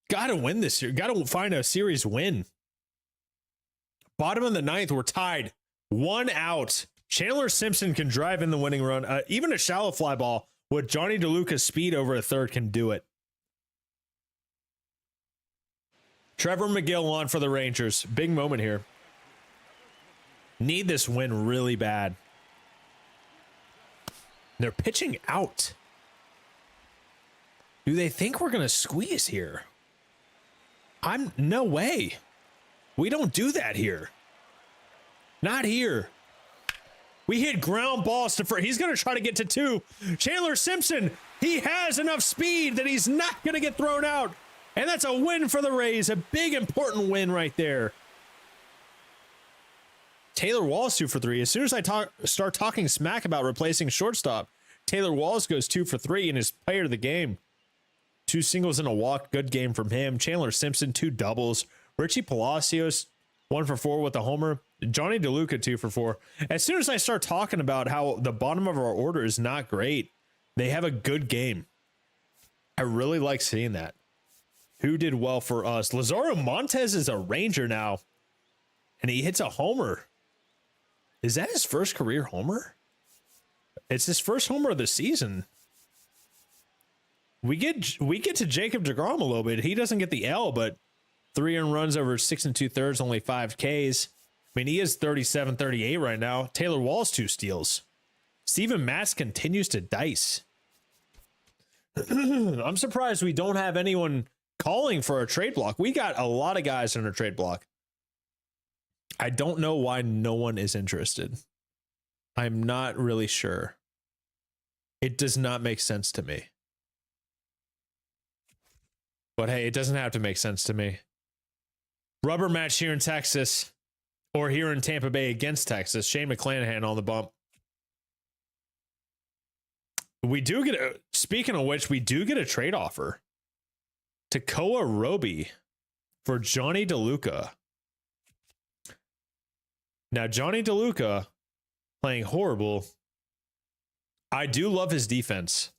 Gotta win this year. Gotta find a series win. Bottom of the 9th, we're tied. 1 out. Chandler Simpson can drive in the winning run. Even a shallow fly ball with Johnny DeLuca's speed over a third can do it. Trevor McGill on for the Rangers. Big moment here. Need this win really bad. They're pitching out. Do they think we're going to squeeze here? No way. We don't do that here. Not here. We hit ground balls to first. He's going to try to get to 2. Chandler Simpson, he has enough speed that he's not going to get thrown out. And that's a win for the Rays. A big, important win right there. Taylor Walls 2 for 3. As soon as I start talking smack about replacing shortstop, Taylor Walls goes 2 for 3 and is player of the game. 2 singles and a walk. Good game from him. Chandler Simpson, 2 doubles. Richie Palacios, 1 for 4 with a homer. Johnny DeLuca, 2 for 4. As soon as I start talking about how the bottom of our order is not great, they have a good game. I really like seeing that. Who did well for us? Lazaro Montez is a Ranger now, and he hits a homer. Is that his first career homer? It's his first homer of the season. We get to Jacob deGrom a little bit. He doesn't get the L, but 3 earned runs over 6 2/3, only 5 Ks. I mean, he is 37-38 right now. Taylor Walls 2 steals. Steven Matz continues to dice. I'm surprised we don't have anyone calling for a trade block. We got a lot of guys in a trade block. I don't know why no one is interested. I'm not really sure. It does not make sense to me. But hey, it doesn't have to make sense to me. Rubber match here in Texas. Or here in Tampa Bay against Texas, Shane McClanahan on the bump. We do get a, speaking of which, we do get a trade offer. Tekoa Roby for Johnny DeLuca. Now, Johnny DeLuca playing horrible. I do love his defense.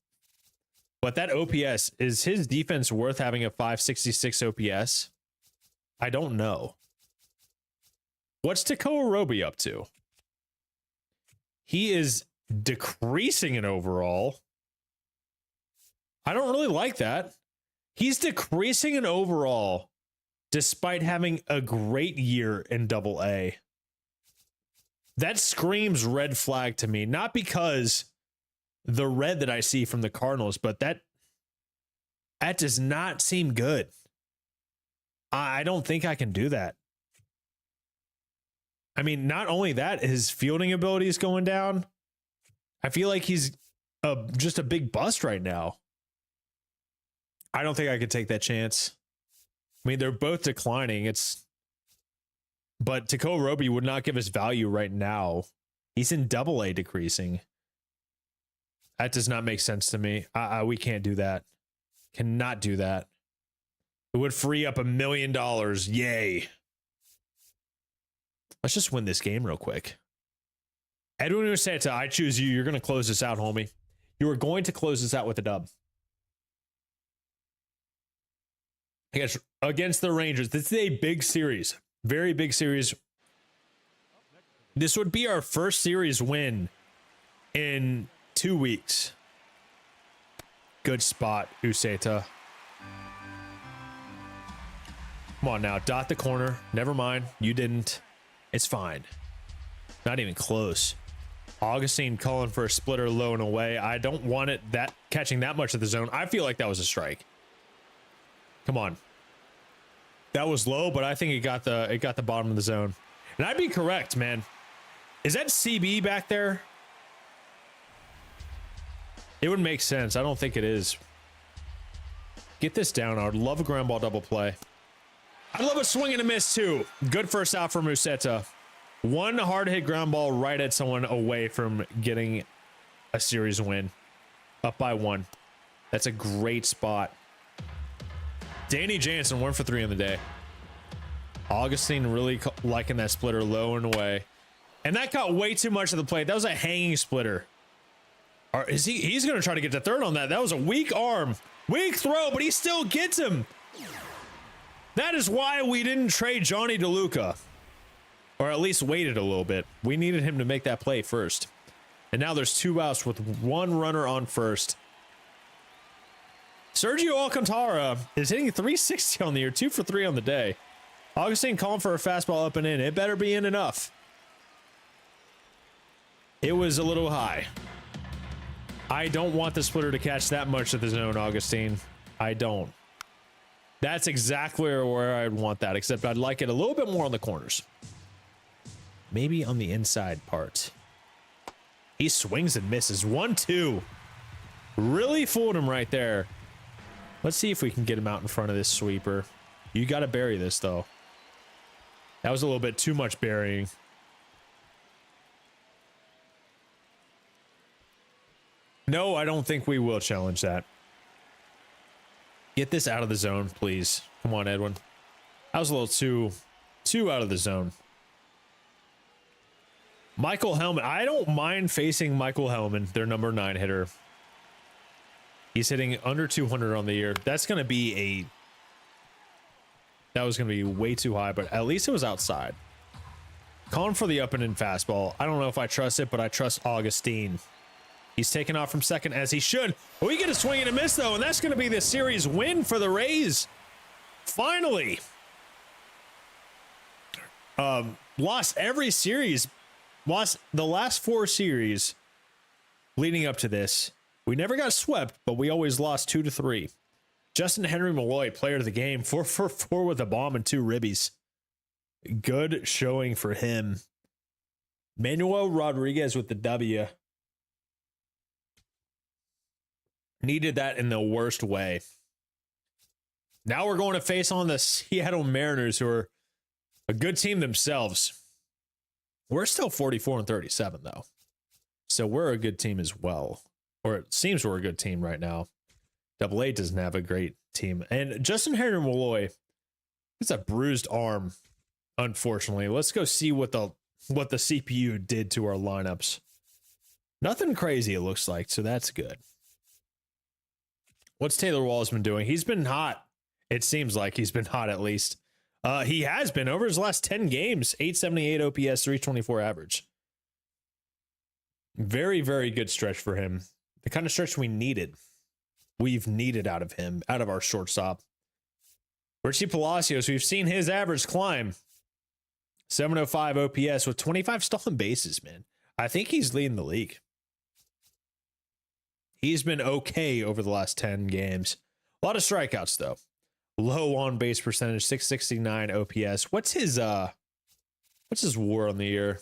But that OPS, is his defense worth having a 566 OPS? I don't know. What's Tekoa Roby up to? He is decreasing in overall. I don't really like that. He's decreasing in overall despite having a great year in AA. That screams red flag to me. Not because the red that I see from the Cardinals, but that does not seem good. I don't think I can do that. I mean, not only that, his fielding ability is going down. I feel like he's just a big bust right now. I don't think I could take that chance. I mean, they're both declining. But Tekoa Roby would not give us value right now. He's in AA decreasing. That does not make sense to me. We can't do that. Cannot do that. It would free up $1 million. Yay. Let's just win this game real quick. Edwin Urseta, I choose you. You're going to close this out, homie. You are going to close this out with a dub. Against the Rangers. This is a big series. Very big series. This would be our first series win in 2 weeks. Good spot, Urseta. Come on now, dot the corner. Never mind, you didn't. It's fine. Not even close. Augustine calling for a splitter low and away. I don't want it catching that much of the zone. I feel like that was a strike. Come on. That was low, but I think it got the bottom of the zone. And I'd be correct, man. Is that CB back there? It would make sense. I don't think it is. Get this down. I would love a ground ball double play. I'd love a swing and a miss too. Good first out from Urseta. One hard hit ground ball right at someone away from getting a series win. Up by 1. That's a great spot. Danny Jansen 1 for 3 on the day. Augustine really liking that splitter low and away. And that got way too much of the plate. That was a hanging splitter. Or is he's going to try to get to third on that. That was a weak arm. Weak throw, but he still gets him. That is why we didn't trade Johnny DeLuca. Or at least waited a little bit. We needed him to make that play first. And now there's 2 outs with 1 runner on first. Sergio Alcantara is hitting 360 on the year, 2 for 3 on the day. Augustine calling for a fastball up and in. It better be in enough. It was a little high. I don't want the splitter to catch that much of the zone, Augustine. I don't. That's exactly where I'd want that, except I'd like it a little bit more on the corners. Maybe on the inside part. He swings and misses. 1-2. Really fooled him right there. Let's see if we can get him out in front of this sweeper. You got to bury this, though. That was a little bit too much burying. No, I don't think we will challenge that. Get this out of the zone, please. Come on, Edwin. That was a little too out of the zone. Michael Hellman. I don't mind facing Michael Hellman, their number 9 hitter. He's hitting under 200 on the year. That's going to be that was going to be way too high, but at least it was outside. Calling for the up and in fastball. I don't know if I trust it, but I trust Augustine. He's taking off from second as he should. We get a swing and a miss, though, and that's going to be the series win for the Rays. Finally. Lost every series. Lost the last 4 series leading up to this. We never got swept, but we always lost 2-3. Justin Henry Malloy, player of the game, 4 for 4 with a bomb and 2 ribbies. Good showing for him. Manuel Rodriguez with the W. Needed that in the worst way. Now we're going to face on the Seattle Mariners, who are a good team themselves. We're still 44 and 37 though. So we're a good team as well. Or it seems we're a good team right now. Double A doesn't have a great team. And Justin Henry Malloy, it's a bruised arm, unfortunately. Let's go see what the CPU did to our lineups. Nothing crazy, it looks like, so that's good. What's Taylor Walls been doing? He's been hot. It seems like he's been hot at least. He has been over his last 10 games, 878 OPS, 324 average. Very, very good stretch for him. The kind of stretch we've needed out of him, out of our shortstop. Richie Palacios, we've seen his average climb. 705 OPS with 25 stolen bases, man. I think he's leading the league. He's been okay over the last 10 games. A lot of strikeouts, though. Low on base percentage, 669 OPS. What's his WAR on the year?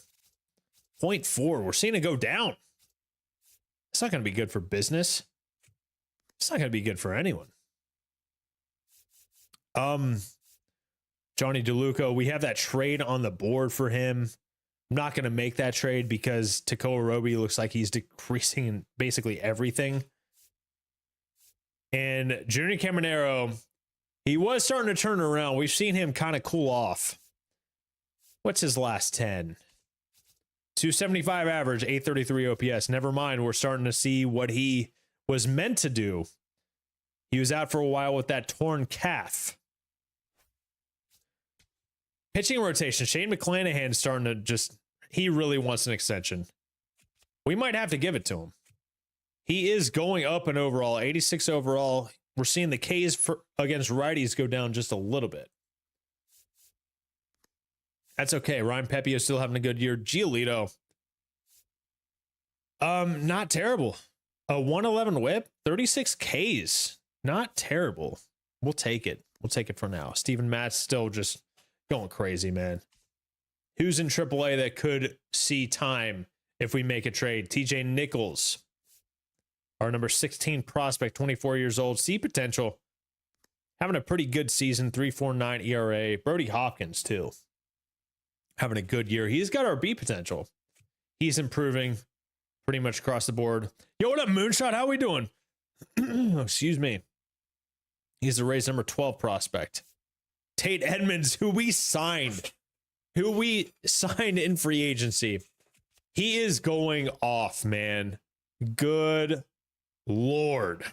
0.4. We're seeing it go down. It's not going to be good for business. It's not going to be good for anyone. Johnny DeLuca, we have that trade on the board for him. I'm not going to make that trade because Tekoa Roby looks like he's decreasing in basically everything. And Junior Caminero, he was starting to turn around. We've seen him kind of cool off. What's his last 10? 275 average, 833 OPS. Never mind, we're starting to see what he was meant to do. He was out for a while with that torn calf. Pitching rotation, Shane McClanahan starting to he really wants an extension. We might have to give it to him. He is going up in overall, 86 overall. We're seeing the Ks against righties go down just a little bit. That's okay. Ryan Pepiot still having a good year. Giolito, not terrible. A 111 whip, 36 Ks. Not terrible. We'll take it. We'll take it for now. Steven Matt's still just going crazy, man. Who's in AAA that could see time if we make a trade? TJ Nichols, our number 16 prospect, 24 years old, see potential. Having a pretty good season, 3.49 ERA. Brody Hopkins, too. Having a good year. He's got our B potential. He's improving pretty much across the board. Yo, what up, Moonshot? How we doing? Excuse me. He's the Rays number 12 prospect. Tate Edmonds, who we signed in free agency. He is going off, man. Good Lord.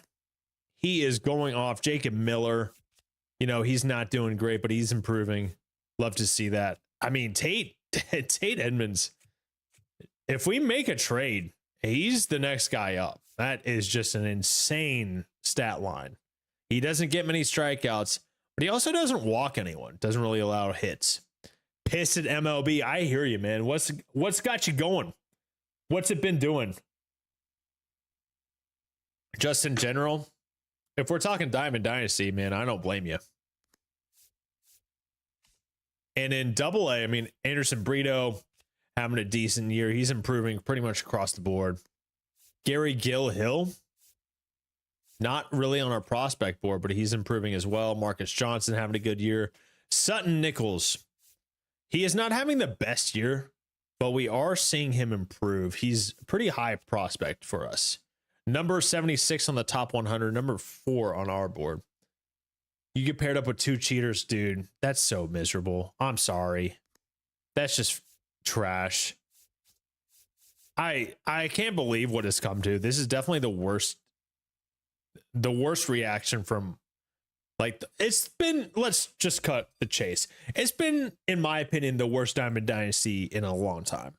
He is going off. Jacob Miller, he's not doing great, but he's improving. Love to see that. I mean, Tate Edmonds, if we make a trade, he's the next guy up. That is just an insane stat line. He doesn't get many strikeouts, but he also doesn't walk anyone. Doesn't really allow hits. Pissed at MLB. I hear you, man. What's got you going? What's it been doing? Just in general, if we're talking Diamond Dynasty, man, I don't blame you. And in Double A, I mean, Anderson Brito having a decent year. He's improving pretty much across the board. Gary Gill-Hill, not really on our prospect board, but he's improving as well. Marcus Johnson having a good year. Sutton Nichols, he is not having the best year, but we are seeing him improve. He's a pretty high prospect for us. Number 76 on the top 100, number 4 on our board. You get paired up with 2 cheaters, dude. That's so miserable. I'm sorry. That's just trash. I can't believe what it's come to. This is definitely the worst reaction from, it's been, let's just cut the chase. It's been, in my opinion, the worst Diamond Dynasty in a long time.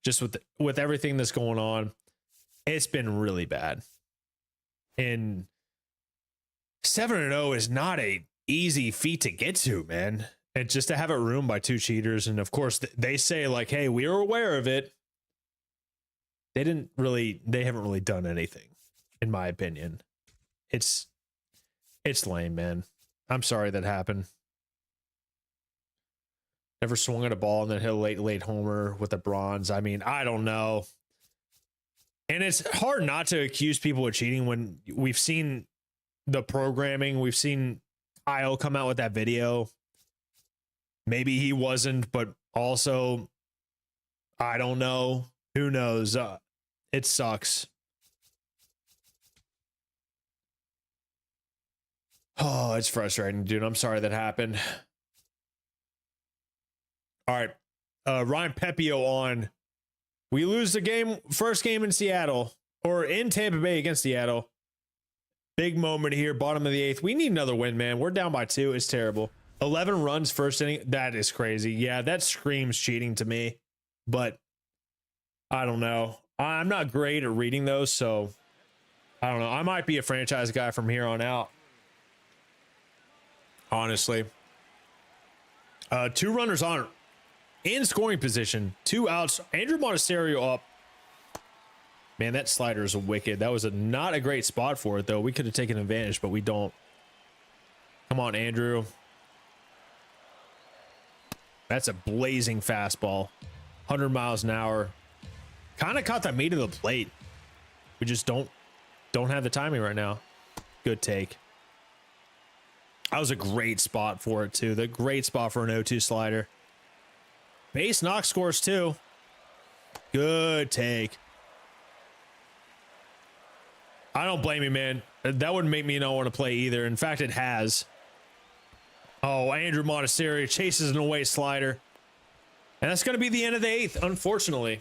Just with everything that's going on, it's been really bad. And 7-0 is not a easy feat to get to, man. And just to have it ruined by 2 cheaters. And of course they say hey, we were aware of it. They haven't really done anything, in my opinion. It's lame, man. I'm sorry that happened. Never swung at a ball and then hit a late homer with a bronze. I mean, I don't know. And it's hard not to accuse people of cheating when we've seen the programming. We've seen Kyle come out with that video. Maybe he wasn't, but also I don't know. Who knows? It sucks. Oh, it's frustrating, dude. I'm sorry that happened. All right. Ryan Pepio on. We lose the game, first game in Seattle, or in Tampa Bay against Seattle. Big moment here, bottom of the 8th. We need another win, man. We're down by 2. It's terrible. 11 runs first inning. That is crazy. Yeah, that screams cheating to me. But I don't know. I'm not great at reading those, so I don't know. I might be a franchise guy from here on out. Honestly. 2 runners on in scoring position. 2 outs. Andrew Monasterio up. Man, that slider is wicked. That was not a great spot for it, though. We could have taken advantage, but we don't. Come on, Andrew. That's a blazing fastball. 100 miles an hour. Kind of caught the meat of the plate. We just don't have the timing right now. Good take. That was a great spot for it, too. The great spot for an 0-2 slider. Base knock scores, too. Good take. I don't blame you, man. That wouldn't make me not want to play either. In fact, it has. Oh, Andrew Monasterio chases an away slider. And that's going to be the end of the 8th, unfortunately.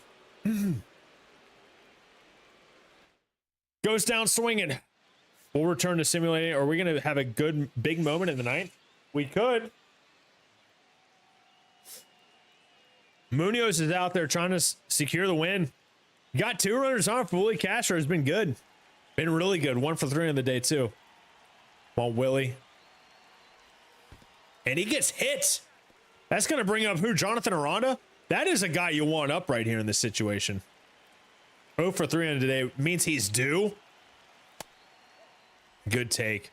Goes down swinging. We'll return to simulating. Are we going to have a good big moment in the 9th? We could. Munoz is out there trying to secure the win. Got 2 runners on for Willie Castro. Has been good. Been really good. 1 for 3 on the day, too. Come on, Willie. And he gets hit. That's going to bring up who? Jonathan Aranda? That is a guy you want up right here in this situation. 0 for 3 on the day means he's due. Good take.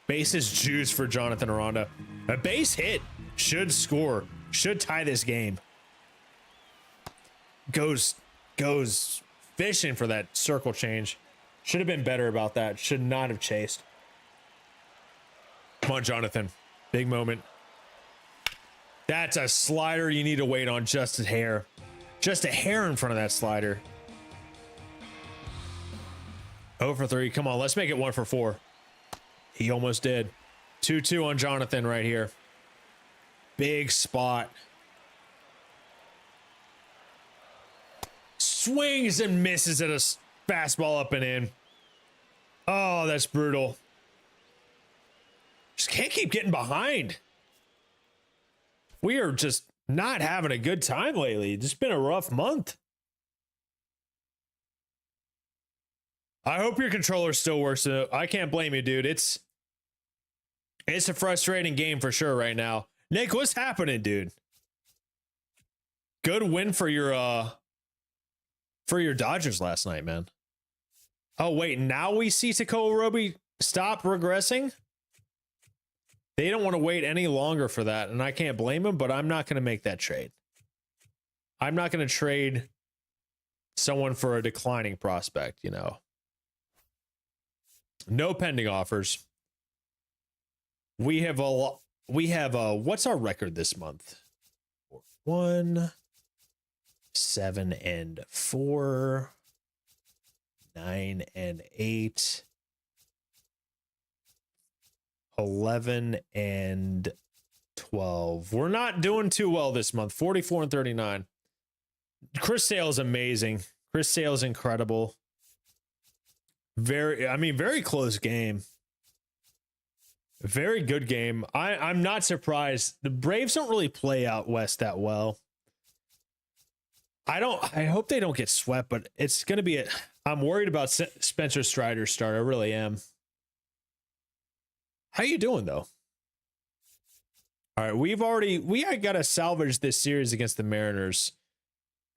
Base is juice for Jonathan Aranda. A base hit should score. Should tie this game. Goes fishing for that circle change. Should have been better about that. Should not have chased. Come on, Jonathan. Big moment. That's a slider you need to wait on just a hair. Just a hair in front of that slider. 0 for 3. Come on, let's make it 1 for 4. He almost did. 2-2 on Jonathan right here. Big spot. Swings and misses at a fastball up and in. Oh, that's brutal. Just can't keep getting behind. We are just not having a good time lately. It's just been a rough month. I hope your controller still works. I can't blame you, dude. It's a frustrating game for sure right now. Nick, what's happening, dude? Good win for your Dodgers last night, man. Oh, wait, now we see Takao Roby stop regressing? They don't want to wait any longer for that, and I can't blame them, but I'm not going to make that trade. I'm not going to trade someone for a declining prospect, you know. No pending offers. We have what's our record this month? 1, 7 and 4, 9 and 8, 11 and 12. We're not doing too well this month. 44 and 39. Chris Sale is amazing. Chris Sale is incredible. Very close game. Very good game. I'm not surprised. The Braves don't really play out west that well. I hope they don't get swept, but it's going to be I'm worried about Spencer Strider's start. I really am. How you doing, though? All right, we got to salvage this series against the Mariners,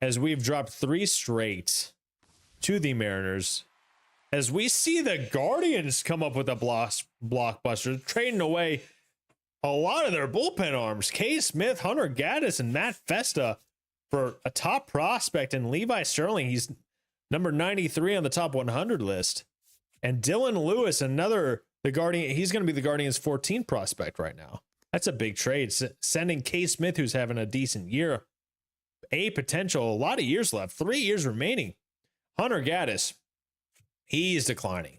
as we've dropped 3 straight to the Mariners. As we see the Guardians come up with a blockbuster, trading away a lot of their bullpen arms. K. Smith, Hunter Gaddis, and Matt Festa for a top prospect, and Levi Sterling. He's number 93 on the top 100 list. And Dylan Lewis, the Guardian. He's going to be the Guardians' 14th prospect right now. That's a big trade. Sending K. Smith, who's having a decent year, a potential, a lot of years left, 3 years remaining. Hunter Gaddis, he's declining.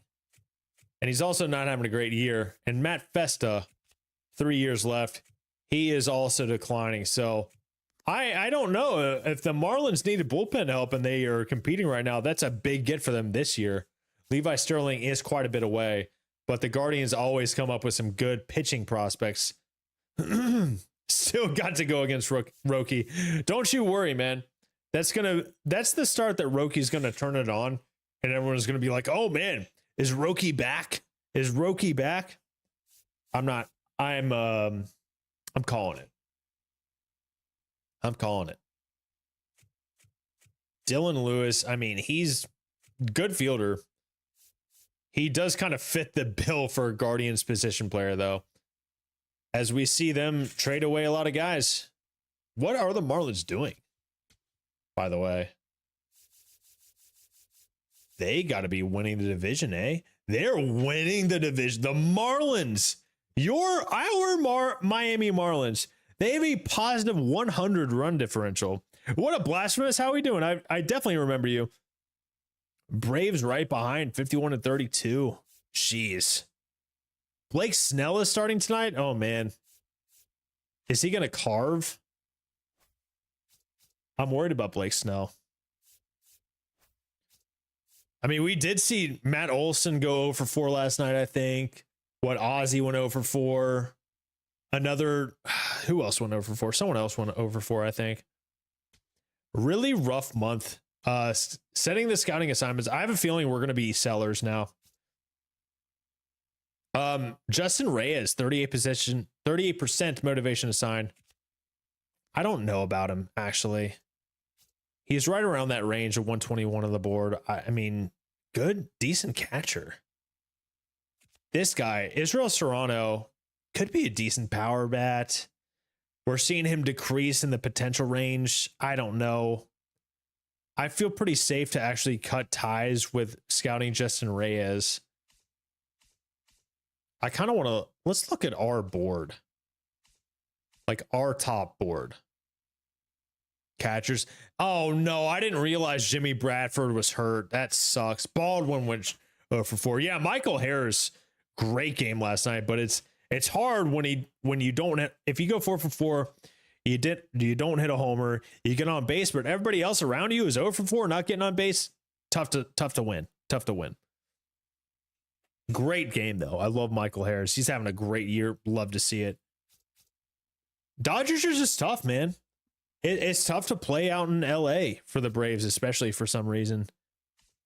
And he's also not having a great year. And Matt Festa, 3 years left, he is also declining. So I don't know if the Marlins needed bullpen help and they are competing right now. That's a big get for them this year. Levi Sterling is quite a bit away, but the Guardians always come up with some good pitching prospects. Still got to go against Roki. Don't you worry, man. That's the start that Roki's gonna turn it on, and everyone's gonna be like, "Oh man, is Roki back? Is Roki back?" I'm not. I'm calling it. I'm calling it. Dylan Lewis, I mean, he's good fielder. He does kind of fit the bill for a Guardians position player, though. As we see them trade away a lot of guys. What are the Marlins doing, by the way? They got to be winning the division, eh? They're winning the division. The Marlins, our Miami Marlins, they have a positive 100 run differential. What a blasphemous. How are we doing? I definitely remember you. Braves right behind, 51-32. Jeez. Blake Snell is starting tonight. Oh, man. Is he going to carve? I'm worried about Blake Snell. I mean, we did see Matt Olson go 0 for 4 last night, I think. Ozzy went 0 for 4. Who else went 0 for 4? Someone else went 0 for 4, I think. Really rough month. Setting the scouting assignments. I have a feeling we're going to be sellers now. Justin Reyes, 38% motivation assigned. I don't know about him, actually. He's right around that range of 121 on the board. I mean, good, decent catcher. This guy, Israel Serrano, could be a decent power bat. We're seeing him decrease in the potential range. I don't know. I feel pretty safe to actually cut ties with scouting Justin Reyes. I kind of want to, let's look at our board. Like our top board. Catchers. Oh no, I didn't realize Jimmy Bradford was hurt. That sucks. Baldwin went 0 for 4. Yeah, Michael Harris, great game last night, but it's hard when you don't hit, if you go 4 for 4, you don't hit a homer, you get on base, but everybody else around you is 0 for 4, not getting on base. Tough to win. Tough to win. Great game though. I love Michael Harris. He's having a great year. Love to see it. Dodgers are just tough, man. It's tough to play out in LA for the Braves, especially for some reason.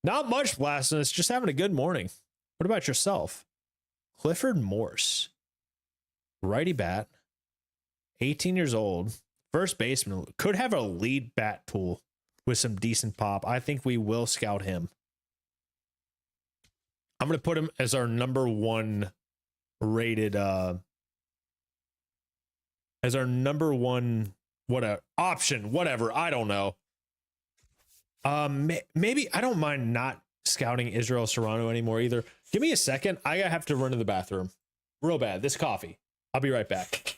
Not much blasphemous, just having a good morning. What about yourself? Clifford Morse, righty bat, 18 years old, first baseman, could have a lead bat tool with some decent pop. I think we will scout him. I'm going to put him as our number 1 rated, as our number 1 whatever option, whatever. I don't know. Maybe I don't mind not scouting Israel Serrano anymore either. Give me a second. I have to run to the bathroom real bad. This coffee. I'll be right back.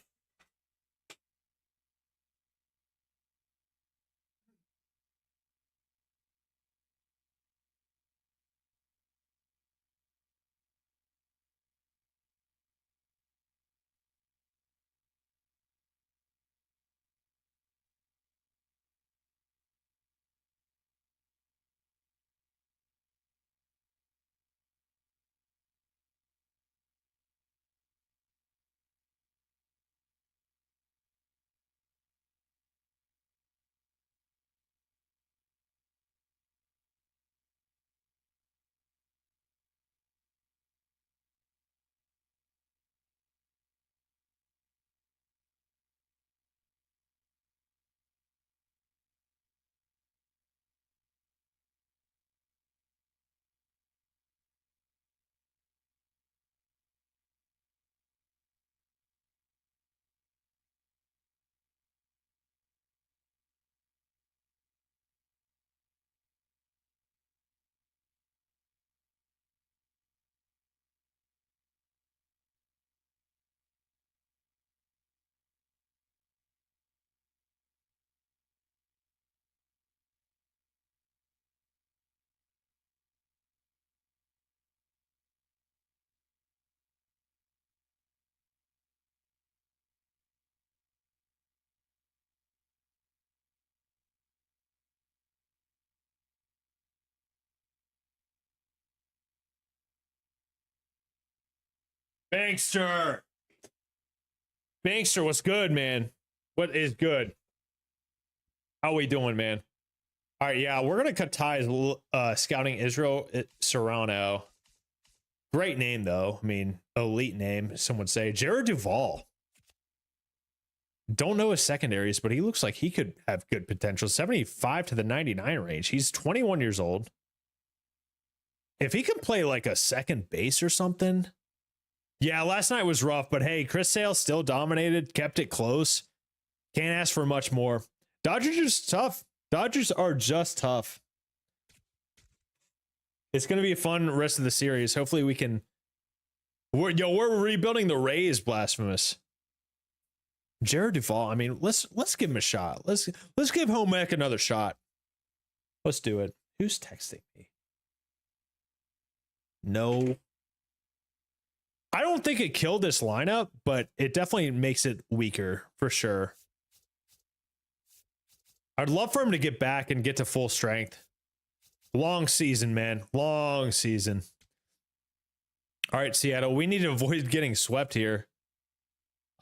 Bankster. Bankster, what's good, man? What is good? How we doing, man? All right, yeah, we're gonna cut ties. Scouting Israel Serrano. Great name, though. I mean, elite name, some would say. Jared Duvall. Don't know his secondaries, but he looks like he could have good potential. 75 to the 99 range. He's 21 years old. If he can play like a second base or something. Yeah, last night was rough, but hey, Chris Sale still dominated, kept it close. Can't ask for much more. Dodgers are just tough. Dodgers are just tough. It's going to be a fun rest of the series. Hopefully we can... We're rebuilding the Rays, Blasphemous. Jared Duvall, I mean, let's give him a shot. Let's give home ec another shot. Let's do it. Who's texting me? No. I don't think it killed this lineup, but it definitely makes it weaker for sure. I'd love for him to get back and get to full strength. Long season, man. Long season. All right, Seattle, we need to avoid getting swept here.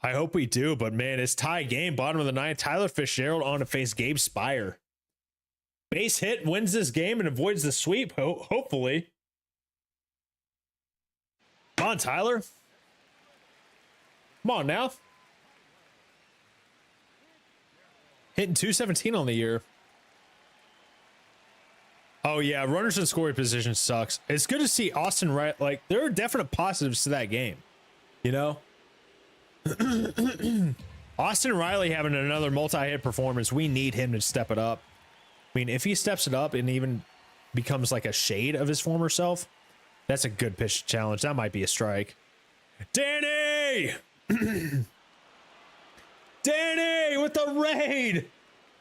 I hope we do, but man, it's tie game. Bottom of the ninth. Tyler Fitzgerald on to face Gabe Spire. Base hit wins this game and avoids the sweep, hopefully. Come on, Tyler. Come on now. Hitting 217 on the year. Oh, yeah. Runners in scoring position sucks. It's good to see Austin Wright. Like, there are definite positives to that game. You know? Austin Riley having another multi-hit performance. We need him to step it up. I mean, if he steps it up and even becomes like a shade of his former self, that's a good pitch challenge. That might be a strike. Danny! Danny with the raid!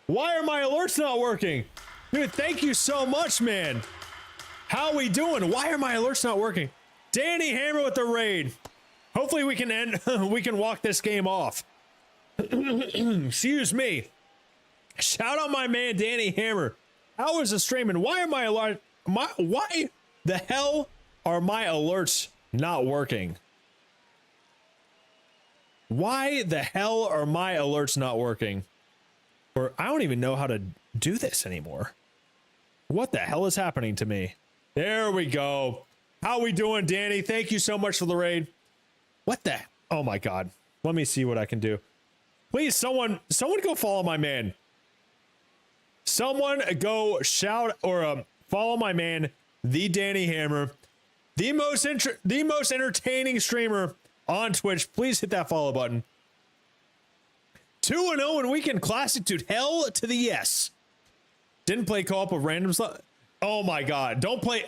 Why are my alerts not working? Dude, thank you so much, man. How are we doing? Why are my alerts not working? Danny Hammer with the raid. Hopefully we can end. We can walk this game off. Excuse me. Shout out my man Danny Hammer. How is the streaming? Why am why the hell are my alerts not working? Why the hell are my alerts not working? Or I don't even know how to do this anymore. What the hell is happening to me? There we go. How we doing, Danny? Thank you so much for the raid. What the? Oh my God. Let me see what I can do. Please, someone go follow my man. Someone go shout or follow my man, the Danny Hammer, the most entertaining streamer on Twitch. Please hit that follow button. 2-0 in Weekend Classic, dude. Hell to the yes. Didn't play co-op with randoms. Oh my God. Don't play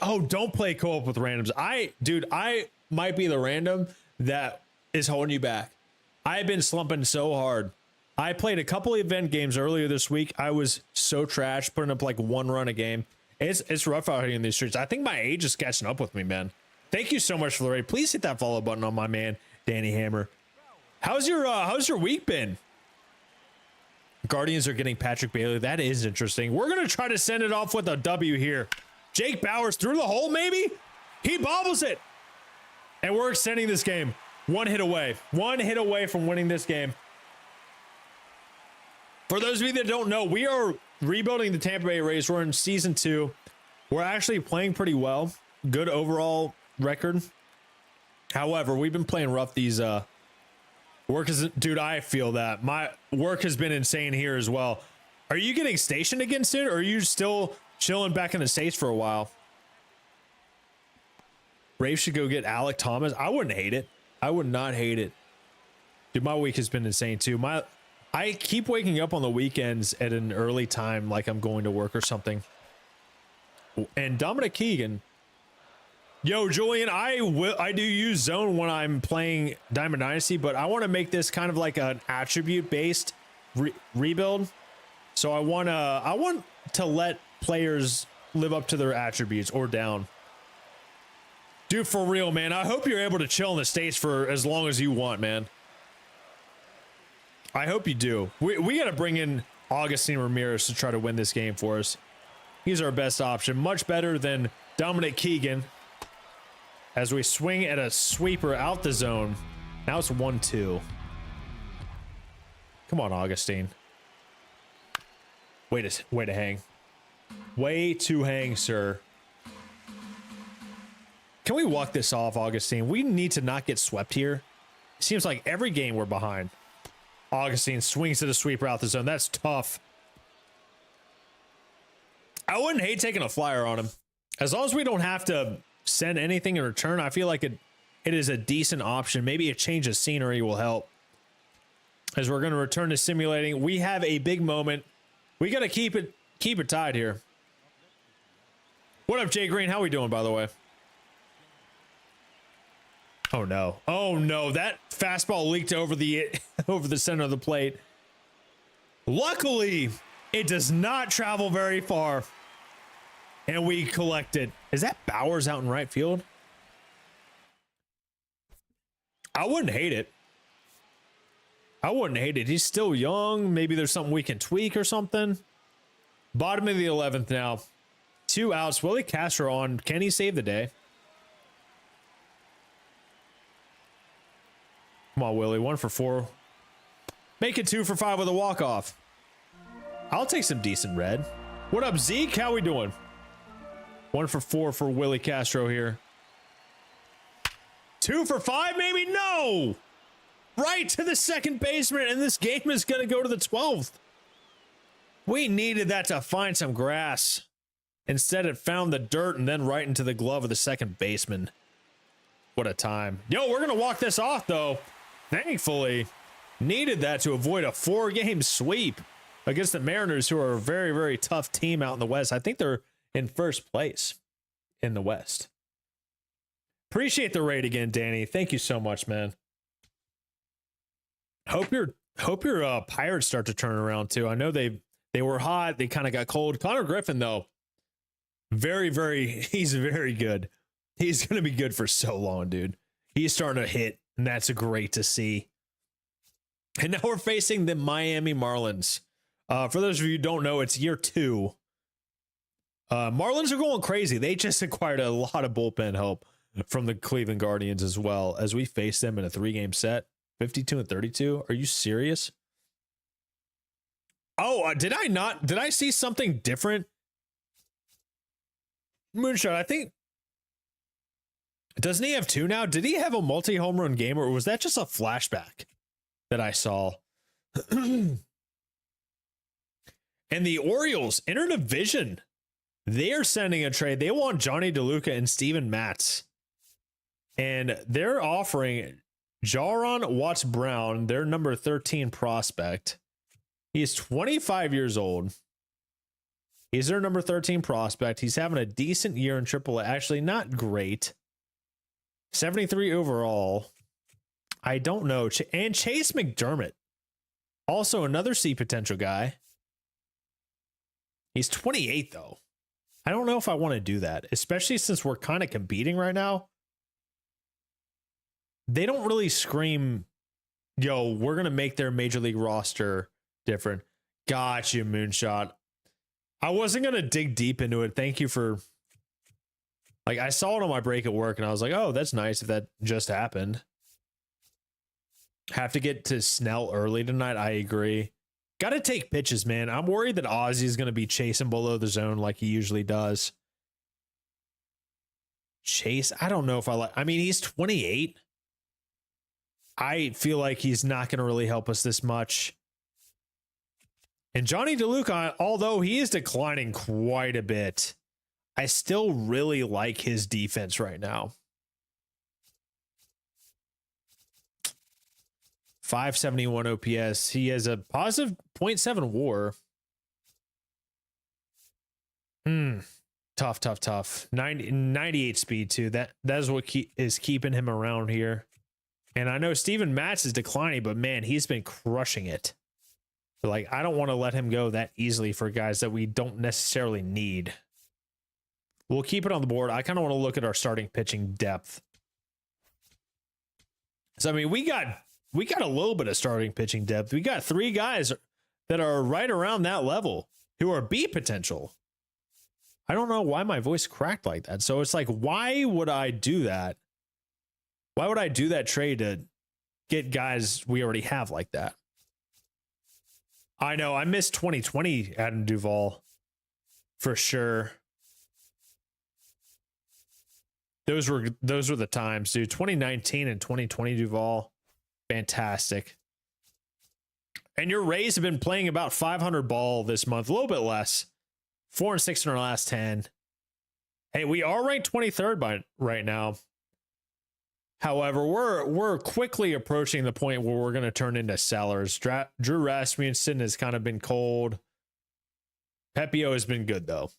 co-op with randoms. I might be the random that is holding you back. I've been slumping so hard. I played a couple event games earlier this week. I was so trash, putting up like 1 run a game. It's rough out here in these streets. I think my age is catching up with me, man. Thank you so much for the raid. Please hit that follow button on my man, Danny Hammer. How's your week been? Guardians are getting Patrick Bailey. That is interesting. We're going to try to send it off with a W here. Jake Bowers through the hole, maybe? He bobbles it. And we're extending this game. 1 hit away. 1 hit away from winning this game. For those of you that don't know, we are rebuilding the Tampa Bay Rays. We're in season 2. We're actually playing pretty well. Good overall record. However, we've been playing rough these work is, dude, I feel that. My work has been insane here as well. Are you getting stationed against it, or are you still chilling back in the States for a while? Raves should go get Alec Thomas. I wouldn't hate it. I would not hate it. Dude, my week has been insane too. I keep waking up on the weekends at an early time, like I'm going to work or something. And Dominic Keegan. Yo, Julian, I do use zone when I'm playing Diamond Dynasty, but I want to make this kind of like an attribute based rebuild. So I want to let players live up to their attributes or down. Dude, for real, man. I hope you're able to chill in the States for as long as you want, man. I hope you do. We got to bring in Augustine Ramirez to try to win this game for us. He's our best option. Much better than Dominic Keegan. as we swing at a sweeper out the zone. Now it's 1-2. Come on, Augustine. Way to hang. Way to hang, sir. Can we walk this off, Augustine? We need to not get swept here. It seems like every game we're behind. Augustine swings to the sweeper out the zone. That's tough. I wouldn't hate taking a flyer on him. As long as we don't have to send anything in return, I feel like it is a decent option. Maybe a change of scenery will help. As we're going to return to simulating, we have a big moment. We got to keep it tied here. What up, Jay Green? How we doing, by the way? Oh no. Oh no, that fastball leaked over the center of the plate. Luckily, it does not travel very far. And we collect it. Is that Bowers out in right field? I wouldn't hate it. I wouldn't hate it. He's still young. Maybe there's something we can tweak or something. Bottom of the 11th now. 2 outs. Willie Castro on. Can he save the day? Come on, Willie. 1 for 4. Make it 2 for 5 with a walk-off. I'll take some decent red. What up, Zeke? How we doing? 1 for 4 for Willie Castro here. 2 for 5, maybe? No! Right to the second baseman, and this game is going to go to the 12th. We needed that to find some grass. Instead, it found the dirt and then right into the glove of the second baseman. What a time. Yo, we're going to walk this off, though. Thankfully, needed that to avoid a 4-game sweep against the Mariners, who are a very, very tough team out in the West. I think they're in first place in the West. Appreciate the raid again, Danny. Thank you so much, man. Hope your Pirates start to turn around too. I know they were hot. They kind of got cold. Connor Griffin, though, he's very good. He's going to be good for so long, dude. He's starting to hit, and that's great to see. And now we're facing the Miami Marlins. For those of you who don't know, it's year 2. Marlins are going crazy. They just acquired a lot of bullpen help from the Cleveland Guardians as well, as we face them in a 3-game set. 52-32. Are you serious? Oh, did I see something different? Moonshot, I think. Doesn't he have 2 now? Did he have a multi-home run game, or was that just a flashback that I saw? And the Orioles, interdivision, they're sending a trade. They want Johnny DeLuca and Steven Matz. And they're offering Jaron Watts-Brown, their number 13 prospect. He's 25 years old. He's their number 13 prospect. He's having a decent year in AAA. Actually, not great. 73 overall. I don't know. And Chase McDermott, also another C potential guy. He's 28, though. I don't know if I want to do that, especially since we're kind of competing right now. They don't really scream, yo, we're going to make their major league roster different. Gotcha, Moonshot. I wasn't going to dig deep into it. Thank you for... Like, I saw it on my break at work, and I was like, oh, that's nice if that just happened. Have to get to Snell early tonight. I agree. Got to take pitches, man. I'm worried that Ozzy's going to be chasing below the zone like he usually does. Chase? I don't know if I like... I mean, he's 28. I feel like he's not going to really help us this much. And Johnny DeLuca, although he is declining quite a bit, I still really like his defense right now. 571 OPS. He has a positive 0.7 WAR. Tough. 98 speed too. That is what is keeping him around here. And I know Steven Matz is declining, but man, he's been crushing it. Like, I don't want to let him go that easily for guys that we don't necessarily need. We'll keep it on the board. I kind of want to look at our starting pitching depth. So, I mean, we got a little bit of starting pitching depth. We got 3 guys that are right around that level who are B potential. I don't know why my voice cracked like that. So it's like, why would I do that? Why would I do that trade to get guys we already have like that? I know I missed 2020 Adam Duvall for sure. Those were the times, dude. 2019 and 2020 Duvall, fantastic. And your Rays have been playing about 500 ball this month, a little bit less. 4-6 in our last 10. Hey, we are ranked 23rd right now. However, we're quickly approaching the point where we're going to turn into sellers. Drew Rasmussen has kind of been cold. Pepio has been good, though.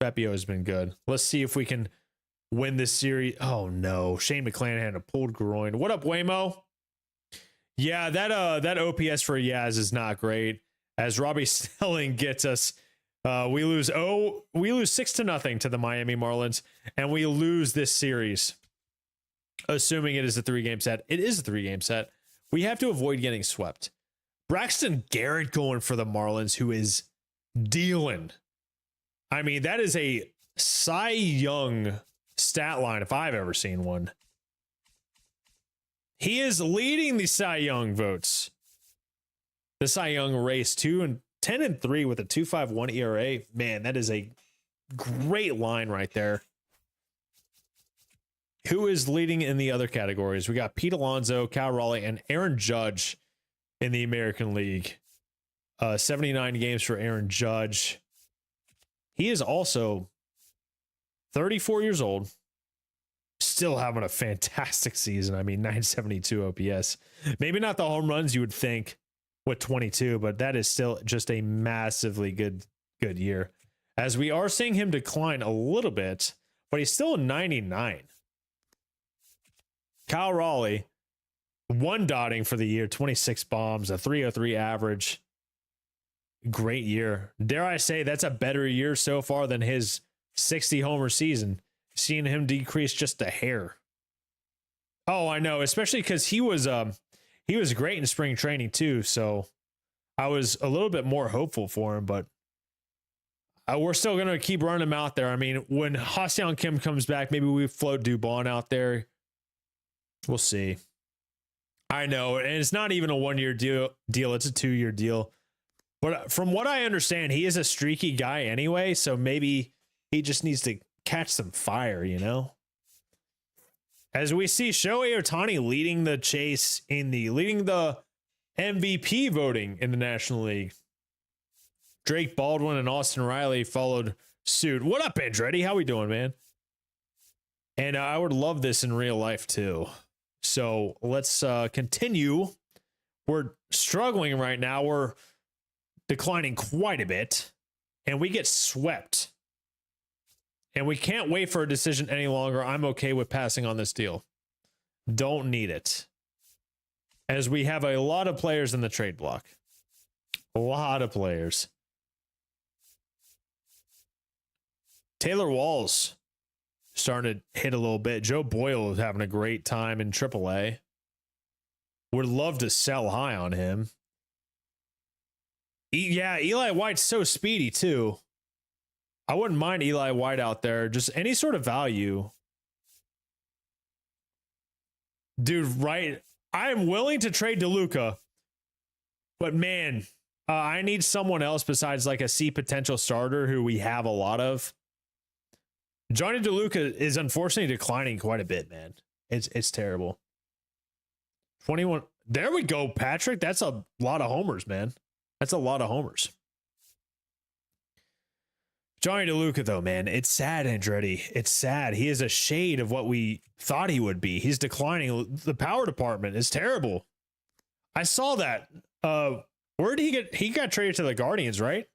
Pepio has been good. Let's see if we can win this series. Oh, no. Shane McClanahan had a pulled groin. What up, Waymo? Yeah, that OPS for Yaz is not great. As Robbie Snelling gets us, we lose 6-0 to the Miami Marlins, and we lose this series. Assuming it is a 3-game set. It is a 3-game set. We have to avoid getting swept. Braxton Garrett going for the Marlins, who is dealing. I mean, that is a Cy Young stat line if I've ever seen one. He is leading the Cy Young votes. The Cy Young race, 10-3 with a 2.51 ERA. Man, that is a great line right there. Who is leading in the other categories? We got Pete Alonso, Cal Raleigh, and Aaron Judge in the American League. 79 games for Aaron Judge. He is also 34 years old. Still having a fantastic season. I mean, 972 OPS. Maybe not the home runs you would think with 22, but that is still just a massively good year. As we are seeing him decline a little bit, but he's still 99. Kyle Raleigh, 1 dotting for the year, 26 bombs, a 303 average. Great year. Dare I say that's a better year so far than his 60 homer season. Seeing him decrease just a hair. Oh, I know, especially because he was great in spring training too. So I was a little bit more hopeful for him, but we're still gonna keep running him out there. I mean, when Ha-Seong Kim comes back, maybe we float Dubon out there. We'll see. I know, and it's not even a 1-year deal. It's a 2-year deal. But from what I understand, he is a streaky guy anyway, so maybe he just needs to catch some fire, you know? As we see Shohei Ohtani leading the chase leading the MVP voting in the National League. Drake Baldwin and Austin Riley followed suit. What up, Andretti? How we doing, man? And I would love this in real life too. So let's continue. We're struggling right now. We're declining quite a bit, and we get swept. And we can't wait for a decision any longer. I'm okay with passing on this deal. Don't need it. As we have a lot of players in the trade block. A lot of players. Taylor Walls starting to hit a little bit. Joe Boyle is having a great time in AAA. Would love to sell high on him. Yeah, Eli White's so speedy too. I wouldn't mind Eli White out there. Just any sort of value. Dude, right? I am willing to trade DeLuca. But man, I need someone else besides like a C potential starter who we have a lot of. Johnny DeLuca is unfortunately declining quite a bit, man. It's terrible. 21. There we go, Patrick. That's a lot of homers, man. That's a lot of homers. Johnny DeLuca, though, man, it's sad, Andretti. It's sad. He is a shade of what we thought he would be. He's declining. The power department is terrible. I saw that. Where did he get? He got traded to the Guardians, right?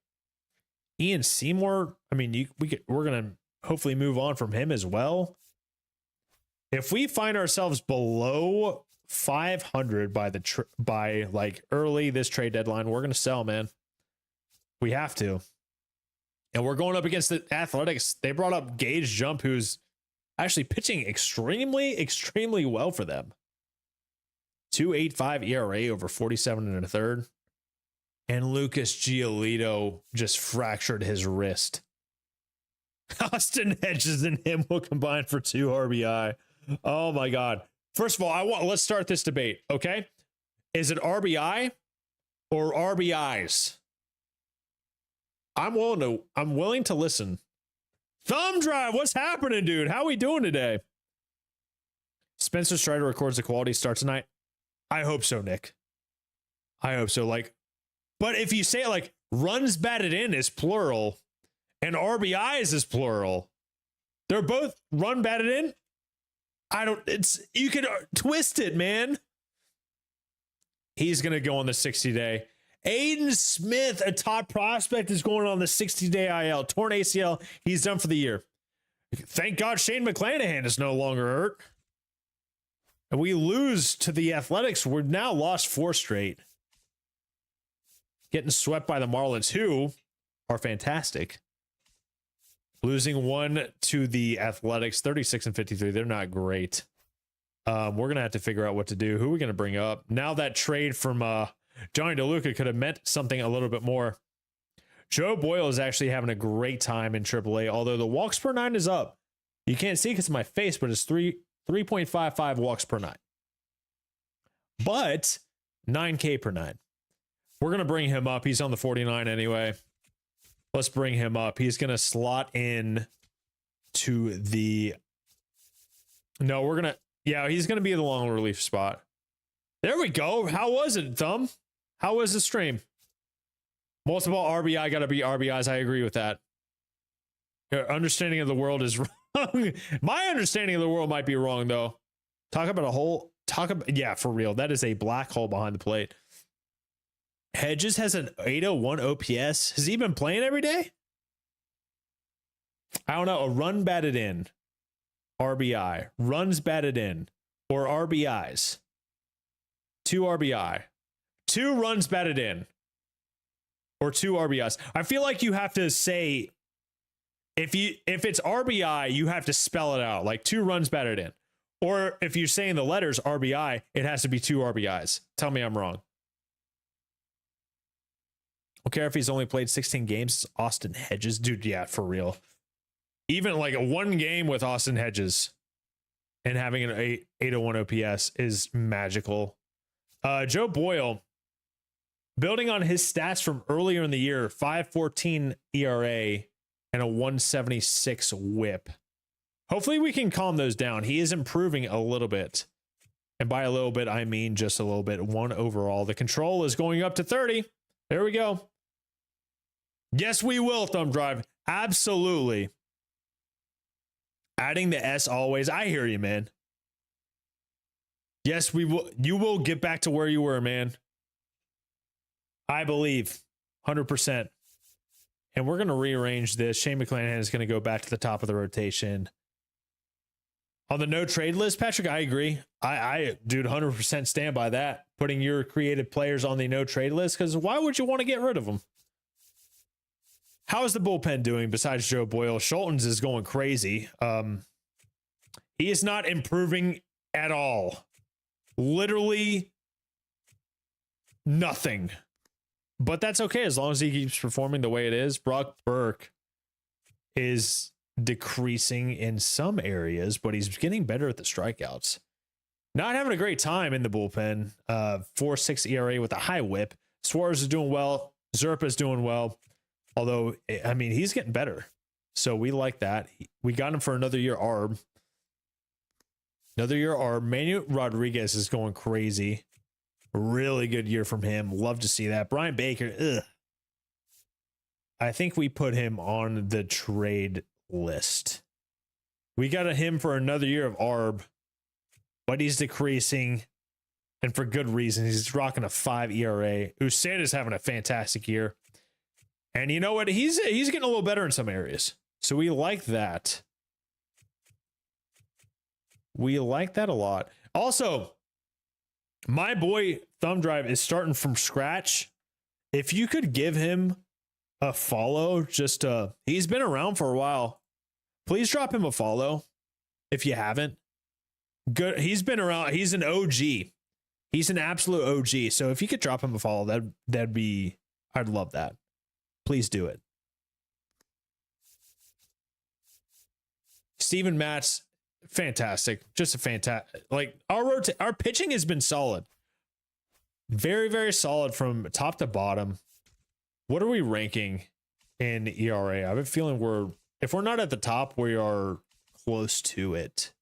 Ian Seymour. I mean, we're gonna hopefully move on from him as well. If we find ourselves below 500 by like early this trade deadline, we're gonna sell, man. We have to. And we're going up against the Athletics. They brought up Gage Jump, who's actually pitching extremely well for them. 2.85 ERA over 47 1/3. And Lucas Giolito just fractured his wrist. Austin Hedges and him will combine for 2 RBI. Oh my God. First of all, let's start this debate, okay? Is it RBI or RBIs? I'm willing to listen. Thumb drive, what's happening, dude? How we doing today? Spencer Strider records the quality start tonight. I hope so, Nick. I hope so. Like, but if you say it like runs batted in is plural and RBIs is plural, they're both run batted in. You can twist it, man. He's going to go on the 60-day. Aiden Smith, a top prospect, is going on the 60-day IL. Torn ACL. He's done for the year. Thank God Shane McClanahan is no longer hurt. And we lose to the Athletics. We've now lost 4 straight. Getting swept by the Marlins, who are fantastic. Losing 1 to the Athletics, 36-53. They're not great. We're going to have to figure out what to do. Who are we going to bring up? Now that trade from Johnny DeLuca could have meant something a little bit more. Joe Boyle is actually having a great time in AAA, although the walks per 9 is up. You can't see because of my face, but it's 3.55 walks per 9. But 9K per 9. We're going to bring him up. He's on the 49 anyway. Let's bring him up. He's going to slot in to the... No, we're going to... Yeah, he's going to be the long relief spot. There we go. How was it, Thumb? How was the stream? Multiple RBI got to be RBIs. I agree with that. Your understanding of the world is wrong. My understanding of the world might be wrong, though. Yeah, for real. That is a black hole behind the plate. Hedges has an 801 OPS. Has he been playing every day? I don't know. A run batted in. RBI. Runs batted in. Or RBIs. 2 RBI. 2 runs batted in. Or 2 RBIs. I feel like you have to say, if it's RBI, you have to spell it out. Like 2 runs batted in. Or if you're saying the letters RBI, it has to be 2 RBIs. Tell me I'm wrong. I don't care if he's only played 16 games. Austin Hedges. Dude, yeah, for real. Even like a 1 game with Austin Hedges and having an 801 OPS is magical. Joe Boyle, building on his stats from earlier in the year, 5.14 ERA and a 176 whip. Hopefully we can calm those down. He is improving a little bit. And by a little bit, I mean just a little bit. 1 overall. The control is going up to 30. There we go. Yes, we will, Thumb Drive. Absolutely. Adding the S always. I hear you, man. Yes, we will. You will get back to where you were, man. I believe. 100%. And we're going to rearrange this. Shane McClanahan is going to go back to the top of the rotation. On the no trade list, Patrick, I agree. I dude, 100% stand by that. Putting your creative players on the no trade list, because why would you want to get rid of them? How is the bullpen doing besides Joe Boyle? Schultens is going crazy. He is not improving at all. Literally nothing. But that's okay as long as he keeps performing the way it is. Brock Burke is decreasing in some areas, but he's getting better at the strikeouts. Not having a great time in the bullpen. 4.6 ERA with a high whip. Suarez is doing well. Zerpa is doing well. Although, I mean, he's getting better. So we like that. We got him for another year ARB. Another year ARB. Manuel Rodriguez is going crazy. Really good year from him. Love to see that. Brian Baker, ugh. I think we put him on the trade list. We got him for another year of ARB, but he's decreasing, and for good reason. He's rocking a 5 ERA. Uceda's having a fantastic year. And you know what? He's getting a little better in some areas. So we like that. We like that a lot. Also, my boy Thumb Drive is starting from scratch. If you could give him a follow, he's been around for a while. Please drop him a follow if you haven't. Good. He's been around. He's an OG. He's an absolute OG. So if you could drop him a follow, that'd be, I'd love that. Please do it. Steven Matz, fantastic. Just a fantastic. Like our pitching has been solid. Very, very solid from top to bottom. What are we ranking in ERA? I have a feeling if we're not at the top, we are close to it.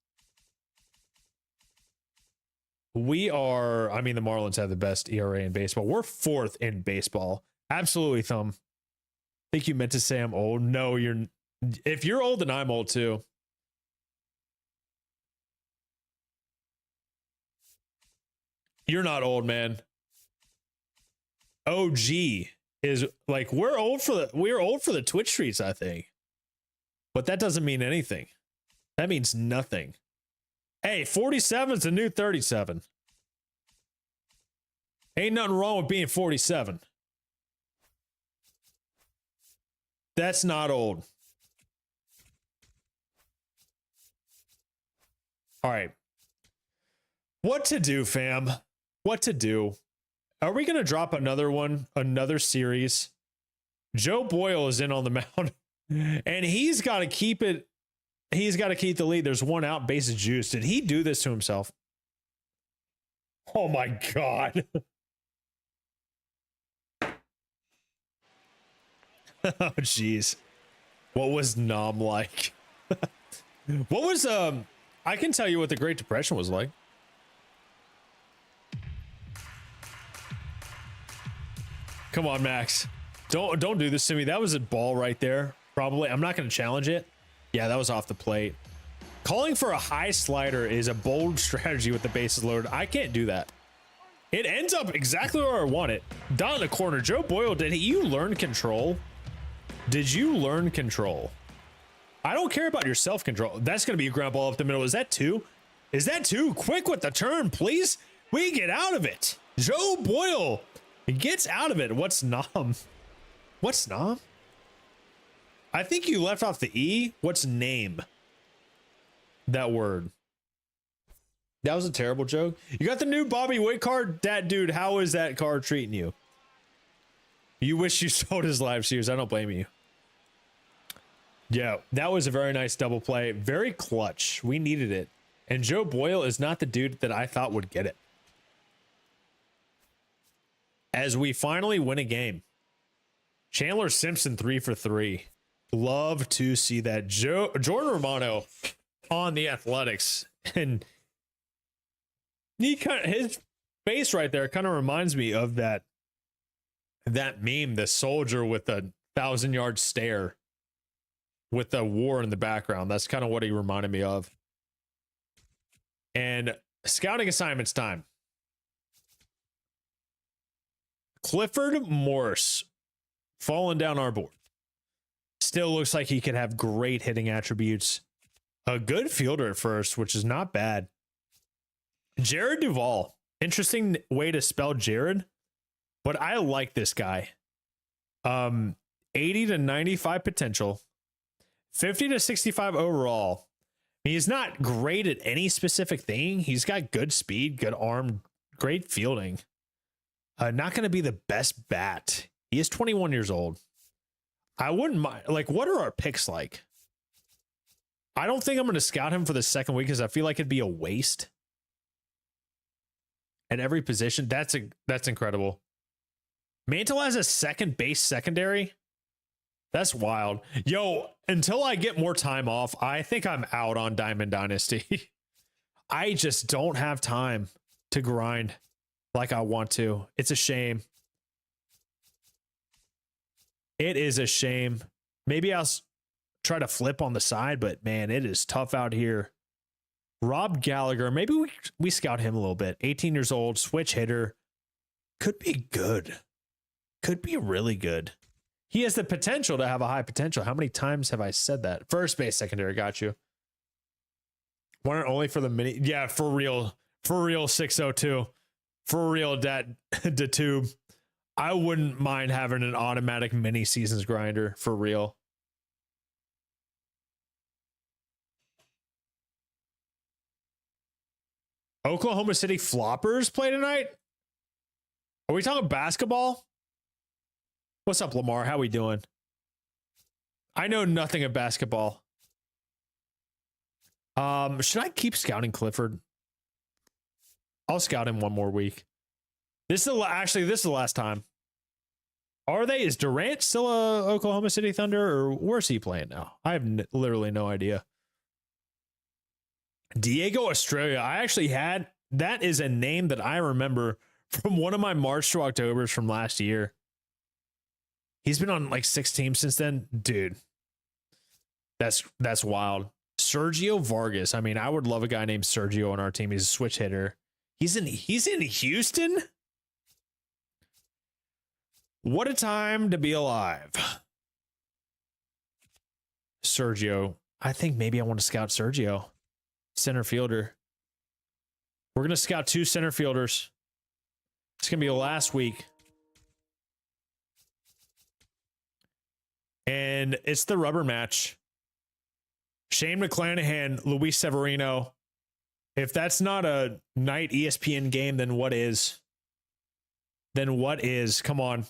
We are, I mean, the Marlins have the best ERA in baseball. We're 4th in baseball. Absolutely, Thumb. I think you meant to say I'm old. No, if you're old, then I'm old too. You're not old, man. OG is like, we're old for the Twitch streets, I think. But that doesn't mean anything. That means nothing. Hey, 47 is the new 37. Ain't nothing wrong with being 47. That's not old. All right. What to do, fam? What to do? Are we going to drop another series? Joe Boyle is in on the mound, and he's got to keep it. He's got to keep the lead. There's one out, bases juiced. Did he do this to himself? Oh my God. Oh jeez. What was Nom like? What was I can tell you what the Great Depression was like. Come on, Max. Don't do this to me. That was a ball right there. Probably. I'm not going to challenge it. Yeah, that was off the plate. Calling for a high slider is a bold strategy with the bases loaded. I can't do that. It ends up exactly where I want it. Down in the corner. Joe Boyle, did you learn control? Did you learn control? I don't care about your self-control. That's going to be a ground ball up the middle. Is that 2? Is that 2? Quick with the turn, please. We get out of it. Joe Boyle gets out of it. What's Nom? What's Nom? I think you left off the E. What's name? That word. That was a terrible joke. You got the new Bobby Witt card? That dude, how is that card treating you? You wish you sold his live series. I don't blame you. Yeah, that was a very nice double play. Very clutch. We needed it. And Joe Boyle is not the dude that I thought would get it. As we finally win a game. Chandler Simpson 3 for 3. Love to see that. Jordan Romano on the Athletics. And his face right there kind of reminds me of that meme, the soldier with the 1,000-yard stare with the war in the background. That's kind of what he reminded me of. And scouting assignments time. Clifford Morse falling down our board. Still looks like he could have great hitting attributes. A good fielder at first, which is not bad. Jared Duvall. Interesting way to spell Jared, but I like this guy. 80 to 95 potential. 50 to 65 overall. He's not great at any specific thing. He's got good speed, good arm, great fielding. Not going to be the best bat. He is 21 years old. I wouldn't mind. Like, what are our picks like? I don't think I'm going to scout him for the second week because I feel like it'd be a waste. At every position. That's incredible. Mantle has a second base secondary. That's wild. Yo, until I get more time off, I think I'm out on Diamond Dynasty. I just don't have time to grind like I want to. It's a shame. It is a shame. Maybe I'll try to flip on the side, but man, it is tough out here. Rob Gallagher, maybe we scout him a little bit. 18 years old, switch hitter. Could be good. Could be really good. He has the potential to have a high potential. How many times have I said that? First base, secondary, got you. One and only for the mini. Yeah, for real. For real, 602. For real, the tube. I wouldn't mind having an automatic mini seasons grinder. For real. Oklahoma City Floppers play tonight? Are we talking basketball? What's up, Lamar? How we doing? I know nothing of basketball. Should I keep scouting Clifford? I'll scout him one more week. This is actually this is the last time. Are they? Is Durant still a Oklahoma City Thunder, or where's he playing now? I have literally no idea. Diego Estrella. I actually had that is a name that I remember from one of my March to Octobers from last year. He's been on like 6 teams since then, dude. That's wild. Sergio Vargas. I mean, I would love a guy named Sergio on our team. He's a switch hitter. He's in Houston. What a time to be alive. Sergio. I think maybe I want to scout Sergio. Center fielder. We're going to scout 2 center fielders. It's going to be the last week. And it's the rubber match. Shane McClanahan, Luis Severino. If that's not a night ESPN game, then what is? Then what is? Come on.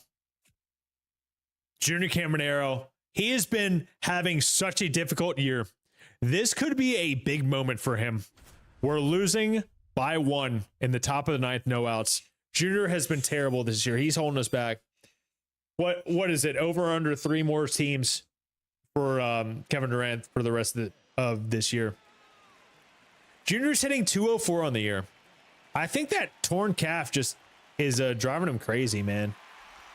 Junior Caminero. He has been having such a difficult year. This could be a big moment for him. We're losing by 1 in the top of the 9th, no outs. Junior has been terrible this year. He's holding us back. What is it? Over or under 3 more teams for Kevin Durant for the rest of this year. Junior's hitting 204 on the year. I think that torn calf just is driving him crazy, man.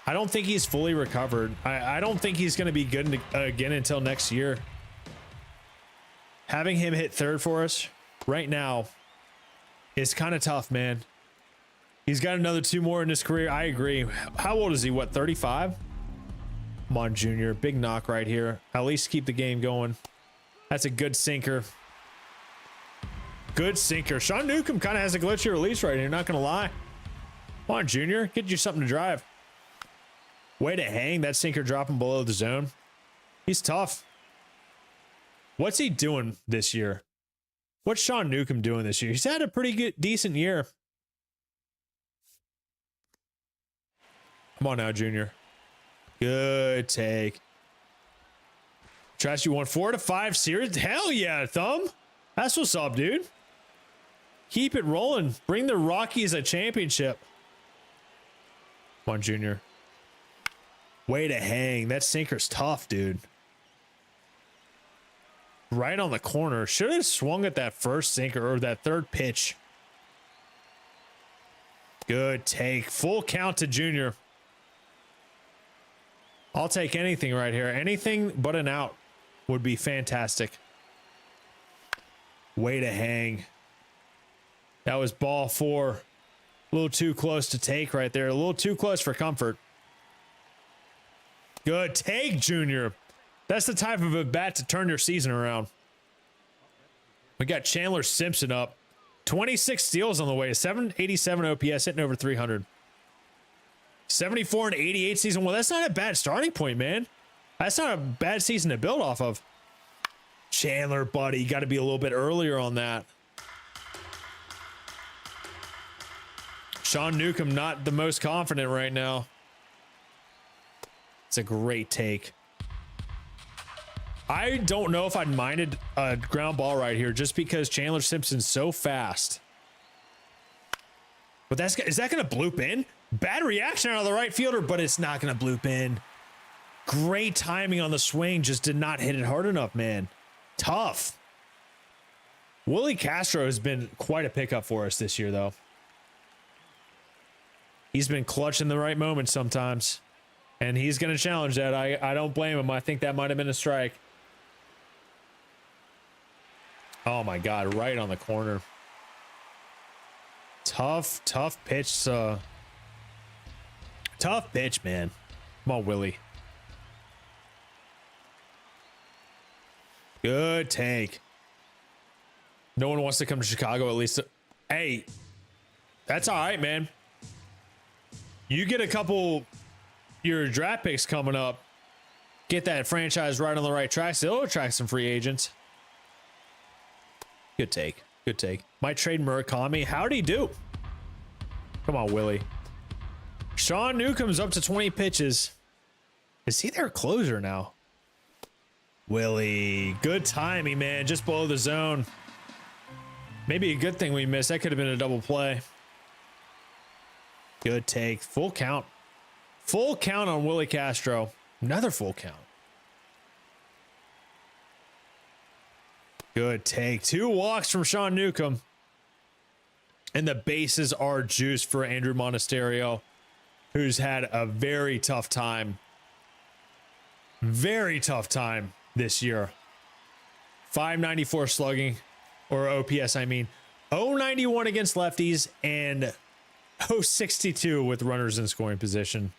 I don't think he's fully recovered. I don't think he's going to be good again until next year. Having him hit 3rd for us right now is kind of tough, man. He's got another 2 more in his career. I agree. How old is he? What, 35? Come on, Junior. Big knock right here. At least keep the game going. That's a good sinker. Good sinker. Sean Newcomb kind of has a glitchy release right here. Not going to lie. Come on, Junior. Get you something to drive. Way to hang. That sinker dropping below the zone. He's tough. What's he doing this year? What's Sean Newcomb doing this year? He's had a pretty good, decent year. Come on now, Junior. Good take. Trash, you want 4 to 5 series? Hell yeah, Thumb. That's what's up, dude. Keep it rolling. Bring the Rockies a championship. Come on, Junior. Way to hang. That sinker's tough, dude. Right on the corner. Should have swung at that first sinker or that 3rd pitch. Good take. Full count to Junior. I'll take anything right here. Anything but an out would be fantastic. Way to hang. That was ball 4. A little too close to take right there. A little too close for comfort. Good take, Junior. That's the type of a bat to turn your season around. We got Chandler Simpson up. 26 steals on the way. 787 OPS, hitting over 300. 74 and 88 season. Well, that's not a bad starting point, man. That's not a bad season to build off of. Chandler, buddy, got to be a little bit earlier on that. Sean Newcomb, not the most confident right now. It's a great take. I don't know if I'd minded a ground ball right here just because Chandler Simpson's so fast. But is that going to bloop in? Bad reaction out of the right fielder, but it's not going to bloop in. Great timing on the swing. Just did not hit it hard enough, man. Tough. Willie Castro has been quite a pickup for us this year, though. He's been clutching the right moment sometimes. And he's going to challenge that. I don't blame him. I think that might have been a strike. Oh, my God. Right on the corner. Tough pitch. Tough pitch, man. Come on, Willie. Good take. No one wants to come to Chicago, at least. Hey, that's all right, man. You get a couple your draft picks coming up. Get that franchise right on the right track. It'll attract some free agents. Good take. Good take. Might trade Murakami. How'd he do? Come on, Willie. Sean Newcomb's up to 20 pitches. Is he their closer now? Willie. Good timing, man. Just below the zone. Maybe a good thing we missed. That could have been a double play. Good take. Full count. Full count on Willie Castro. Another full count. Good take. 2 walks from Sean Newcomb. And the bases are juiced for Andrew Monasterio, who's had a very tough time. Very tough time this year. 594 slugging, or OPS, I mean. 091 against lefties and 062 with runners in scoring position.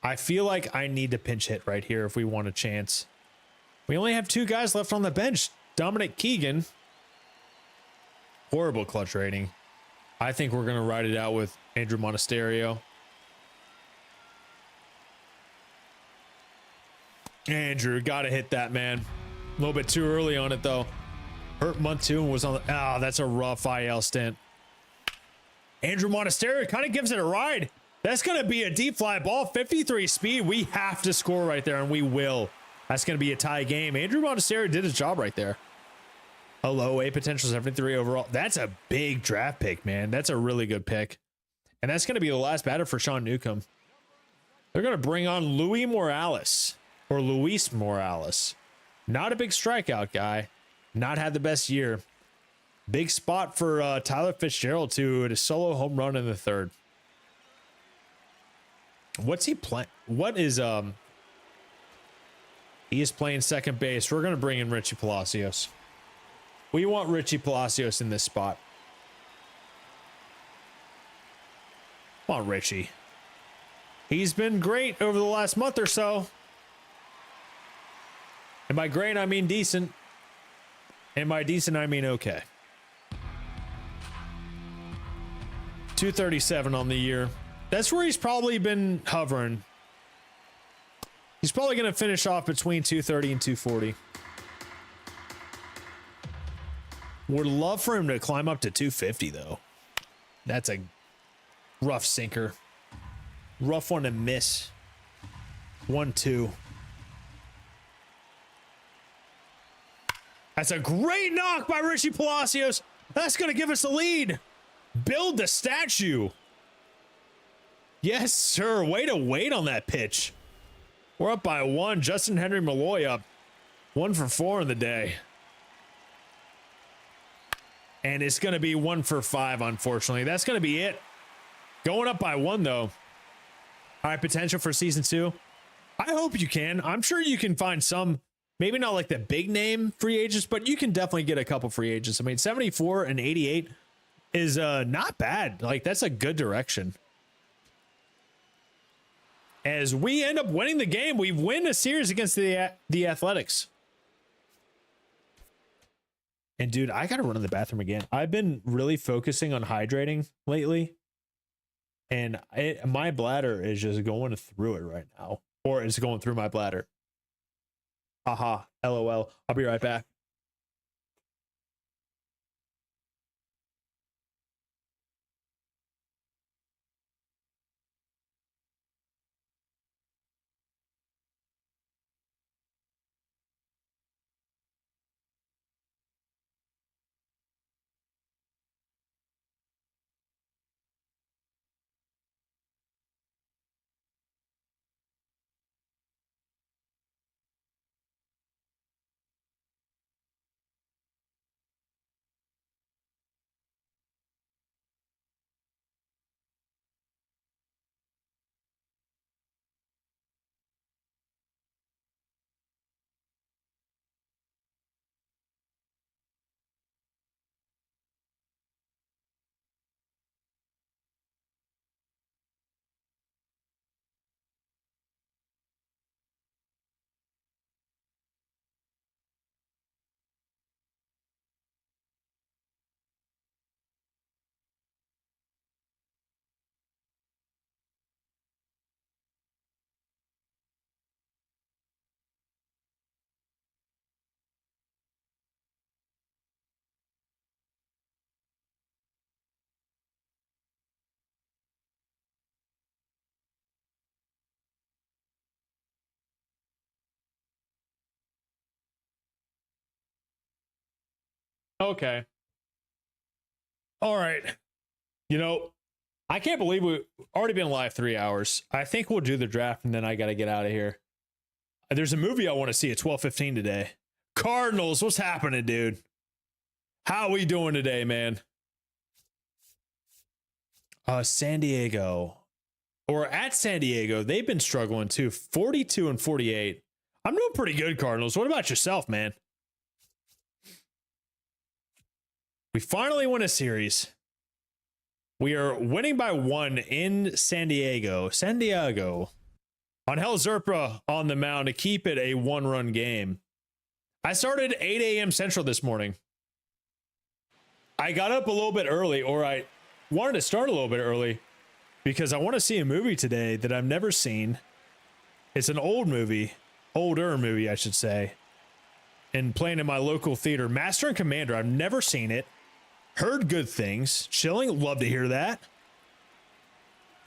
I feel like I need to pinch hit right here if we want a chance. We only have 2 guys left on the bench. Dominic Keegan. Horrible clutch rating. I think we're going to ride it out with Andrew Monasterio. Andrew, got to hit that, man. A little bit too early on it, though. Hurt month 2 and was on the... Oh, that's a rough IL stint. Andrew Monasterio kind of gives it a ride. That's going to be a deep fly ball. 53 speed. We have to score right there, and we will. That's going to be a tie game. Andrew Monasterio did his job right there. A low A potential 73 overall. That's a big draft pick, man. That's a really good pick. And that's going to be the last batter for Sean Newcomb. They're going to bring on Luis Morales. Or Luis Morales. Not a big strikeout guy. Not had the best year. Big spot for Tyler Fitzgerald, too. A solo home run in the 3rd. What's he playing? What is... He is playing second base. We're going to bring in Richie Palacios. We want Richie Palacios in this spot. Come on, Richie. He's been great over the last month or so. And by great, I mean decent. And by decent, I mean okay. 237 on the year. That's where he's probably been hovering. He's probably going to finish off between 230 and 240. Would love for him to climb up to 250, though. That's a rough sinker. Rough one to miss. 1-2. That's a great knock by Richie Palacios. That's going to give us a lead. Build the statue. Yes, sir. Way to wait on that pitch. We're up by 1. Justin Henry Malloy up 1 for 4 in the day. And it's going to be 1 for 5, unfortunately. That's going to be it. Going up by 1, though. All right, potential for season 2. I hope you can. I'm sure you can find some, maybe not like the big name free agents, but you can definitely get a couple free agents. I mean, 74 and 88 is not bad. Like, that's a good direction. As we end up winning the game, we win a series against the Athletics. And dude, I gotta run to the bathroom again. I've been really focusing on hydrating lately, and my bladder is just going through it right now, or it's going through my bladder. Haha, LOL. I'll be right back. Okay. All right. You know, I can't believe we've already been live 3 hours. I think we'll do the draft and then I got to get out of here. There's a movie I want to see at 12:15 today. Cardinals, what's happening, dude? How we doing today, man? San Diego. Or at San Diego, they've been struggling too. 42 and 48. I'm doing pretty good, Cardinals. What about yourself, man? We finally win a series. We are winning by 1 in San Diego. San Diego. Angel Zerpa on the mound to keep it a 1-run game. I started 8 a.m. Central this morning. I got up a little bit early, or I wanted to start a little bit early because I want to see a movie today that I've never seen. It's an old movie, older movie, I should say, and playing in my local theater. Master and Commander, I've never seen it. Heard good things. Chilling, love to hear that.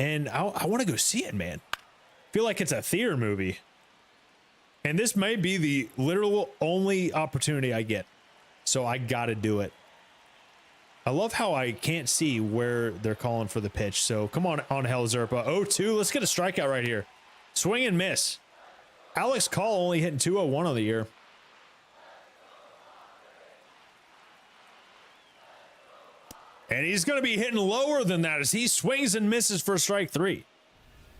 And I want to go see it, man. Feel like it's a theater movie. And this may be the literal only opportunity I get. So I got to do it. I love how I can't see where they're calling for the pitch. So come on, Angel Zerpa. 0-2. Let's get a strikeout right here. Swing and miss. Alex Call only hitting 201 on the year. And he's going to be hitting lower than that as he swings and misses for strike 3.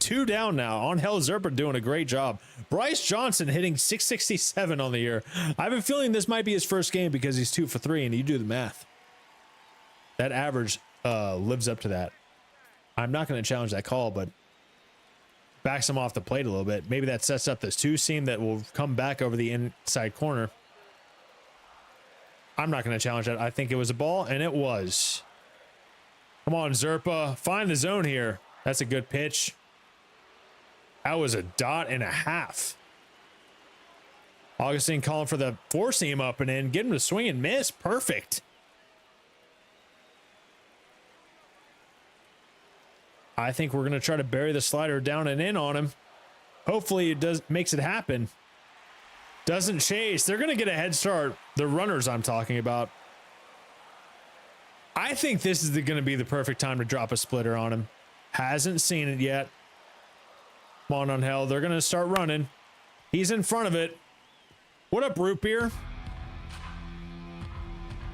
2 down now. Angel Zerpa doing a great job. Bryce Johnson hitting 667 on the year. I have a feeling this might be his first game because he's 2 for 3, and you do the math. That average lives up to that. I'm not going to challenge that call, but backs him off the plate a little bit. Maybe that sets up this 2-seam that will come back over the inside corner. I'm not going to challenge that. I think it was a ball, and it was. Come on, Zerpa. Find the zone here. That's a good pitch. That was a 1.5. Augustine calling for the 4-seam up and in. Get him to swing and miss. Perfect. I think we're going to try to bury the slider down and in on him. Hopefully it makes it happen. Doesn't chase. They're going to get a head start. The runners I'm talking about. I think this is going to be the perfect time to drop a splitter on him. Hasn't seen it yet. Come on, Angel. They're going to start running. He's in front of it. What up, Root Beer?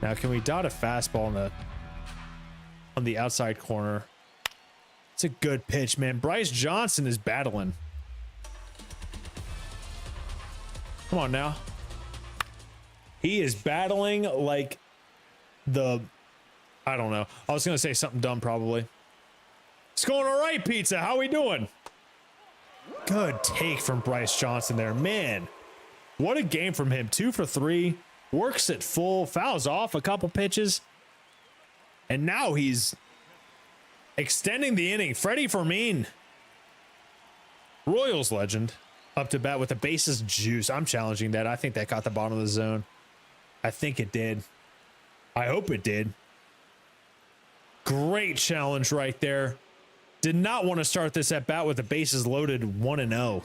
Now, can we dot a fastball on the outside corner? It's a good pitch, man. Bryce Johnson is battling. Come on now. He is battling like I don't know. I was going to say something dumb probably. It's going all right, Pizza. How we doing? Good take from Bryce Johnson there. Man, what a game from him. 2 for 3. Works it full. Fouls off a couple pitches. And now he's extending the inning. Freddie Fermin, Royals legend, up to bat with the bases juice. I'm challenging that. I think that caught the bottom of the zone. I think it did. I hope it did. Great challenge right there. Did not want to start this at bat with the bases loaded 1-0.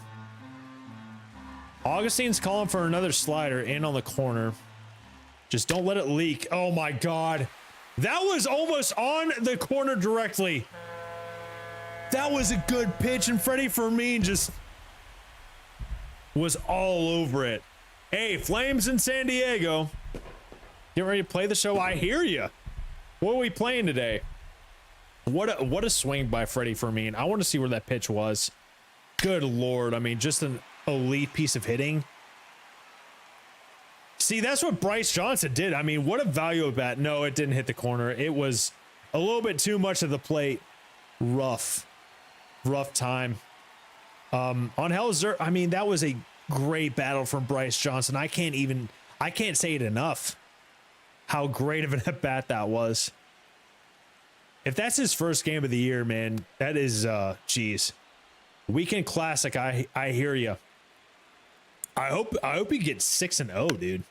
Augustine's calling for another slider in on the corner. Just don't let it leak. Oh my God. That was almost on the corner directly. That was a good pitch, and Freddie Fermin just was all over it. Hey, Flames in San Diego. Get ready to play the show. I hear you. What are we playing today? What a swing by Freddie Fermin. I want to see where that pitch was. Good Lord. I mean, just an elite piece of hitting. See, that's what Bryce Johnson did. I mean, what a value of bat. No, it didn't hit the corner. It was a little bit too much of the plate. Rough time. On Helzer, I mean, that was a great battle from Bryce Johnson. I can't say it enough how great of an at bat that was. If that's his first game of the year, man, that is, geez. Weekend Classic, I hear you. I hope he gets 6-0, dude.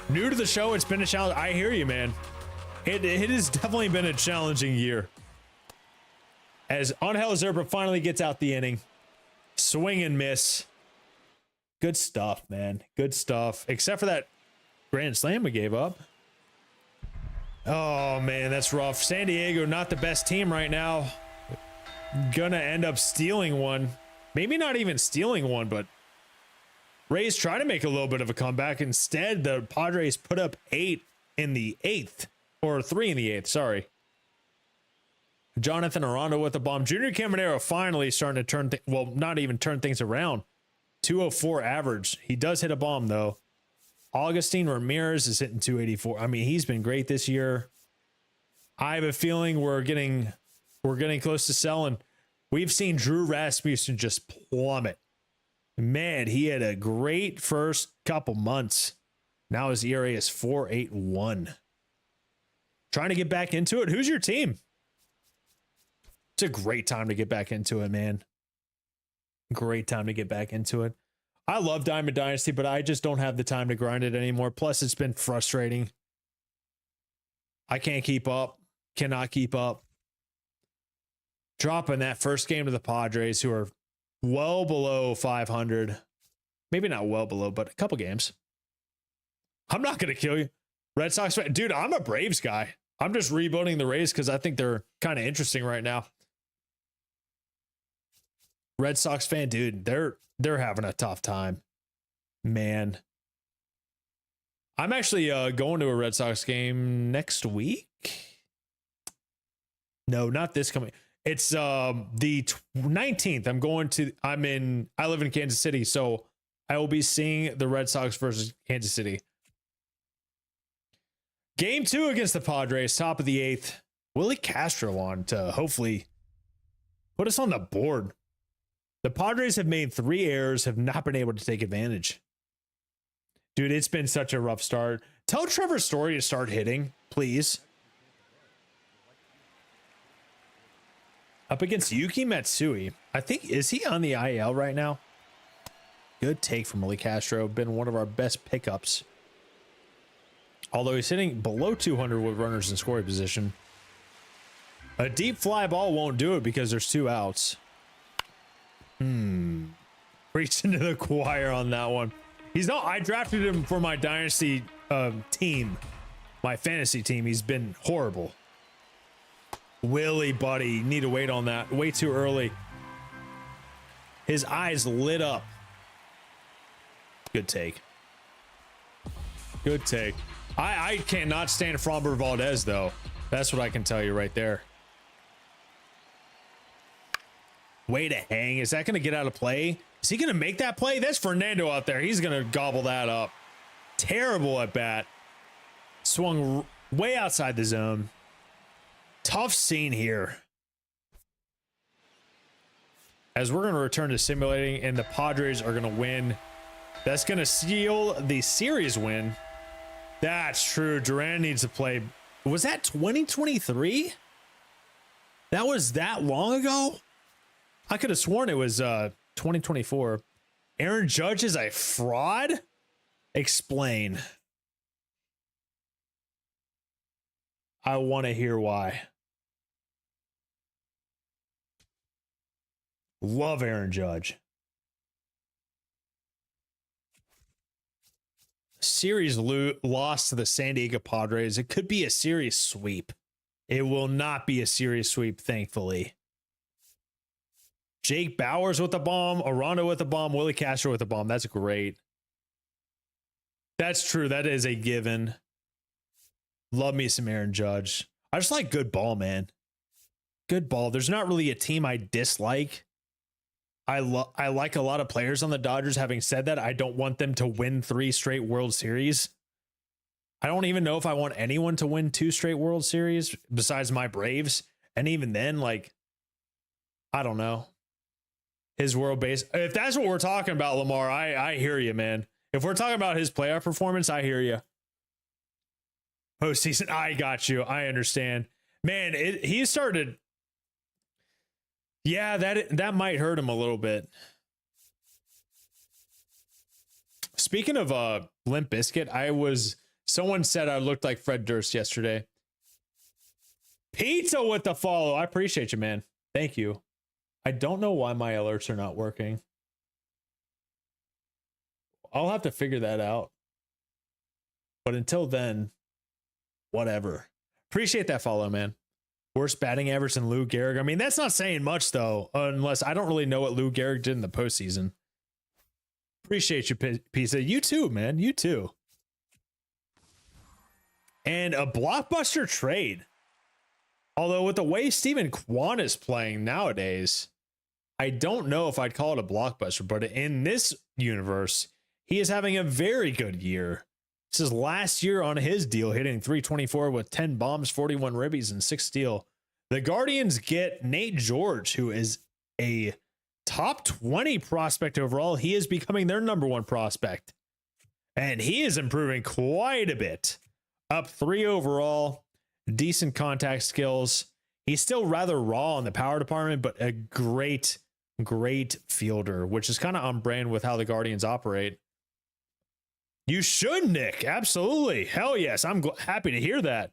New to the show, it's been a challenge. I hear you, man. It has definitely been a challenging year. As Angel Zerpa finally gets out the inning. Swing and miss. Good stuff, man. Good stuff. Except for that grand slam we gave up. Oh man, that's rough. San Diego, not the best team right now. Gonna end up stealing one. Maybe not even stealing one, but Rays try to make a little bit of a comeback. Instead, the Padres put up 8 in the 8th, or 3 in the 8th, sorry. Jonathan Aranda with the bomb. Junior Caminero finally starting to turn, well, not even turn things around. 204 average. He does hit a bomb, though. Augustine Ramirez is hitting 284. I mean, he's been great this year. I have a feeling we're getting close to selling. We've seen Drew Rasmussen just plummet. Man, he had a great first couple months. Now his ERA is 4.81. Trying to get back into it. Who's your team? It's a great time to get back into it, man. Great time to get back into it. I love Diamond Dynasty, but I just don't have the time to grind it anymore. Plus, it's been frustrating. I can't keep up. Cannot keep up. Dropping that first game to the Padres, who are well below 500. Maybe not well below, but a couple games. I'm not going to kill you. Red Sox fan. Dude, I'm a Braves guy. I'm just rebuilding the Rays because I think they're kind of interesting right now. Red Sox fan, dude, they're having a tough time. Man. I'm actually going to a Red Sox game next week. No, not this coming. It's the 19th. I live in Kansas City, so I will be seeing the Red Sox versus Kansas City. Game 2 against the Padres, top of the 8th. Willie Castro on to hopefully put us on the board. The Padres have made 3 errors, have not been able to take advantage. Dude, it's been such a rough start. Tell Trevor Story to start hitting, please. Up against Yuki Matsui. I think, is he on the IL right now? Good take from Willie Castro. Been one of our best pickups. Although he's hitting below 200 with runners in scoring position. A deep fly ball won't do it because there's 2 outs. Preaching to the choir on that one. I drafted him for my dynasty team. My fantasy team. He's been horrible. Willie, buddy, need to wait on that. Way too early. His eyes lit up. Good take. Good take. I cannot stand Framber Valdez, though. That's what I can tell you right there. Way to hang. Is that going to get out of play? Is he going to make that play? That's Fernando out there. He's going to gobble that up. Terrible at bat. Swung way outside the zone. Tough scene here. As we're going to return to simulating, and the Padres are going to win. That's going to seal the series win. That's true. Duran needs to play. Was that 2023? That was that long ago? I could have sworn it was 2024. Aaron Judge is a fraud? Explain. I want to hear why. Love Aaron Judge. Series lost to the San Diego Padres. It could be a series sweep. It will not be a series sweep, thankfully. Jake Bowers with the bomb, Aranda with the bomb, Willie Castro with the bomb. That's great. That's true. That is a given. Love me some Aaron Judge. I just like good ball, man. Good ball. There's not really a team I dislike. I like a lot of players on the Dodgers. Having said that, I don't want them to win 3 straight World Series. I don't even know if I want anyone to win 2 straight World Series besides my Braves. And even then, like, I don't know. His world base. If that's what we're talking about, Lamar, I hear you, man. If we're talking about his playoff performance, I hear you. Postseason, I got you. I understand. Man, he started. Yeah, that might hurt him a little bit. Speaking of Limp Bizkit, someone said I looked like Fred Durst yesterday. Pizza with the follow. I appreciate you, man. Thank you. I don't know why my alerts are not working. I'll have to figure that out. But until then, whatever. Appreciate that follow, man. Worst batting average than Lou Gehrig. I mean, that's not saying much, though, unless I don't really know what Lou Gehrig did in the postseason. Appreciate you, Pizza. You too, man. You too. And a blockbuster trade. Although with the way Steven Kwan is playing nowadays, I don't know if I'd call it a blockbuster, but in this universe, he is having a very good year. This is last year on his deal, hitting 324 with 10 bombs, 41 ribbies, and 6 steal. The Guardians get Nate George, who is a top 20 prospect overall. He is becoming their number 1 prospect. And he is improving quite a bit. Up 3 overall, decent contact skills. He's still rather raw in the power department, but a great fielder, which is kind of on brand with how the Guardians operate. You should, Nick. Absolutely. Hell yes. I'm happy to hear that.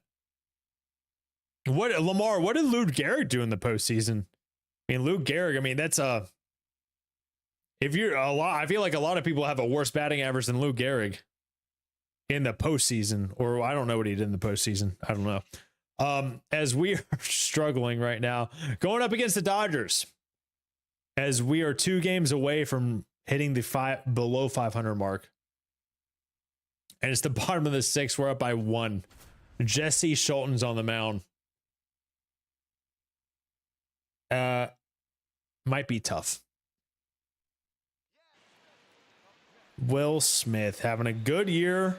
Lamar, what did Lou Gehrig do in the postseason? I mean, Lou Gehrig, I mean, that's if you're a lot, I feel like a lot of people have a worse batting average than Lou Gehrig in the postseason, or I don't know what he did in the postseason. I don't know. As we are struggling right now, going up against the Dodgers, as we are 2 games away from hitting the below 500 mark. And it's the bottom of the 6th. We're up by 1. Jesse Schulten's on the mound. Might be tough. Will Smith having a good year.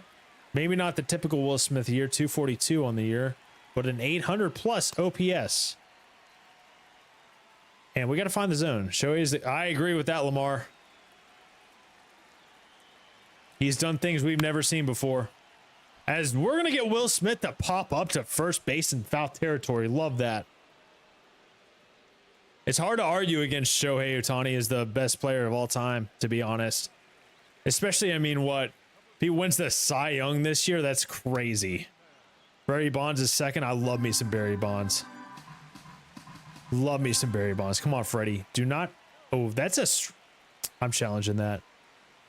Maybe not the typical Will Smith year, 242 on the year, but an 800 plus OPS. And we got to find the zone. I agree with that, Lamar. He's done things we've never seen before. As we're going to get Will Smith to pop up to first base in foul territory. Love that. It's hard to argue against Shohei Ohtani as the best player of all time, to be honest. Especially, I mean, if he wins the Cy Young this year, that's crazy. Barry Bonds is second. I love me some Barry Bonds. Love me some Barry Bonds. Come on, Freddie. Do not. Oh, that's I'm challenging that.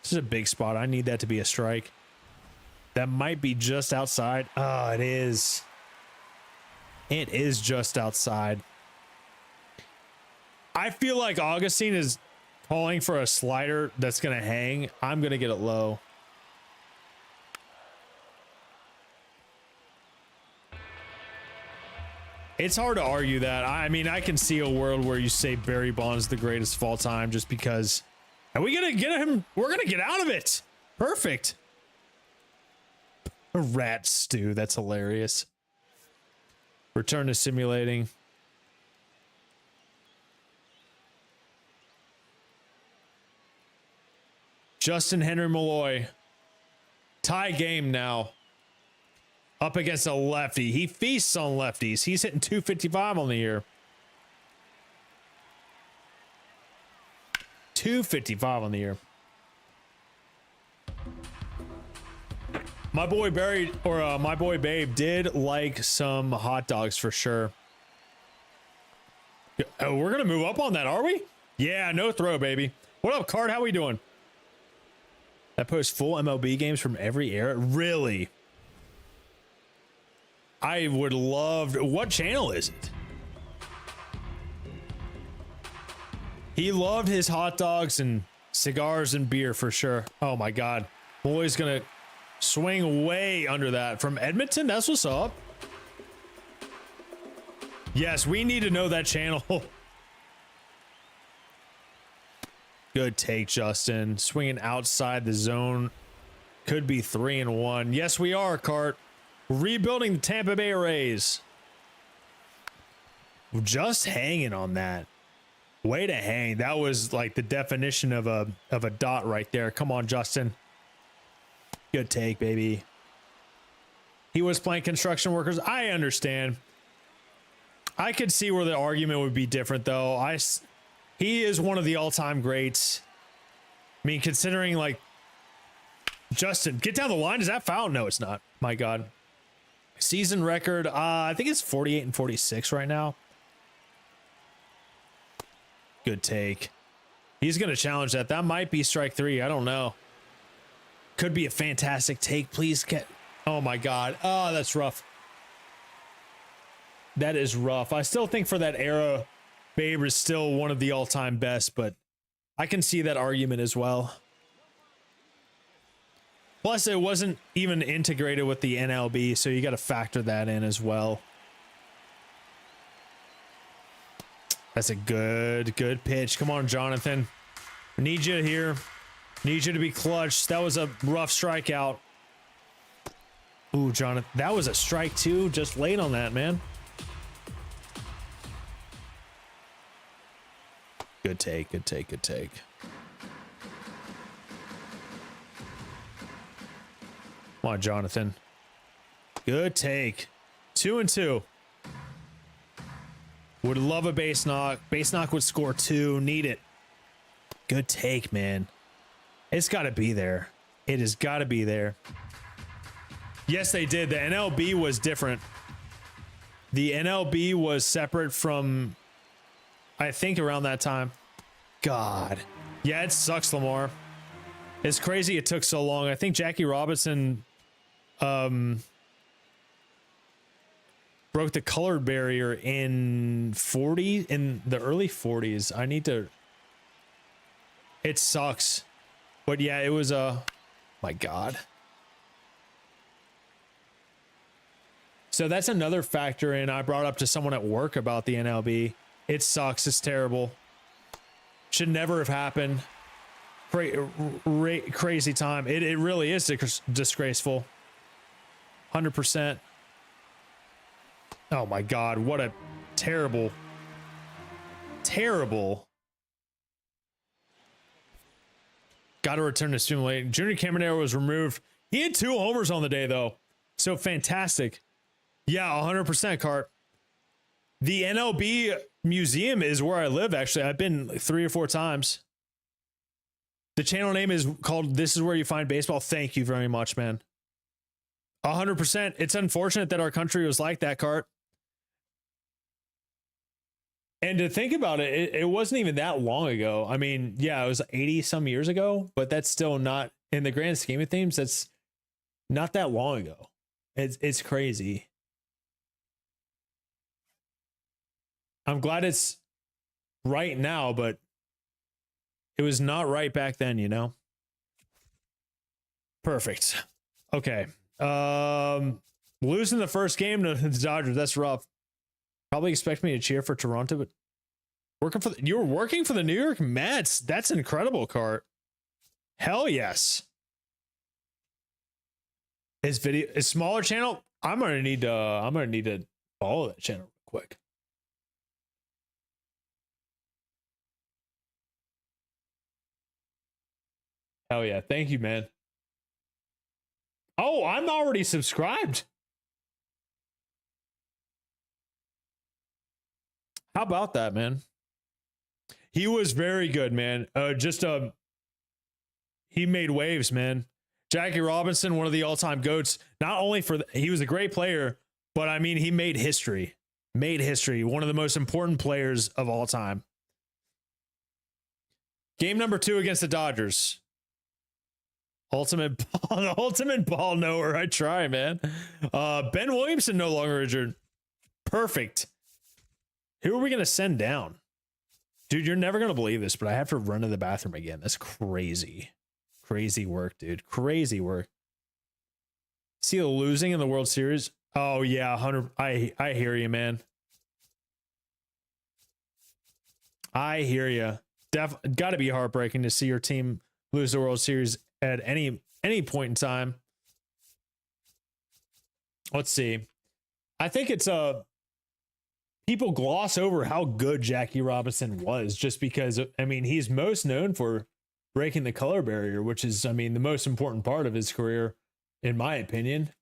This is a big spot. I need that to be a strike. That might be just outside. Oh, it is. It is just outside. I feel like Augustine is calling for a slider that's going to hang. I'm going to get it low. It's hard to argue that. I mean, I can see a world where you say Barry Bonds the greatest of all time just because. Are we going to get him? We're going to get out of it. Perfect. A rat stew. That's hilarious. Return to simulating. Justin Henry Malloy. Tie game now. Up against a lefty. He feasts on lefties. He's hitting 255 on the year. 255 on the year. My boy Barry, or my boy Babe, did like some hot dogs for sure. Oh, we're gonna move up on that, are we? Yeah, no throw, baby. What up, Card? How we doing? That posts full MLB games from every era. Really? I would love. What channel is it? He loved his hot dogs and cigars and beer for sure. Oh my God. Boy's gonna swing way under that from Edmonton. That's what's up. Yes, we need to know that channel. Good take, Justin. Swinging outside the zone. Could be 3-1. Yes, we are, Cart. Rebuilding the Tampa Bay Rays. Just hanging on that. Way to hang. That was like the definition of a dot right there. Come on, Justin. Good take, baby. He was playing construction workers. I understand. I could see where the argument would be different, though. He is one of the all-time greats. I mean, considering, like, Justin, get down the line. Is that foul? No, it's not. My God. Season record, I think it's 48 and 46 right now. Good take. He's going to challenge that. That might be strike 3. I don't know. Could be a fantastic take. Please get. Oh my God. Oh, that's rough. That is rough. I still think for that era, Babe is still one of the all-time best, but I can see that argument as well. Plus, it wasn't even integrated with the MLB, so you got to factor that in as well. That's a good pitch. Come on, Jonathan. I need you here. Need you to be clutch. That was a rough strikeout. Ooh, Jonathan. That was a strike, too. Just late on that, man. Good take. Good take. Good take. Come on, Jonathan. Good take. 2-2. Would love a base knock. Base knock would score 2. Need it. Good take, man. It's got to be there. It has got to be there. Yes, they did. The NLB was different. The NLB was separate from, I think, around that time. God. Yeah, it sucks, Lamar. It's crazy it took so long. I think Jackie Robinson broke the colored barrier in the early 40s. I need to. It sucks. But yeah, it was my God. So that's another factor in. I brought up to someone at work about the MLB. It sucks. It's terrible. Should never have happened. Crazy time. It really is disgraceful. 100%. Oh my God. What a terrible. Got to return to stimulate. Junior Caminero was removed. He had 2 homers on the day, though. So fantastic. Yeah, 100%, Cart. The NLB museum is where I live, actually. I've been 3 or 4 times. The channel name is called This Is Where You Find Baseball. Thank you very much, man. 100%. It's unfortunate that our country was like that, Cart. And to think about it, it wasn't even that long ago. I mean, yeah, it was 80 some years ago, but that's still not, in the grand scheme of things, that's not that long ago. It's crazy. I'm glad it's right now, but it was not right back then, you know? Perfect. Okay. Losing the first game to the Dodgers, that's rough. Probably expect me to cheer for Toronto, but you were working for the New York Mets. That's incredible, Cart. Hell yes. His smaller channel. I'm gonna need to follow that channel real quick. Hell yeah. Thank you, man. Oh, I'm already subscribed. How about that, man? He was very good, man. He made waves, man. Jackie Robinson, one of the all-time GOATs. Not only he was a great player, but I mean, he made history. One of the most important players of all time. Game number 2 against the Dodgers. Ultimate ball knower. I try, man. Ben Williamson no longer injured. Perfect. Who are we going to send down? Dude, you're never going to believe this, but I have to run to the bathroom again. That's crazy. Crazy work, dude. Crazy work. See the losing in the World Series? Oh, yeah. 100. I hear you, man. I hear you. Got to be heartbreaking to see your team lose the World Series at any point in time. Let's see. I think it's people gloss over how good Jackie Robinson was just because, I mean, he's most known for breaking the color barrier, which is, I mean, the most important part of his career, in my opinion.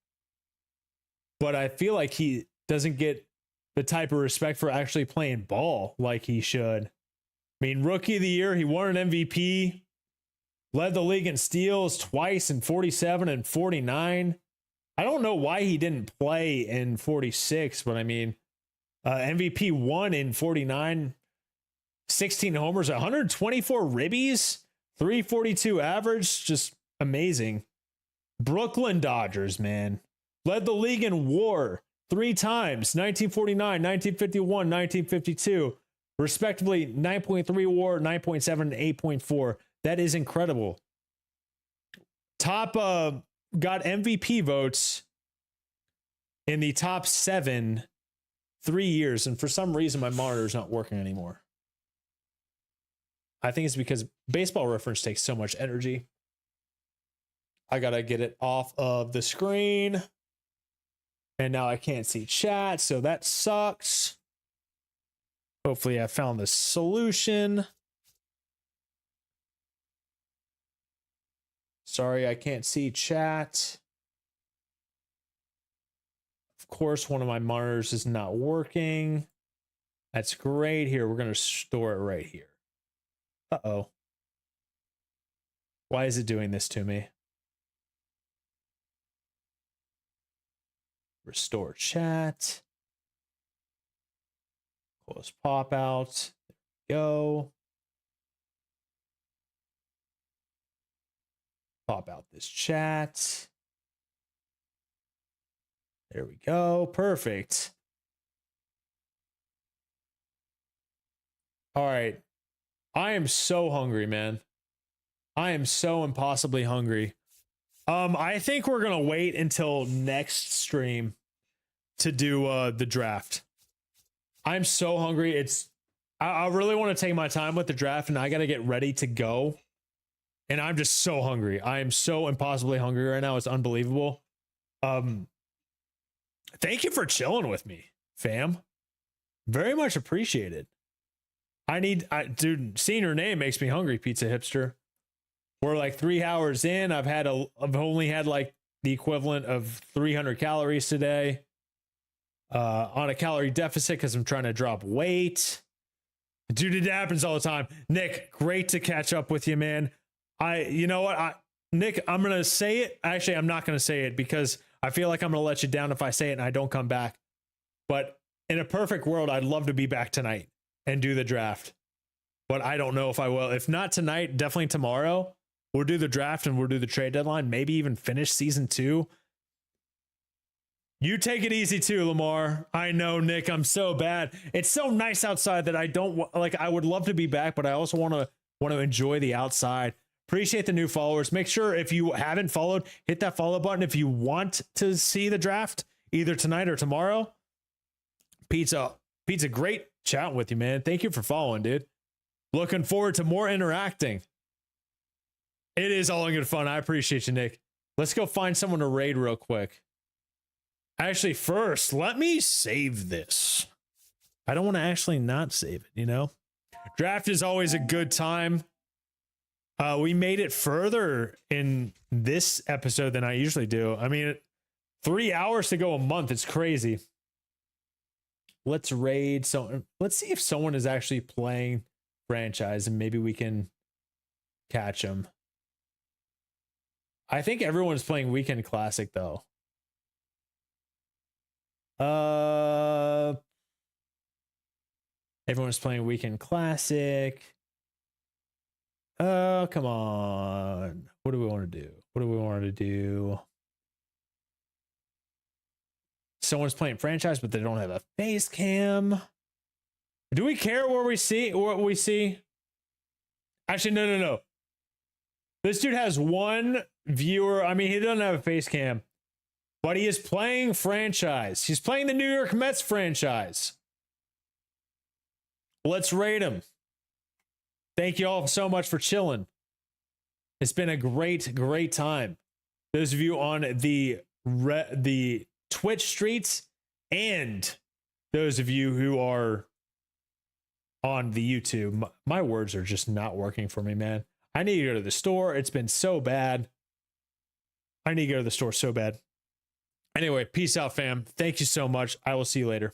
But I feel like he doesn't get the type of respect for actually playing ball like he should. I mean, Rookie of the Year, he won an MVP, led the league in steals twice in 47 and 49. I don't know why he didn't play in 46, but I mean, MVP 1 in 49, 16 homers, 124 ribbies, 342 average. Just amazing. Brooklyn Dodgers, man. Led the league in WAR 3 times, 1949, 1951, 1952, respectively 9.3 WAR, 9.7, and 8.4. That is incredible. Top got MVP votes in the top 7 3 years, and for some reason my monitor's not working anymore. I think it's because Baseball Reference takes so much energy. I gotta get it off of the screen. And now I can't see chat, so that sucks. Hopefully I found the solution. Sorry, I can't see chat. Of course, one of my monitors is not working. That's great. Here, we're going to store it right here. Uh-oh. Why is it doing this to me? Restore chat. Close pop out. There we go. Pop out this chat. There we go. Perfect. All right. I am so hungry, man. I am so impossibly hungry. I think we're gonna wait until next stream to do the draft. I'm so hungry. I really want to take my time with the draft, and I gotta get ready to go. And I'm just so hungry. I am so impossibly hungry right now. It's unbelievable. Thank you for chilling with me, fam. Very much appreciated. Dude, seeing your name makes me hungry, Pizza Hipster. We're like 3 hours in. I've only had like the equivalent of 300 calories today. On a calorie deficit because I'm trying to drop weight. Dude, it happens all the time. Nick, great to catch up with you, man. You know what? Nick, I'm going to say it. Actually, I'm not going to say it because I feel like I'm going to let you down if I say it and I don't come back. But in a perfect world, I'd love to be back tonight and do the draft. But I don't know if I will. If not tonight, definitely tomorrow. We'll do the draft and we'll do the trade deadline. Maybe even finish season 2. You take it easy too, Lamar. I know, Nick. I'm so bad. It's so nice outside that I don't like. I would love to be back, but I also want to enjoy the outside. Appreciate the new followers. Make sure if you haven't followed, hit that follow button. If you want to see the draft either tonight or tomorrow. Pizza, great chatting with you, man. Thank you for following, dude. Looking forward to more interacting. It is all in good fun. I appreciate you, Nick. Let's go find someone to raid real quick. Actually, first, let me save this. I don't want to actually not save it, you know? Draft is always a good time. We made it further in this episode than I usually do. I mean, 3 hours to go a month. It's crazy. Let's raid. So let's see if someone is actually playing franchise and maybe we can catch them. I think everyone's playing Weekend Classic, though. Everyone's playing Weekend Classic. Come on. What do we want to do? What do we want to do? Someone's playing franchise, but they don't have a face cam. Do we care what we see? Actually, no. This dude has one viewer. I mean, he doesn't have a face cam. But he is playing franchise. He's playing the New York Mets franchise. Let's rate him. Thank you all so much for chilling. It's been a great time. Those of you on the Twitch streets and those of you who are on the YouTube. My words are just not working for me, man. I need to go to the store. It's been so bad. I need to go to the store so bad. Anyway, peace out, fam. Thank you so much. I will see you later.